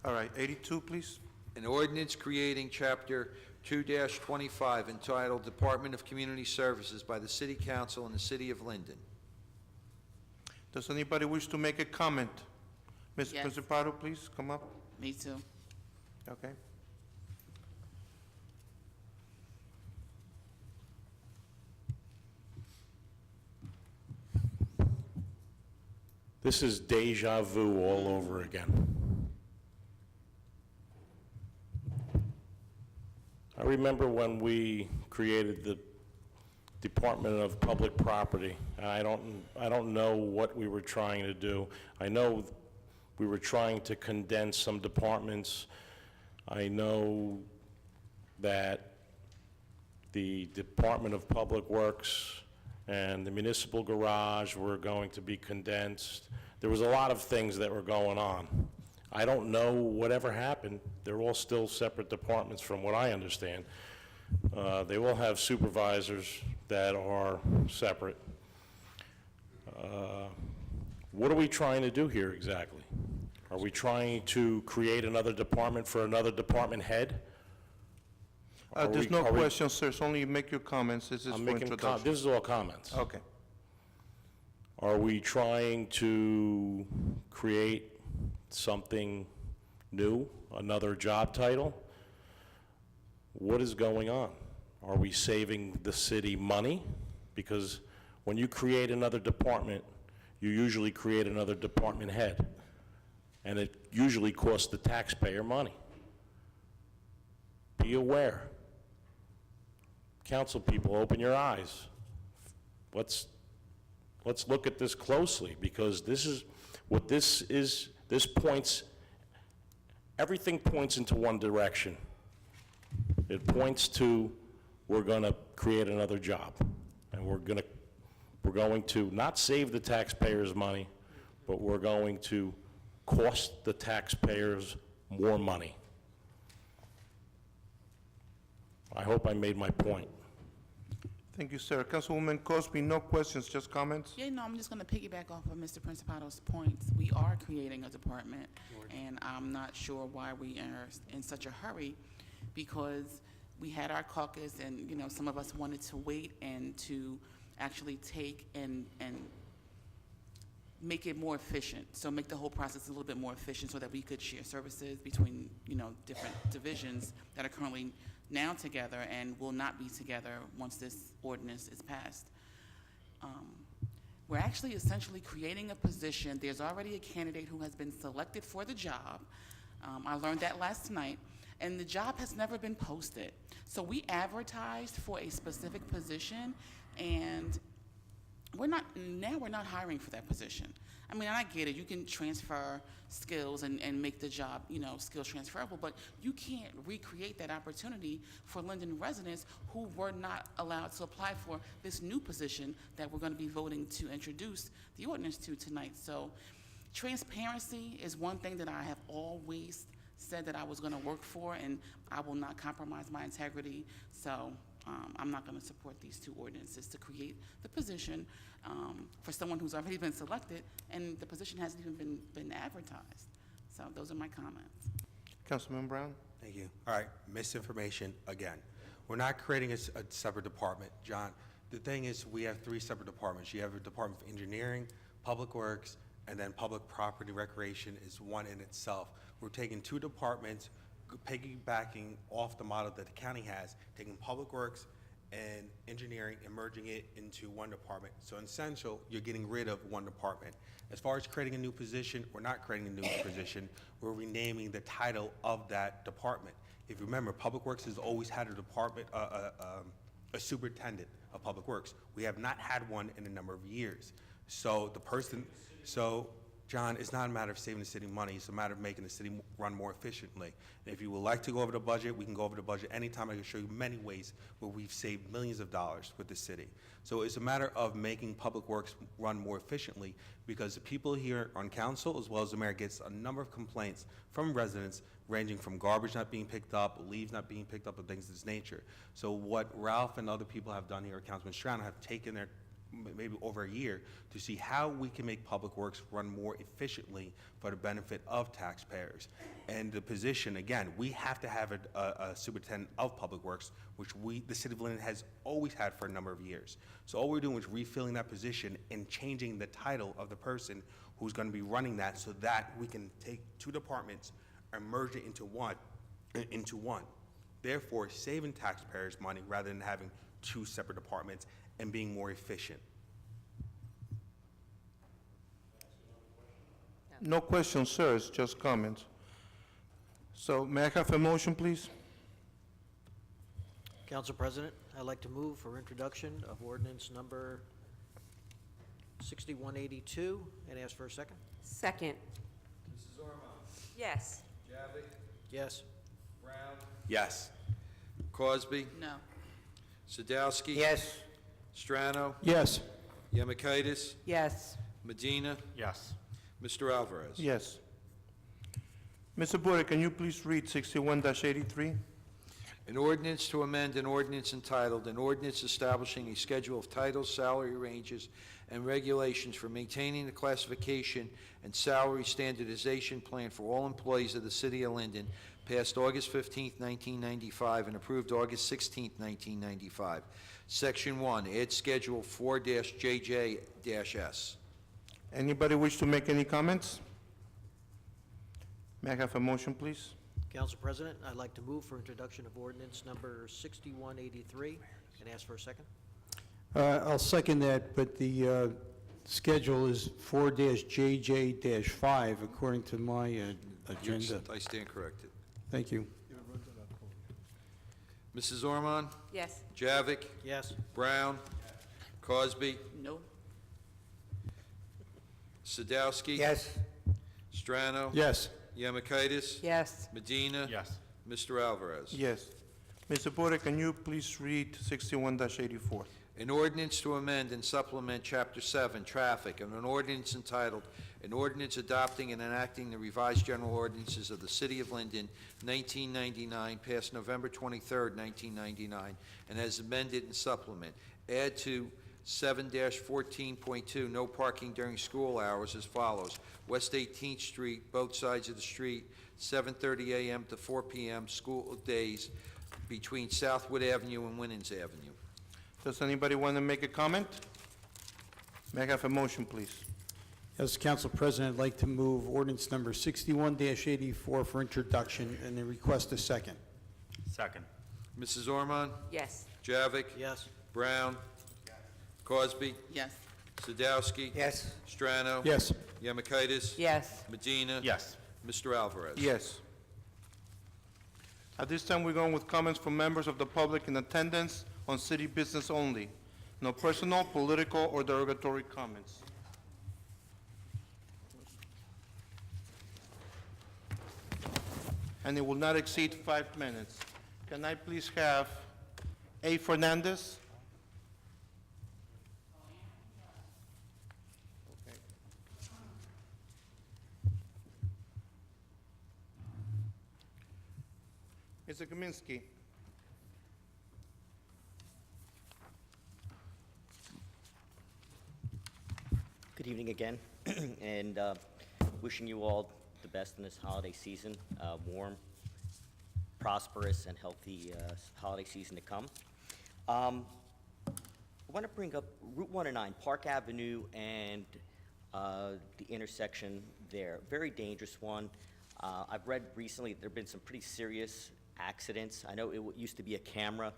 Speaker 1: All right, 82, please.
Speaker 2: An ordinance creating Chapter 2-25, entitled Department of Community Services by the City Council in the City of Linden.
Speaker 1: Does anybody wish to make a comment? Ms.
Speaker 10: Yes.
Speaker 1: Principato, please come up.
Speaker 10: Me too.
Speaker 1: Okay.
Speaker 17: This is deja vu all over again. I remember when we created the Department of Public Property. I don't know what we were trying to do. I know we were trying to condense some departments. I know that the Department of Public Works and the municipal garage were going to be condensed. There was a lot of things that were going on. I don't know whatever happened. They're all still separate departments from what I understand. They will have supervisors that are separate. What are we trying to do here exactly? Are we trying to create another department for another department head?
Speaker 1: There's no questions, sir. It's only make your comments. This is
Speaker 17: I'm
Speaker 1: for
Speaker 17: making
Speaker 1: introduction.
Speaker 17: this is all comments.
Speaker 1: Okay.
Speaker 17: Are we trying to create something new, another job title? What is going on? Are we saving the city money? Because when you create another department, you usually create another department head, and it usually costs the taxpayer money. Be aware. Council people, open your eyes. Let's look at this closely, because this points, everything points into one direction. It points to, we're going to create another job, and we're going to not save the taxpayers money, but we're going to cost the taxpayers more money. I hope I made my point.
Speaker 1: Thank you, sir. Councilwoman Cosby, no questions, just comments?
Speaker 10: Yeah, no, I'm just going to piggyback off of Mr. Principato's points. We are creating a department, and I'm not sure why we are in such a hurry, because we had our caucus, and, you know, some of us wanted to wait and to actually take and make it more efficient. So make the whole process a little bit more efficient so that we could share services between, you know, different divisions that are currently now together and will not be together once this ordinance is passed. We're actually essentially creating a position. There's already a candidate who has been selected for the job. I learned that last night, and the job has never been posted. So we advertised for a specific position, and we're not hiring for that position. I mean, I get it, you can transfer skills and make the job, you know, skills transferable, but you can't recreate that opportunity for Linden residents who were not allowed to apply for this new position that we're going to be voting to introduce the ordinance to tonight. So transparency is one thing that I have always said that I was going to work for, and I will not compromise my integrity. So I'm not going to support these two ordinances to create the position for someone who's already been selected, and the position hasn't even been advertised. So those are my comments.
Speaker 1: Councilman Brown?
Speaker 8: Thank you. All right, misinformation again. We're not creating a separate department, John. The thing is, we have three separate departments. You have a Department of Engineering, Public Works, and then Public Property Recreation is one in itself. We're taking two departments, piggybacking off the model that the county has, taking Public Works and Engineering and merging it into one department. So in essential, you're getting rid of one department. As far as creating a new position, we're not creating a new position. We're renaming the title of that department. If you remember, Public Works has always had a department, a superintendent of Public Works. We have not had one in a number of years. So John, it's not a matter of saving the city money, it's a matter of making the city run more efficiently. And if you would like to go over the budget, we can go over the budget anytime. I can show you many ways where we've saved millions of dollars with the city. So it's a matter of making Public Works run more efficiently, because the people here on council, as well as the mayor, gets a number of complaints from residents ranging from garbage not being picked up, leaves not being picked up, and things of this nature. So what Ralph and other people have done here, Councilman Strano, have taken their maybe over a year, to see how we can make Public Works run more efficiently for the benefit of taxpayers. And the position, again, we have to have a superintendent of Public Works, which the city of Linden has always had for a number of years. So all we're doing is refilling that position and changing the title of the person who's going to be running that, so that we can take two departments and merge it into one. Therefore, saving taxpayers money rather than having two separate departments and being more efficient.
Speaker 1: No questions, sir, it's just comments. So may I have a motion, please?
Speaker 9: Council President, I'd like to move for introduction of ordinance number 6182 and ask for a second.
Speaker 3: Second.
Speaker 2: Mrs. Ormond?
Speaker 3: Yes.
Speaker 2: Javik?
Speaker 9: Yes.
Speaker 2: Brown?
Speaker 8: Yes.
Speaker 2: Cosby?
Speaker 10: No.
Speaker 2: Sadowski?
Speaker 4: Yes.
Speaker 2: Strano?
Speaker 4: Yes.
Speaker 2: Yemakaitis?
Speaker 7: Yes.
Speaker 2: Medina?
Speaker 19: Yes.
Speaker 2: Mr. Alvarez?
Speaker 1: Yes. Mr. Porter, can you please read 61-83?
Speaker 2: An ordinance to amend an ordinance entitled, an ordinance establishing a schedule of titles, salary ranges, and regulations for maintaining the classification and salary standardization plan for all employees of the City of Linden, passed August 15, 1995, and approved August 16, 1995. Section 1, add Schedule 4-JJ-S.
Speaker 1: Anybody wish to make any comments? May I have a motion, please?
Speaker 9: Council President, I'd like to move for introduction of ordinance number 6183 and ask for a second.
Speaker 4: I'll second that, but the schedule is 4-JJ-5 according to my agenda.
Speaker 2: I stand corrected.
Speaker 4: Thank you.
Speaker 2: Mrs. Ormond?
Speaker 3: Yes.
Speaker 2: Javik?
Speaker 9: Yes.
Speaker 2: Brown? Cosby?
Speaker 10: No.
Speaker 2: Sadowski?
Speaker 11: Yes.
Speaker 2: Strano?
Speaker 4: Yes.
Speaker 2: Yemakaitis?
Speaker 7: Yes.
Speaker 2: Medina?
Speaker 19: Yes.
Speaker 2: Mr. Alvarez?
Speaker 1: Yes. Mr. Porter, can you please read 61-84?
Speaker 2: An ordinance to amend and supplement Chapter 7, Traffic, and an ordinance entitled, an ordinance adopting and enacting the revised general ordinances of the City of Linden, 1999, passed November 23, 1999, and as amended and supplement. Add to 7-14.2, no parking during school hours as follows. West 18th Street, both sides of the street, 7:30 a.m. to 4 p.m. school days between Southwood Avenue and Winans Avenue.
Speaker 1: Does anybody want to make a comment? May I have a motion, please?
Speaker 4: As Council President, I'd like to move ordinance number 61-84 for introduction and then request a second.
Speaker 19: Second.
Speaker 2: Mrs. Ormond?
Speaker 3: Yes.
Speaker 2: Javik?
Speaker 9: Yes.
Speaker 2: Brown? Cosby?
Speaker 10: Yes.
Speaker 2: Sadowski?
Speaker 11: Yes.
Speaker 2: Strano?
Speaker 4: Yes.
Speaker 2: Yemakaitis?
Speaker 7: Yes.
Speaker 2: Medina?
Speaker 19: Yes.
Speaker 2: Mr. Alvarez?
Speaker 1: Yes. At this time, we're going with comments from members of the public in attendance on city business only. No personal, political, or derogatory comments. And it will not exceed 5 minutes. Can I please have A. Fernandez? Okay. Mr. Kaminsky?
Speaker 16: Good evening again, and wishing you all the best in this holiday season, warm, prosperous, and healthy holiday season to come. I want to bring up Route 109, Park Avenue, and the intersection there. Very dangerous one. I've read recently there have been some pretty serious accidents. I know it used to be a camera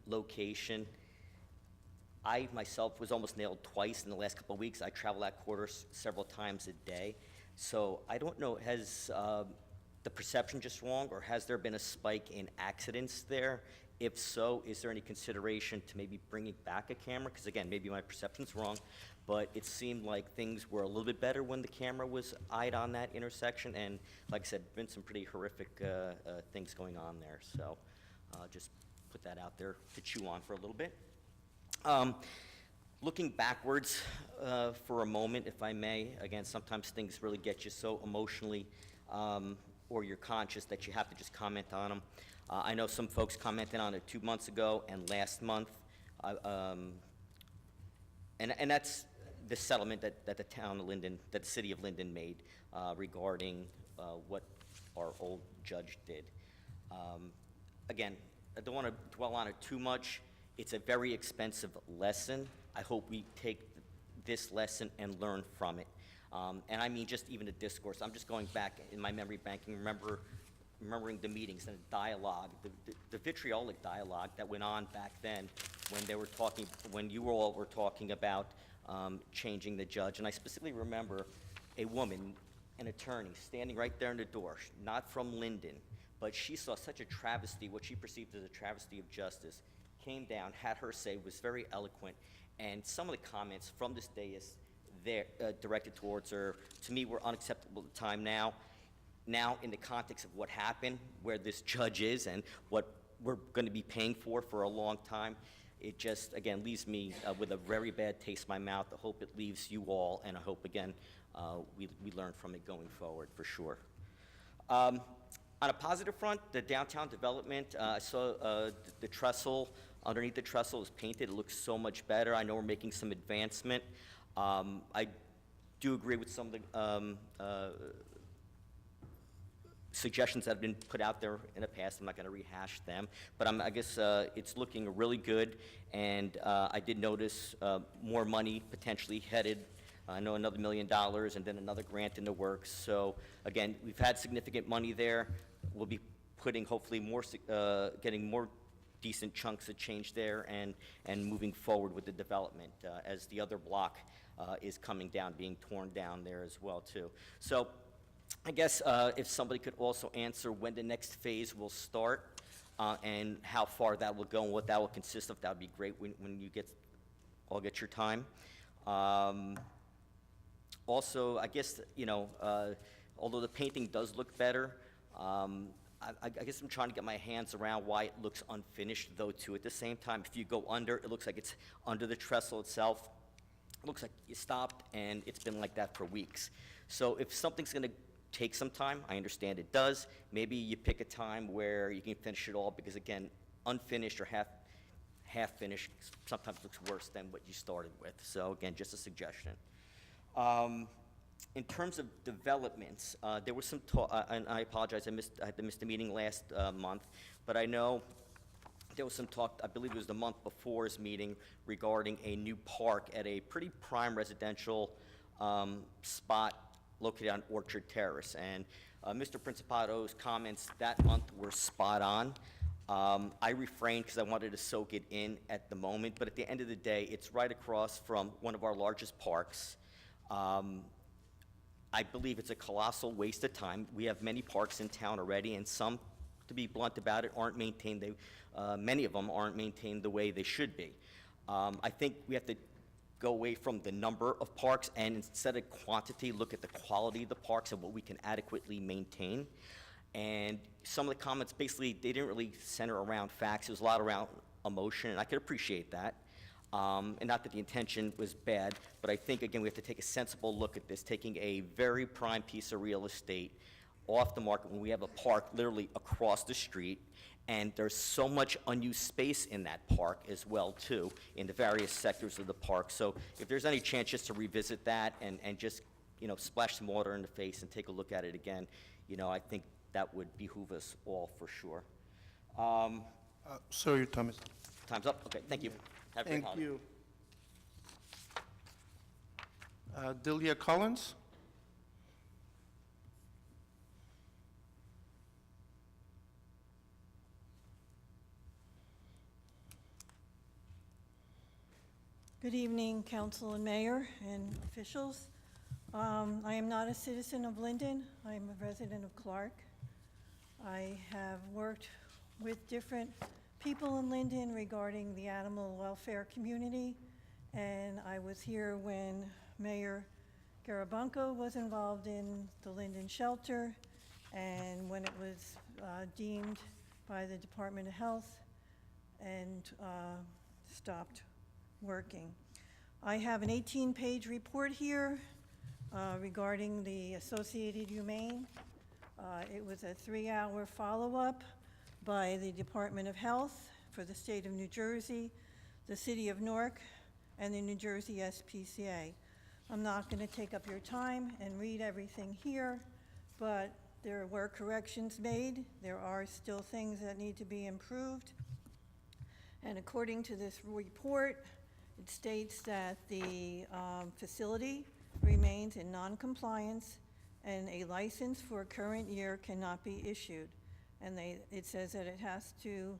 Speaker 16: location. I myself was almost nailed twice in the last couple of weeks. I travel that corridor several times a day. So I don't know, has the perception just wrong, or has there been a spike in accidents there? If so, is there any consideration to maybe bringing back a camera? Because again, maybe my perception's wrong, but it seemed like things were a little bit better when the camera was eyed on that intersection. And like I said, been some pretty horrific things going on there. So just put that out there to chew on for a little bit. Looking backwards for a moment, if I may, again, sometimes things really get you so emotionally or you're conscious that you have to just comment on them. I know some folks commented on it 2 months ago and last month. And that's the settlement that the town of Linden, that the city of Linden made regarding what our old judge did. Again, I don't want to dwell on it too much. It's a very expensive lesson. I hope we take this lesson and learn from it. And I mean, just even the discourse. I'm just going back in my memory banking, remembering the meetings and the dialogue, the vitriolic dialogue that went on back then when they were talking, when you all were talking about changing the judge. And I specifically remember a woman, an attorney, standing right there in the door, not from Linden, but she saw such a travesty, what she perceived as a travesty of justice, came down, had her say, was very eloquent, and some of the comments from this dais there directed towards her, to me, were unacceptable at the time. Now, in the context of what happened, where this judge is, and what we're going to be paying for a long time, it just, again, leaves me with a very bad taste in my mouth. I hope it leaves you all, and I hope, again, we learn from it going forward, for sure. On a positive front, the downtown development, I saw the trestle, underneath the trestle is painted. It looks so much better. I know we're making some advancement. I do agree with some of the suggestions that have been put out there in the past. I'm not going to rehash them, but I guess it's looking really good, and I did notice more money potentially headed. I know another $1 million and then another grant in the works. So again, we've had significant money there. We'll be putting hopefully more, getting more decent chunks of change there and moving forward with the development as the other block is coming down, being torn down there as well too. So I guess if somebody could also answer when the next phase will start and how far that will go and what that will consist of, that would be great when you all get your time. Also, I guess, you know, although the painting does look better, I guess I'm trying to get my hands around why it looks unfinished, though, too. At the same time, if you go under, it looks like it's under the trestle itself. It looks like you stopped, and it's been like that for weeks. So if something's going to take some time, I understand it does. Maybe you pick a time where you can finish it all, because, again, unfinished or half-finished sometimes looks worse than what you started with. So, again, just a suggestion. In terms of developments, there was some talk, and I apologize, I had to miss the meeting last month, but I know there was some talk, I believe it was the month before his meeting, regarding a new park at a pretty prime residential spot located on Orchard Terrace. And Mr. Principato's comments that month were spot on. I refrained because I wanted to soak it in at the moment, but at the end of the day, it's right across from one of our largest parks. I believe it's a colossal waste of time. We have many parks in town already, and some, to be blunt about it, aren't maintained. Many of them aren't maintained the way they should be. I think we have to go away from the number of parks and, instead of quantity, look at the quality of the parks and what we can adequately maintain. And some of the comments, basically, they didn't really center around facts. It was a lot around emotion, and I could appreciate that. And not that the intention was bad, but I think, again, we have to take a sensible look at this, taking a very prime piece of real estate off the market when we have a park literally across the street, and there's so much unused space in that park as well, too, in the various sectors of the park. So if there's any chance just to revisit that and just, you know, splash some water in the face and take a look at it again, you know, I think that would behoove us all for sure.
Speaker 1: Sir, your time is up.
Speaker 16: Time's up? Okay, thank you. Have a great
Speaker 1: Thank
Speaker 16: holiday.
Speaker 1: you. Delia Collins?
Speaker 20: Good evening, council and mayor and officials. I am not a citizen of Linden. I am a resident of Clark. I have worked with different people in Linden regarding the animal welfare community, and I was here when Mayor Garabunko was involved in the Linden shelter, and when it was deemed by the Department of Health and stopped working. I have an 18-page report here regarding the Associated Humane. It was a 3-hour follow-up by the Department of Health for the state of New Jersey, the city of Newark, and the New Jersey SPCA. I'm not going to take up your time and read everything here, but there were corrections made. There are still things that need to be improved. And according to this report, it states that the facility remains in non-compliance and a license for a current year cannot be issued. And it says that it has to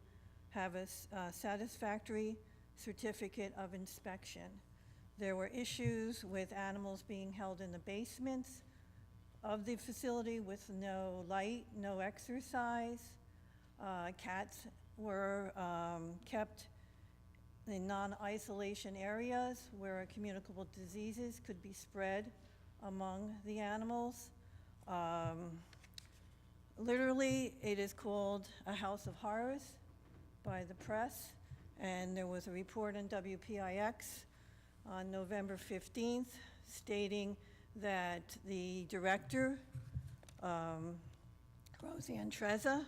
Speaker 20: have a satisfactory certificate of inspection. There were issues with animals being held in the basements of the facility with no light, no exercise. Cats were kept in non-isolation areas where communicable diseases could be spread among the animals. Literally, it is called a house of horrors by the press, and there was a report on WPIX on November 15th stating that the director, Roseanne Trezza,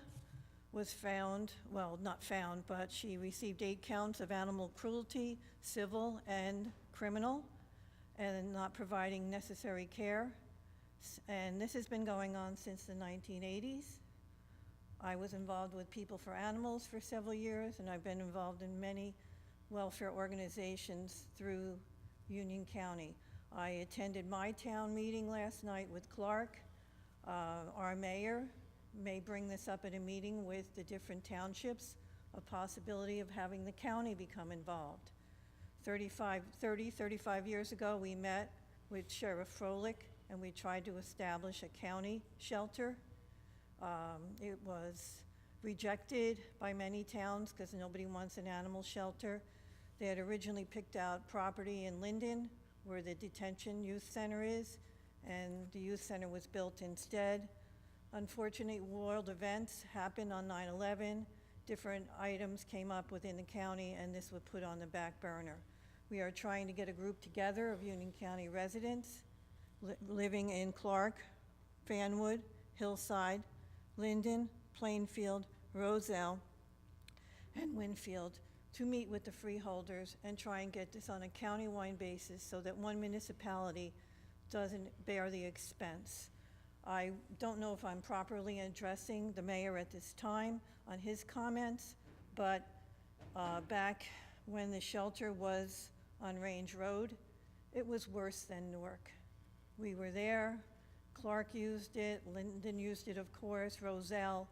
Speaker 20: was found, well, not found, but she received 8 counts of animal cruelty, civil and criminal, and not providing necessary care. And this has been going on since the 1980s. I was involved with People for Animals for several years, and I've been involved in many welfare organizations through Union County. I attended my town meeting last night with Clark. Our mayor may bring this up at a meeting with the different townships, a possibility of having the county become involved. 35 years ago, we met with Sheriff Froelich, and we tried to establish a county shelter. It was rejected by many towns because nobody wants an animal shelter. They had originally picked out property in Linden where the detention youth center is, and the youth center was built instead. Unfortunately, world events happened on 9/11. Different items came up within the county, and this was put on the back burner. We are trying to get a group together of Union County residents living in Clark, Fanwood, Hillside, Linden, Plainfield, Roselle, and Winfield to meet with the freeholders and try and get this on a county-wide basis so that one municipality doesn't bear the expense. I don't know if I'm properly addressing the mayor at this time on his comments, but back when the shelter was on Range Road, it was worse than Newark. We were there, Clark used it, Linden used it, of course, Roselle.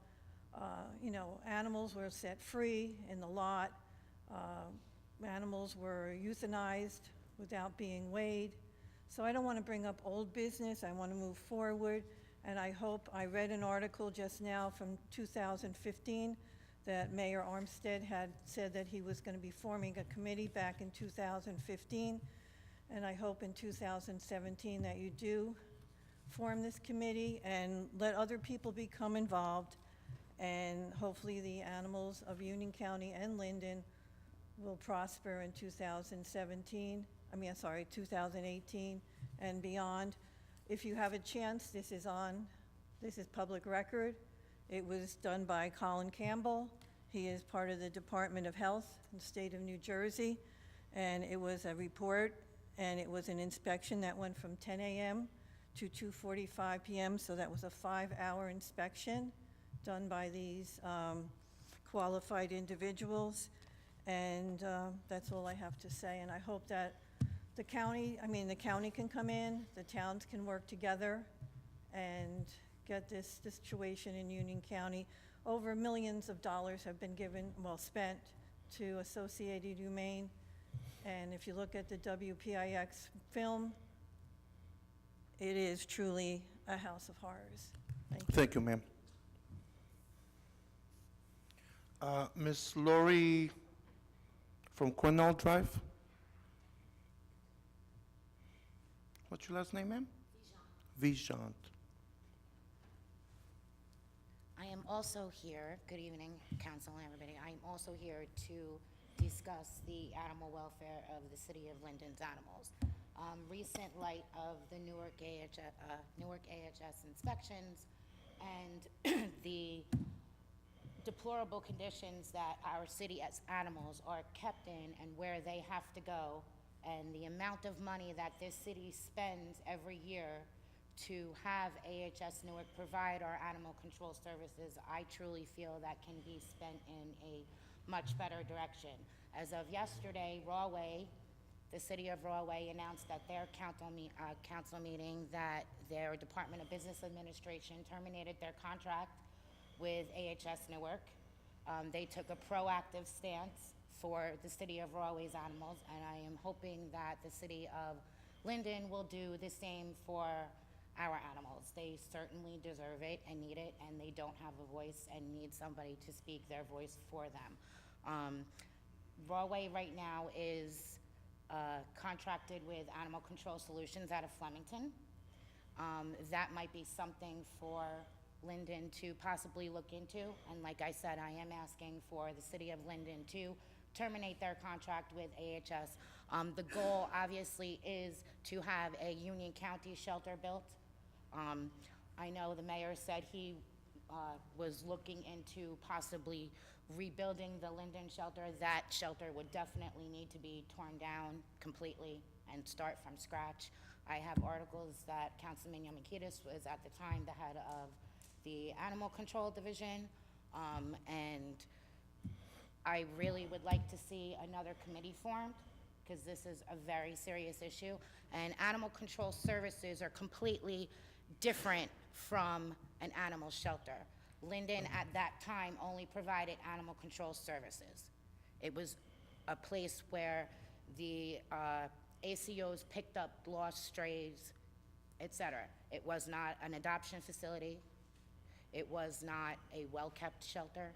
Speaker 20: Animals were set free in the lot. Animals were euthanized without being weighed. So I don't want to bring up old business. I want to move forward. And I read an article just now from 2015 that Mayor Armstead had said that he was going to be forming a committee back in 2015. And I hope in 2017 that you do form this committee and let other people become involved. And hopefully the animals of Union County and Linden will prosper in 2018 and beyond. If you have a chance, this is public record. It was done by Colin Campbell. He is part of the Department of Health in the state of New Jersey. And it was a report, and it was an inspection that went from 10 a.m. to 2:45 p.m., so that was a 5-hour inspection done by these qualified individuals. And that's all I have to say. And I hope that the county can come in, the towns can work together and get this situation in Union County. Over millions of dollars have been spent to Associated Humane. And if you look at the WPIX film, it is truly a house of horrors. Thank you.
Speaker 1: Thank you, ma'am. Ms. Lori from Cornell Drive. What's your last name, ma'am? Vijant.
Speaker 21: I am also here, good evening, council and everybody. I am also here to discuss the animal welfare of the city of Linden's animals. Recent light of the Newark AHS inspections and the deplorable conditions that our city as animals are kept in and where they have to go and the amount of money that this city spends every year to have AHS Newark provide our animal control services, I truly feel that can be spent in a much better direction. As of yesterday, Rawway, the city of Rawway announced at their council meeting that their Department of Business Administration terminated their contract with AHS Newark. They took a proactive stance for the city of Rawway's animals, and I am hoping that the city of Linden will do the same for our animals. They certainly deserve it and need it, and they don't have a voice and need somebody to speak their voice for them. Rawway right now is contracted with Animal Control Solutions out of Flemington. That might be something for Linden to possibly look into, and like I said, I am asking for the city of Linden to terminate their contract with AHS. The goal, obviously, is to have a Union County shelter built. I know the mayor said he was looking into possibly rebuilding the Linden shelter. That shelter would definitely need to be torn down completely and start from scratch. I have articles that Councilman Yamakitis was at the time the head of the Animal Control Division, and I really would like to see another committee formed, because this is a very serious issue, and animal control services are completely different from an animal shelter. Linden at that time only provided animal control services. It was a place where the ACOs picked up lost strays, etc. It was not an adoption facility. It was not a well-kept shelter.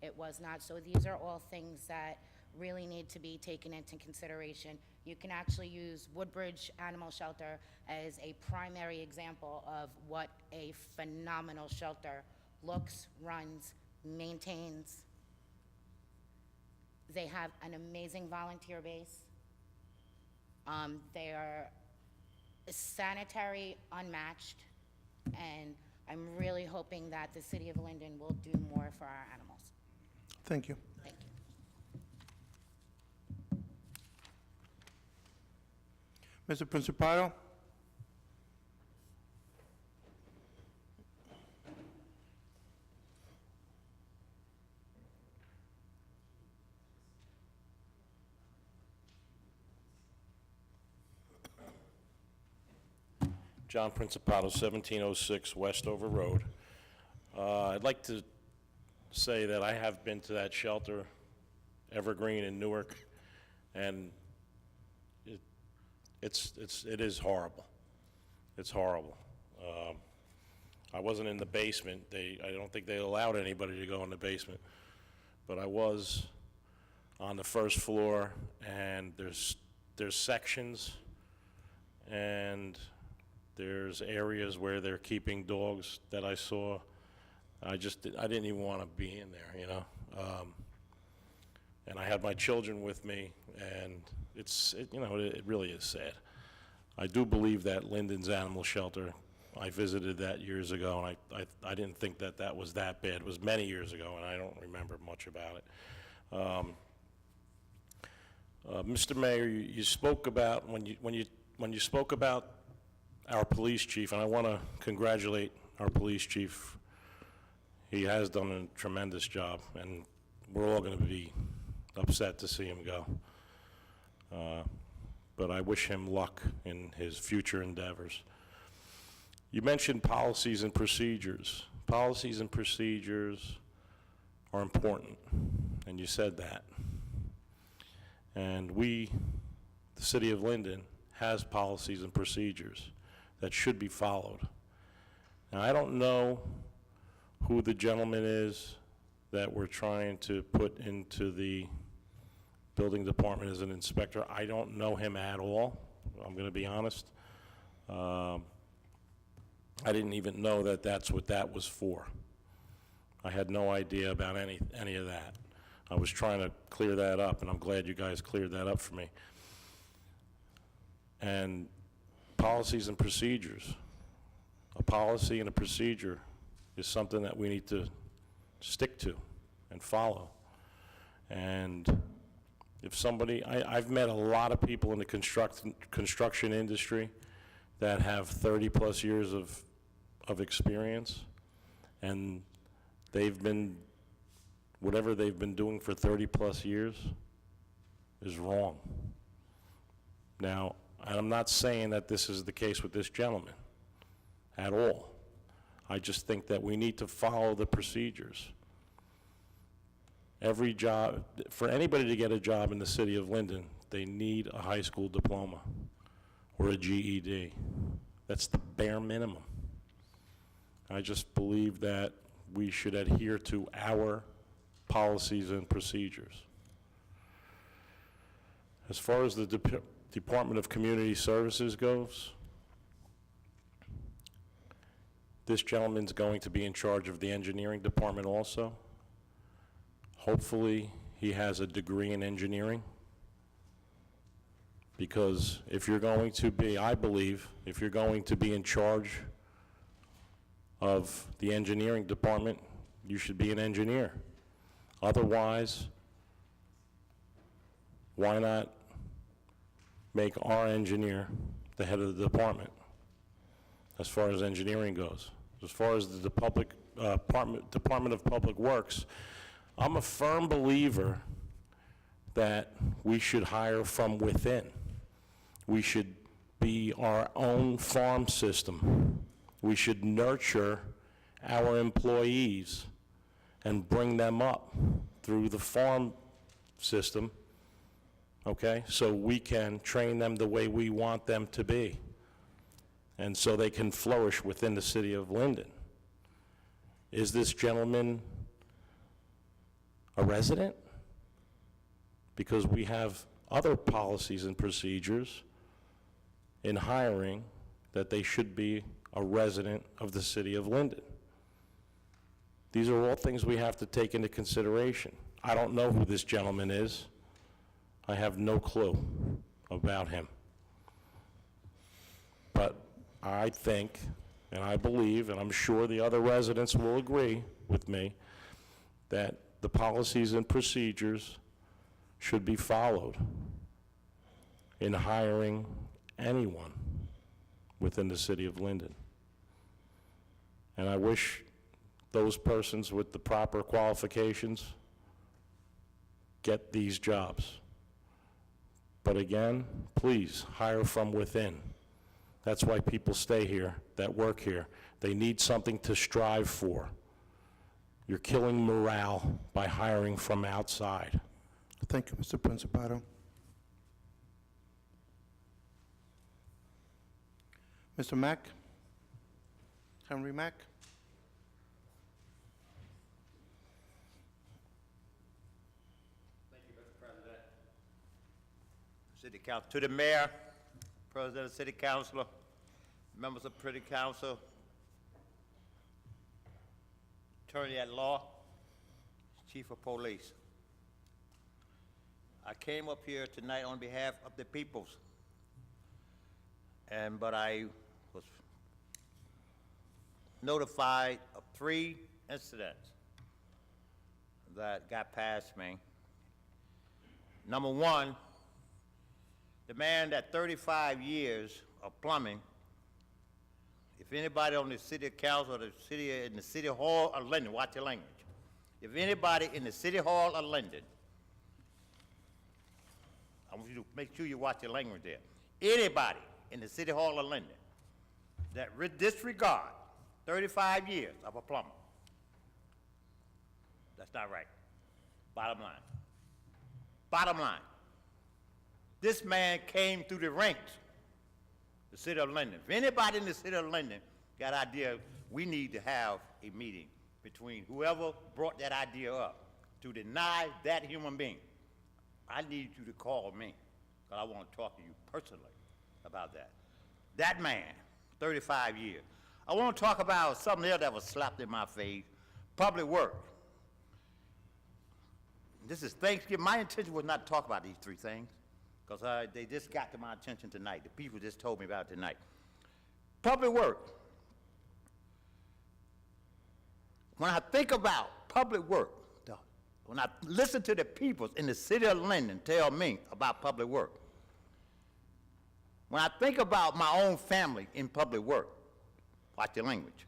Speaker 21: It was not. So these are all things that really need to be taken into consideration. You can actually use Woodbridge Animal Shelter as a primary example of what a phenomenal shelter looks, runs, maintains. They have an amazing volunteer base. They are sanitary, unmatched, and I'm really hoping that the city of Linden will do more for our animals.
Speaker 1: Thank you.
Speaker 21: Thank you.
Speaker 1: Mr. Principado?
Speaker 17: John Principato, 1706 Westover Road. I'd like to say that I have been to that shelter, Evergreen in Newark, and it is horrible. It's horrible. I wasn't in the basement. I don't think they allowed anybody to go in the basement, but I was on the first floor, and there's sections, and there's areas where they're keeping dogs that I saw. I didn't even want to be in there, you know. And I had my children with me, and it really is sad. I do believe that Linden's Animal Shelter, I visited that years ago, and I didn't think that was that bad. It was many years ago, and I don't remember much about it. Mr. Mayor, you spoke about, when you spoke about our police chief, and I want to congratulate our police chief. He has done a tremendous job, and we're all going to be upset to see him go. But I wish him luck in his future endeavors. You mentioned policies and procedures. Policies and procedures are important, and you said that. And we, the city of Linden, has policies and procedures that should be followed. Now, I don't know who the gentleman is that we're trying to put into the building department as an inspector. I don't know him at all, I'm going to be honest. I didn't even know that that's what that was for. I had no idea about any of that. I was trying to clear that up, and I'm glad you guys cleared that up for me. And policies and procedures. A policy and a procedure is something that we need to stick to and follow. And If somebody, I've met a lot of people in the construction industry that have 30-plus years of experience, and they've been, whatever they've been doing for 30-plus years is wrong. Now, I'm not saying that this is the case with this gentleman at all. I just think that we need to follow the procedures. Every job, for anybody to get a job in the city of Linden, they need a high school diploma or a GED. That's the bare minimum. I just believe that we should adhere to our policies and procedures. As far as the Department of Community Services goes, this gentleman's going to be in charge of the engineering department also. Hopefully, he has a degree in engineering, because if you're going to be, I believe, if you're going to be in charge of the engineering department, you should be an engineer. Otherwise, why not make our engineer the head of the department as far as engineering goes? As far as the Department of Public Works, I'm a firm believer that we should hire from within. We should be our own farm system. We should nurture our employees and bring them up through the farm system, okay? So we can train them the way we want them to be, and so they can flourish within the city of Linden. Is this gentleman a resident? Because we have other policies and procedures in hiring that they should be a resident of the city of Linden. These are all things we have to take into consideration. I don't know who this gentleman is. I have no clue about him. But I think, and I believe, and I'm sure the other residents will agree with me, that the policies and procedures should be followed in hiring anyone within the city of Linden. And I wish those persons with the proper qualifications get these jobs. But again, please hire from within. That's why people stay here, that work here. They need something to strive for. You're killing morale by hiring from outside.
Speaker 1: Thank you, Mr. Principato. Mr. Mack? Henry Mack?
Speaker 6: Thank you, Mr. President. City Council, to the mayor, President of City Council, members of City Council, Attorney at Law, Chief of Police. I came up here tonight on behalf of the peoples, but I was notified of 3 incidents that got past me. Number 1, the man that 35 years of plumbing, if anybody on the city council or the city, in the city hall of Linden, watch your language. If anybody in the city hall of Linden, I want you to make sure you watch your language there. Anybody in the city hall of Linden that disregard 35 years of a plumber, that's not right. Bottom line. Bottom line. This man came through the ranks, the city of Linden. If anybody in the city of Linden got an idea, we need to have a meeting between whoever brought that idea up to deny that human being. I need you to call me, because I want to talk to you personally about that. That man, 35 years. I want to talk about something else that was slapped in my face, public work. This is Thanksgiving. My intention was not to talk about these 3 things, because they just got to my attention tonight. The people just told me about it tonight. Public work. When I think about public work, the when I listen to the people in the city of Linden tell me about public work, when I think about my own family in public work, watch your language.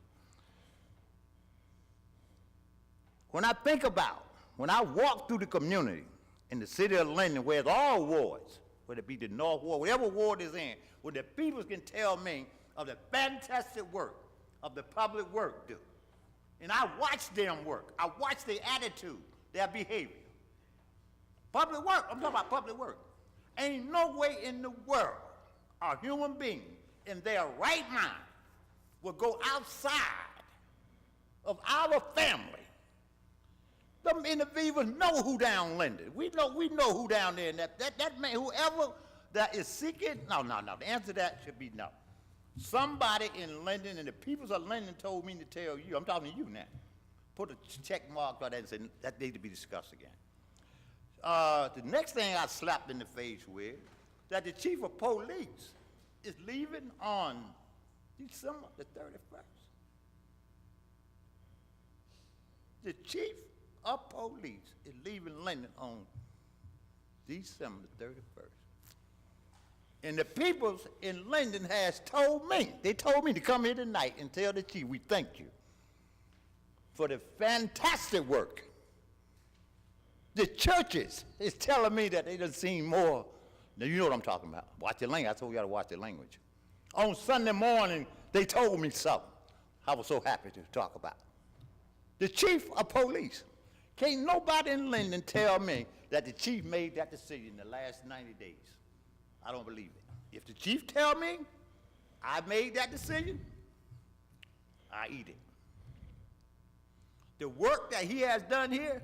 Speaker 6: When I think about, when I walk through the community in the city of Linden, where it's all wards, whether it be the North Ward, whatever ward is in, where the people can tell me of the fantastic work of the public work do. And I watch them work. I watch their attitude, their behavior. Public work, I'm talking about public work. Ain't no way in the world a human being in their right mind will go outside of our family. Them individuals know who down Linden. We know who down there. And that man, whoever that is seeking, no. The answer to that should be no. Somebody in Linden, and the people of Linden told me to tell you, I'm talking to you now, put a check mark on that and say that needs to be discussed again. The next thing I slapped in the face with, that the chief of police is leaving on December the 31st. The chief of police is leaving Linden on December the 31st. And the people in Linden has told me, they told me to come here tonight and tell the chief, we thank you for the fantastic work. The churches is telling me that they done seen more. Now, you know what I'm talking about. Watch your language. I told you got to watch your language. On Sunday morning, they told me something I was so happy to talk about. The chief of police. Can't nobody in Linden tell me that the chief made that decision in the last 90 days. I don't believe it. If the chief tell me I made that decision, I eat it. The work that he has done here,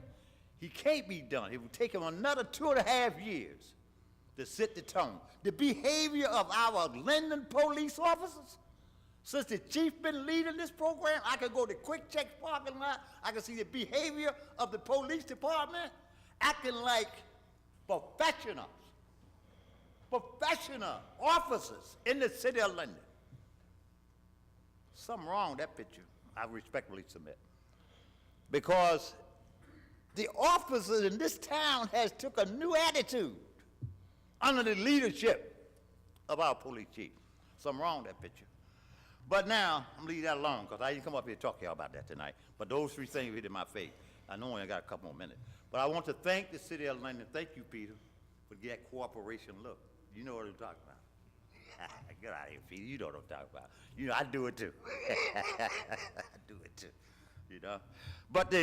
Speaker 6: he can't be done. It will take him another 2.5 years to set the tone. The behavior of our Linden police officers, since the chief been leading this program, I can go to Quick Check parking lot, I can see the behavior of the police department acting like professionals. Professional officers in the city of Linden. Something wrong with that picture, I respectfully submit. Because the officers in this town has took a new attitude under the leadership of our police chief. Something wrong with that picture. But now, I'm gonna leave that alone, because I didn't come up here to talk to y'all about that tonight. But those three things hit in my face. I know I only got a couple more minutes. But I want to thank the city of Linden. Thank you, Peter, for that cooperation look. You know what I'm talking about. Get out of here, Peter. You know what I'm talking about. You know, I do it too. I do it too, you know. But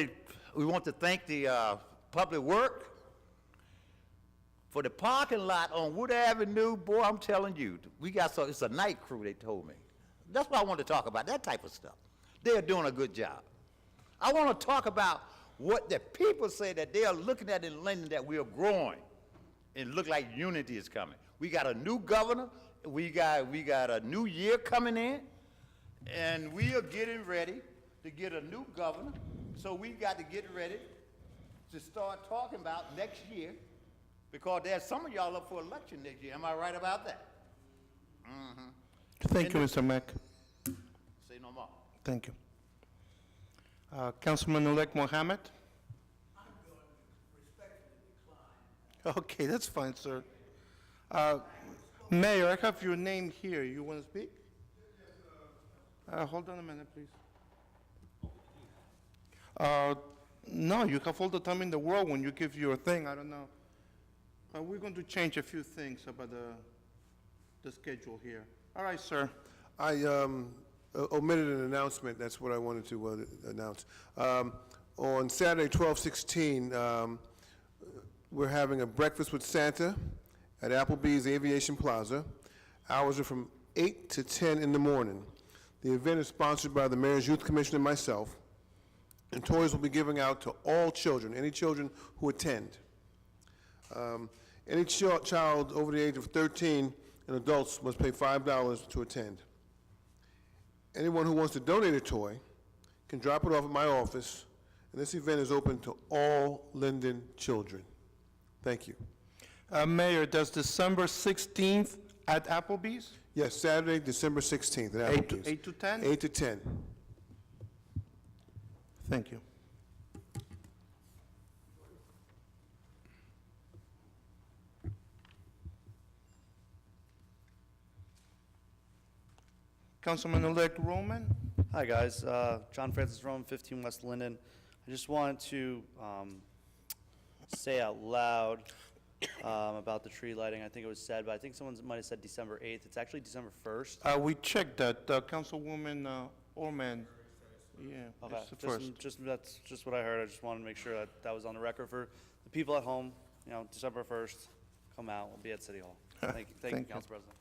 Speaker 6: we want to thank the public work for the parking lot on Wood Avenue. Boy, I'm telling you, it's a night crew, they told me. That's what I want to talk about, that type of stuff. They're doing a good job. I want to talk about what the people say that they are looking at in Linden, that we are growing and look like unity is coming. We got a new governor, we got a new year coming in, and we are getting ready to get a new governor, so we got to get ready to start talking about next year, because there's some of y'all up for election next year. Am I right about that? Mm-hmm.
Speaker 1: Thank you, Mr. Mack.
Speaker 6: Say no more.
Speaker 1: Thank you. Councilman-elect Mohammed?
Speaker 12: I'm going to respectfully decline.
Speaker 1: Okay, that's fine, sir. Mayor, I have your name here. You want to speak? Hold on a minute, please. No, you have all the time in the world when you give your thing. I don't know. We're going to change a few things about the schedule here. All right, sir.
Speaker 5: I omitted an announcement. That's what I wanted to announce. On Saturday, 12/16, we're having a breakfast with Santa at Applebee's Aviation Plaza. Hours are from 8 to 10 in the morning. The event is sponsored by the Mayor's Youth Commission and myself, and toys will be given out to all children, any children who attend. Any child over the age of 13 and adults must pay $5 to attend. Anyone who wants to donate a toy can drop it off at my office, and this event is open to all Linden children. Thank you.
Speaker 1: Mayor, does December 16th at Applebee's?
Speaker 5: Yes, Saturday, December 16th at Applebee's.
Speaker 1: 8 to 10?
Speaker 5: 8 to 10.
Speaker 1: Thank you. Councilman-elect Roman?
Speaker 15: Hi, guys. John Francis Roman, 15 West Linden. I just wanted to say out loud about the tree lighting. I think it was said, but I think someone might have said December 8th. It's actually December 1st.
Speaker 1: We checked that, Councilwoman Orman. Yeah,
Speaker 15: Okay,
Speaker 1: it's the first.
Speaker 15: that's just what I heard. I just wanted to make sure that that was on the record for the people at home. You know, December 1st, come out. We'll be at City Hall. Thank you,
Speaker 1: Thank you.
Speaker 15: Council President.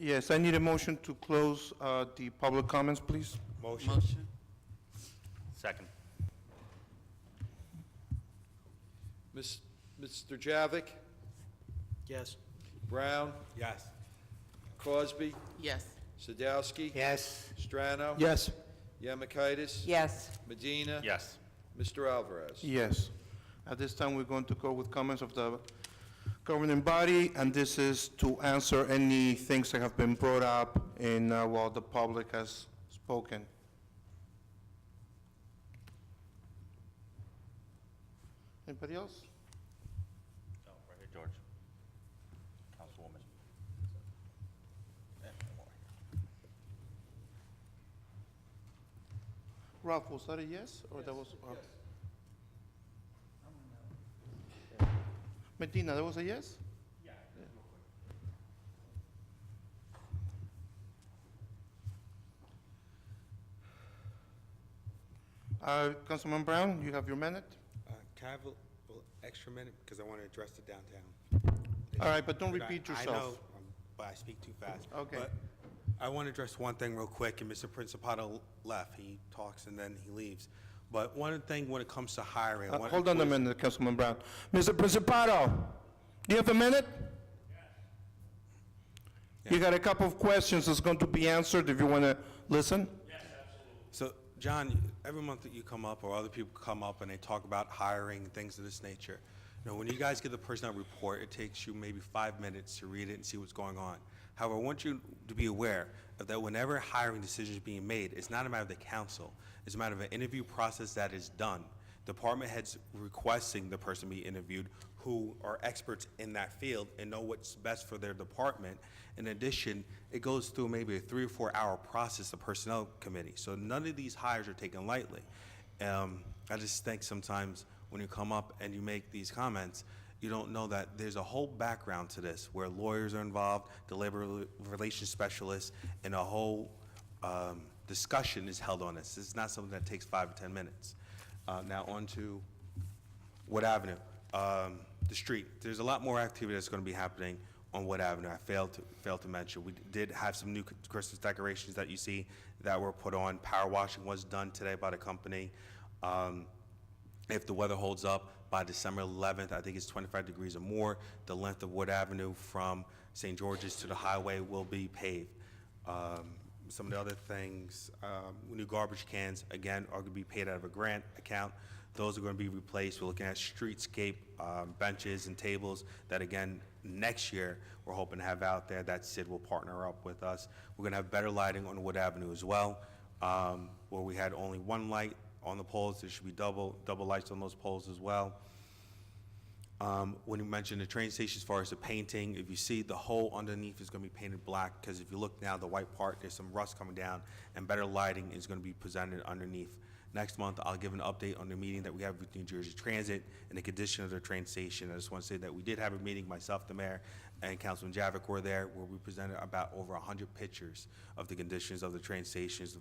Speaker 1: Yes, I need a motion to close the public comments, please.
Speaker 8: Motion.
Speaker 14: Second.
Speaker 2: Mr. Javik?
Speaker 9: Yes.
Speaker 2: Brown?
Speaker 8: Yes.
Speaker 2: Crosby?
Speaker 10: Yes.
Speaker 2: Sadowski?
Speaker 4: Yes.
Speaker 2: Strano?
Speaker 4: Yes.
Speaker 2: Yamakaitis?
Speaker 7: Yes.
Speaker 2: Medina?
Speaker 14: Yes.
Speaker 2: Mr. Alvarez?
Speaker 1: Yes. At this time, we're going to go with comments of the governing body, and this is to answer any things that have been brought up in, while the public has spoken. Anybody else?
Speaker 14: Oh, right here, George. Councilwoman.
Speaker 1: Ralph, was that a yes, or that was? Medina, that was a yes? Yeah. Councilman Brown, you have your minute?
Speaker 8: Can I have a little extra minute, because I want to address the downtown?
Speaker 1: All right, but don't repeat
Speaker 8: I
Speaker 1: yourself.
Speaker 8: know, but I speak too fast.
Speaker 1: Okay.
Speaker 8: But I want to address one thing real quick, and Mr. Principato left. He talks and then he leaves. But one thing when it comes to hiring.
Speaker 1: Hold on a minute, Councilman Brown. Mr. Principato, do you have a minute? You got a couple of questions that's going to be answered if you want to listen?
Speaker 8: So, John, every month that you come up, or other people come up and they talk about hiring and things of this nature, you know, when you guys get the personnel report, it takes you maybe 5 minutes to read it and see what's going on. However, I want you to be aware of that whenever hiring decisions are being made, it's not a matter of the council. It's a matter of an interview process that is done. Department heads requesting the person be interviewed who are experts in that field and know what's best for their department. In addition, it goes through maybe a 3 or 4 hour process, the personnel committee. So none of these hires are taken lightly. I just think sometimes when you come up and you make these comments, you don't know that there's a whole background to this where lawyers are involved, the labor relations specialists, and a whole discussion is held on this. This is not something that takes 5 or 10 minutes. Now on to Wood Avenue, the street. There's a lot more activity that's going to be happening on Wood Avenue. I failed to mention. We did have some new Christmas decorations that you see that were put on. Power washing was done today by the company. If the weather holds up, by December 11th, I think it's 25 degrees or more, the length of Wood Avenue from St. George's to the highway will be paved. Some of the other things, new garbage cans, again, are going to be paid out of a grant account. Those are going to be replaced. We're looking at streetscape benches and tables that, again, next year we're hoping to have out there that Sid will partner up with us. We're going to have better lighting on Wood Avenue as well. Where we had only one light on the poles, there should be double lights on those poles as well. When you mentioned the train station, as far as the painting, if you see the hole underneath is going to be painted black, because if you look now, the white part, there's some rust coming down, and better lighting is going to be presented underneath. Next month, I'll give an update on the meeting that we have with New Jersey Transit and the condition of their train station. I just want to say that we did have a meeting, myself, the mayor, and Councilman Javik were there, where we presented about over 100 pictures of the conditions of the train stations,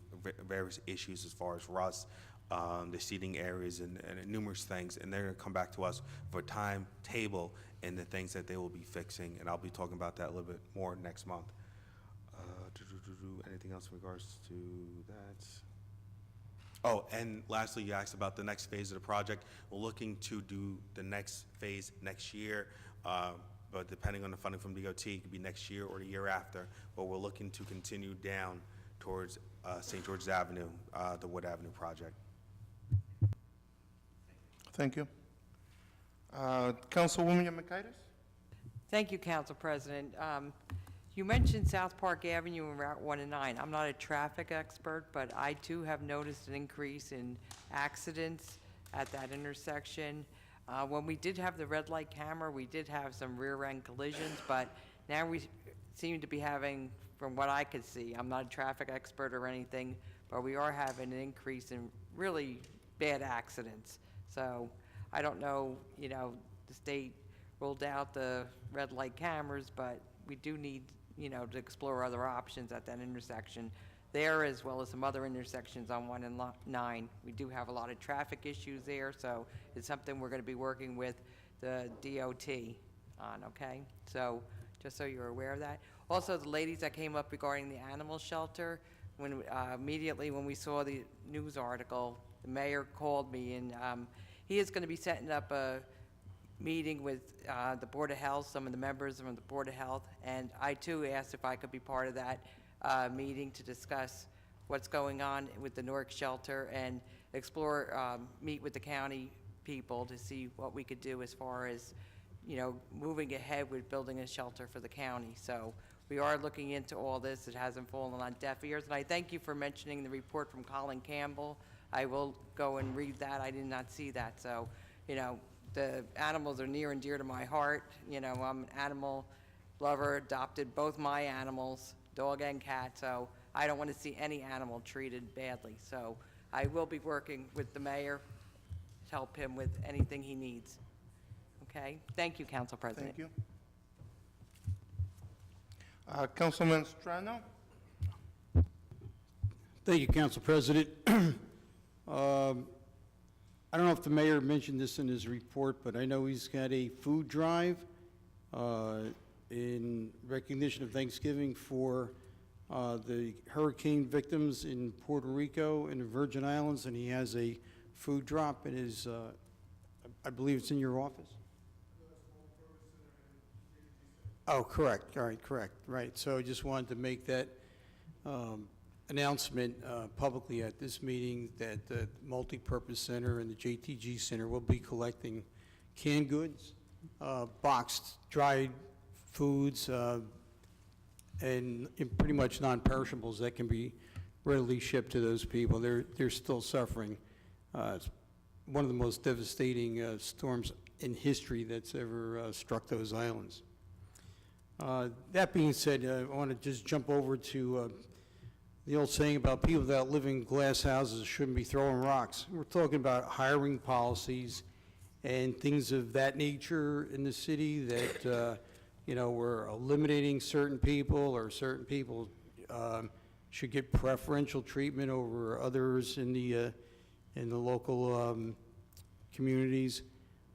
Speaker 8: various issues as far as rust, the seating areas, and numerous things. And they're going to come back to us for a timetable and the things that they will be fixing. And I'll be talking about that a little bit more next month. Anything else in regards to that? Oh, and lastly, you asked about the next phase of the project. We're looking to do the next phase next year, but depending on the funding from DOT, it could be next year or the year after. But we're looking to continue down towards St. George's Avenue, the Wood Avenue project.
Speaker 1: Thank you. Councilwoman Yamakaitis?
Speaker 7: Thank you, Council President. You mentioned South Park Avenue and Route 1 and 9. I'm not a traffic expert, but I too have noticed an increase in accidents at that intersection. When we did have the red light camera, we did have some rear-end collisions, but now we seem to be having, from what I could see, I'm not a traffic expert or anything, but we are having an increase in really bad accidents. So I don't know, the state rolled out the red light cameras, but we do need, to explore other options at that intersection there, as well as some other intersections on 1 and 9. We do have a lot of traffic issues there, so it's something we're going to be working with the DOT on, okay? So just so you're aware of that. Also, the ladies that came up regarding the animal shelter, when immediately when we saw the news article, the mayor called me, and he is going to be setting up a meeting with the Board of Health, some of the members from the Board of Health, and I too asked if I could be part of that meeting to discuss what's going on with the Newark shelter and explore, meet with the county people to see what we could do as far as, moving ahead with building a shelter for the county. So we are looking into all this. It hasn't fallen on deaf ears, and I thank you for mentioning the report from Colin Campbell. I will go and read that. I did not see that. So, the animals are near and dear to my heart. I'm an animal lover, adopted both my animals, dog and cat, so I don't want to see any animal treated badly. So I will be working with the mayor to help him with anything he needs. Okay? Thank you, Council President.
Speaker 1: Thank you. Councilman Strano?
Speaker 4: Thank you, Council President. I don't know if the mayor mentioned this in his report, but I know he's got a food drive in recognition of Thanksgiving for the hurricane victims in Puerto Rico and the Virgin Islands, and he has a food drop in his, I believe it's in your office? Oh, correct, all right, correct, right. So I just wanted to make that announcement publicly at this meeting that the Multipurpose Center and the JTG Center will be collecting canned goods, boxed, dried foods, and pretty much non-perishables that can be readily shipped to those people. They're still suffering. It's one of the most devastating storms in history that's ever struck those islands. That being said, I want to just jump over to the old saying about people that live in glass houses shouldn't be throwing rocks. We're talking about hiring policies and things of that nature in the city that, we're eliminating certain people, or certain people should get preferential treatment over others in the local communities.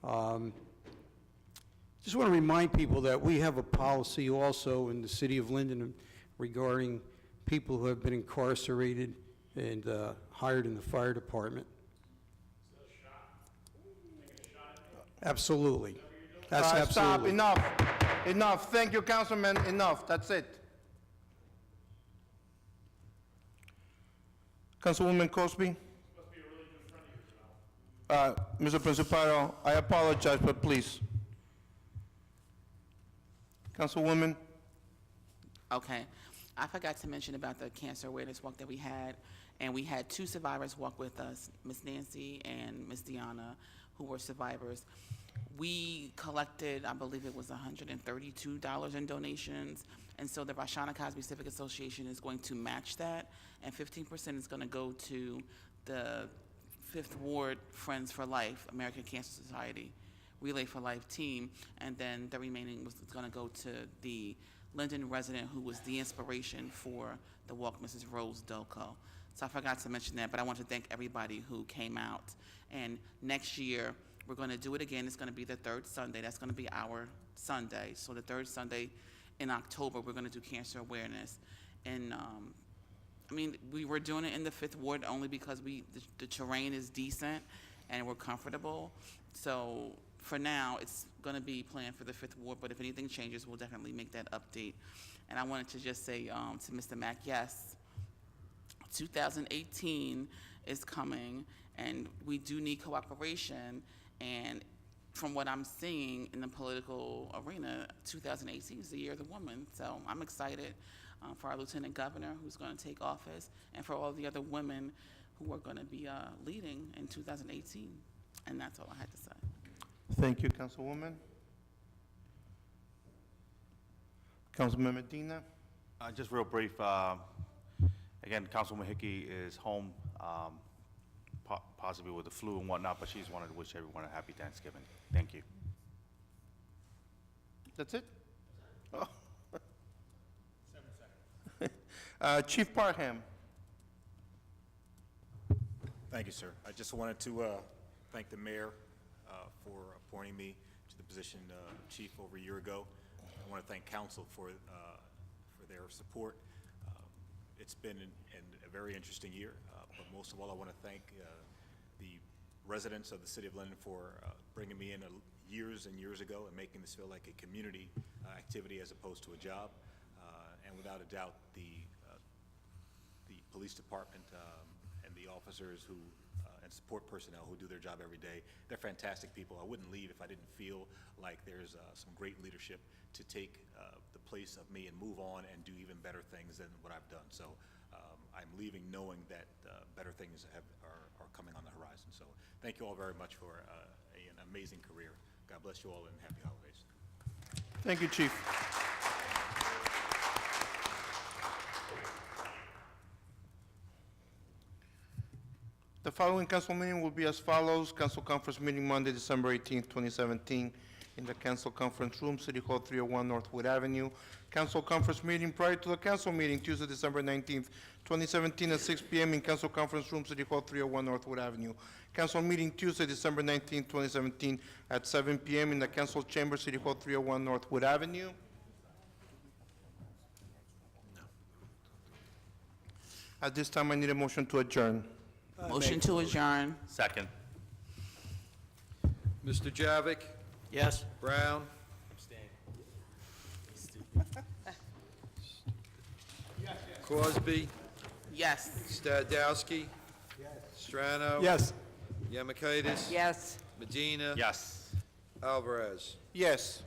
Speaker 4: Just want to remind people that we have a policy also in the city of Linden regarding people who have been incarcerated and hired in the fire department. Absolutely. That's absolutely.
Speaker 1: Stop, enough. Thank you, Councilman, enough, that's it. Councilwoman Cosby? Mr. Principado, I apologize, but please. Councilwoman?
Speaker 10: Okay. I forgot to mention about the cancer awareness walk that we had, and we had 2 survivors walk with us, Miss Nancy and Miss Deanna, who were survivors. We collected, I believe it was $132 in donations, and so the Rashana Cosby Civic Association is going to match that, and 15% is going to go to the 5th Ward Friends for Life, American Cancer Society Relay for Life team, and then the remaining was going to go to the Linden resident who was the inspiration for the walk, Mrs. Rose Dolko. So I forgot to mention that, but I want to thank everybody who came out. And next year, we're going to do it again. It's going to be the 3rd Sunday. That's going to be our Sunday. So the 3rd Sunday in October, we're going to do cancer awareness. And we were doing it in the 5th Ward only because the terrain is decent and we're comfortable. So for now, it's going to be planned for the 5th Ward, but if anything changes, we'll definitely make that update. And I wanted to just say to Mr. Mack, yes, 2018 is coming, and we do need cooperation. And from what I'm seeing in the political arena, 2018 is the year of the woman. So I'm excited for our lieutenant governor who's going to take office, and for all the other women who are going to be leading in 2018. And that's all I had to say.
Speaker 1: Thank you, Councilwoman. Councilman Medina?
Speaker 14: Just real brief, again, Councilwoman Hickey is home, possibly with the flu and whatnot, but she's wanted to wish everyone a happy Thanksgiving. Thank you.
Speaker 1: That's it? Oh. Chief Parham?
Speaker 18: Thank you, sir. I just wanted to thank the mayor for appointing me to the position of chief over a year ago. I want to thank council for their support. It's been a very interesting year, but most of all, I want to thank the residents of the city of Linden for bringing me in years and years ago and making this feel like a community activity as opposed to a job. And without a doubt, the police department and the officers who and support personnel who do their job every day, they're fantastic people. I wouldn't leave if I didn't feel like there's some great leadership to take the place of me and move on and do even better things than what I've done. So I'm leaving knowing that better things are coming on the horizon. So thank you all very much for an amazing career. God bless you all and happy holidays.
Speaker 1: Thank you, Chief. The following council meeting will be as follows. Council conference meeting Monday, December 18th, 2017, in the council conference room, City Hall 301 Northwood Avenue. Council conference meeting prior to the council meeting, Tuesday, December 19th, 2017, at 6 p.m. in council conference room, City Hall 301 Northwood Avenue. Council meeting Tuesday, December 19th, 2017, at 7 p.m. in the council chamber, City Hall 301 Northwood Avenue. At this time, I need a motion to adjourn.
Speaker 10: Motion to adjourn.
Speaker 14: Second.
Speaker 2: Mr. Javik?
Speaker 9: Yes.
Speaker 2: Brown? Crosby?
Speaker 10: Yes.
Speaker 2: Stadowski? Strano?
Speaker 4: Yes.
Speaker 2: Yemakaitis?
Speaker 7: Yes.
Speaker 2: Medina?
Speaker 14: Yes.
Speaker 2: Alvarez?
Speaker 1: Yes.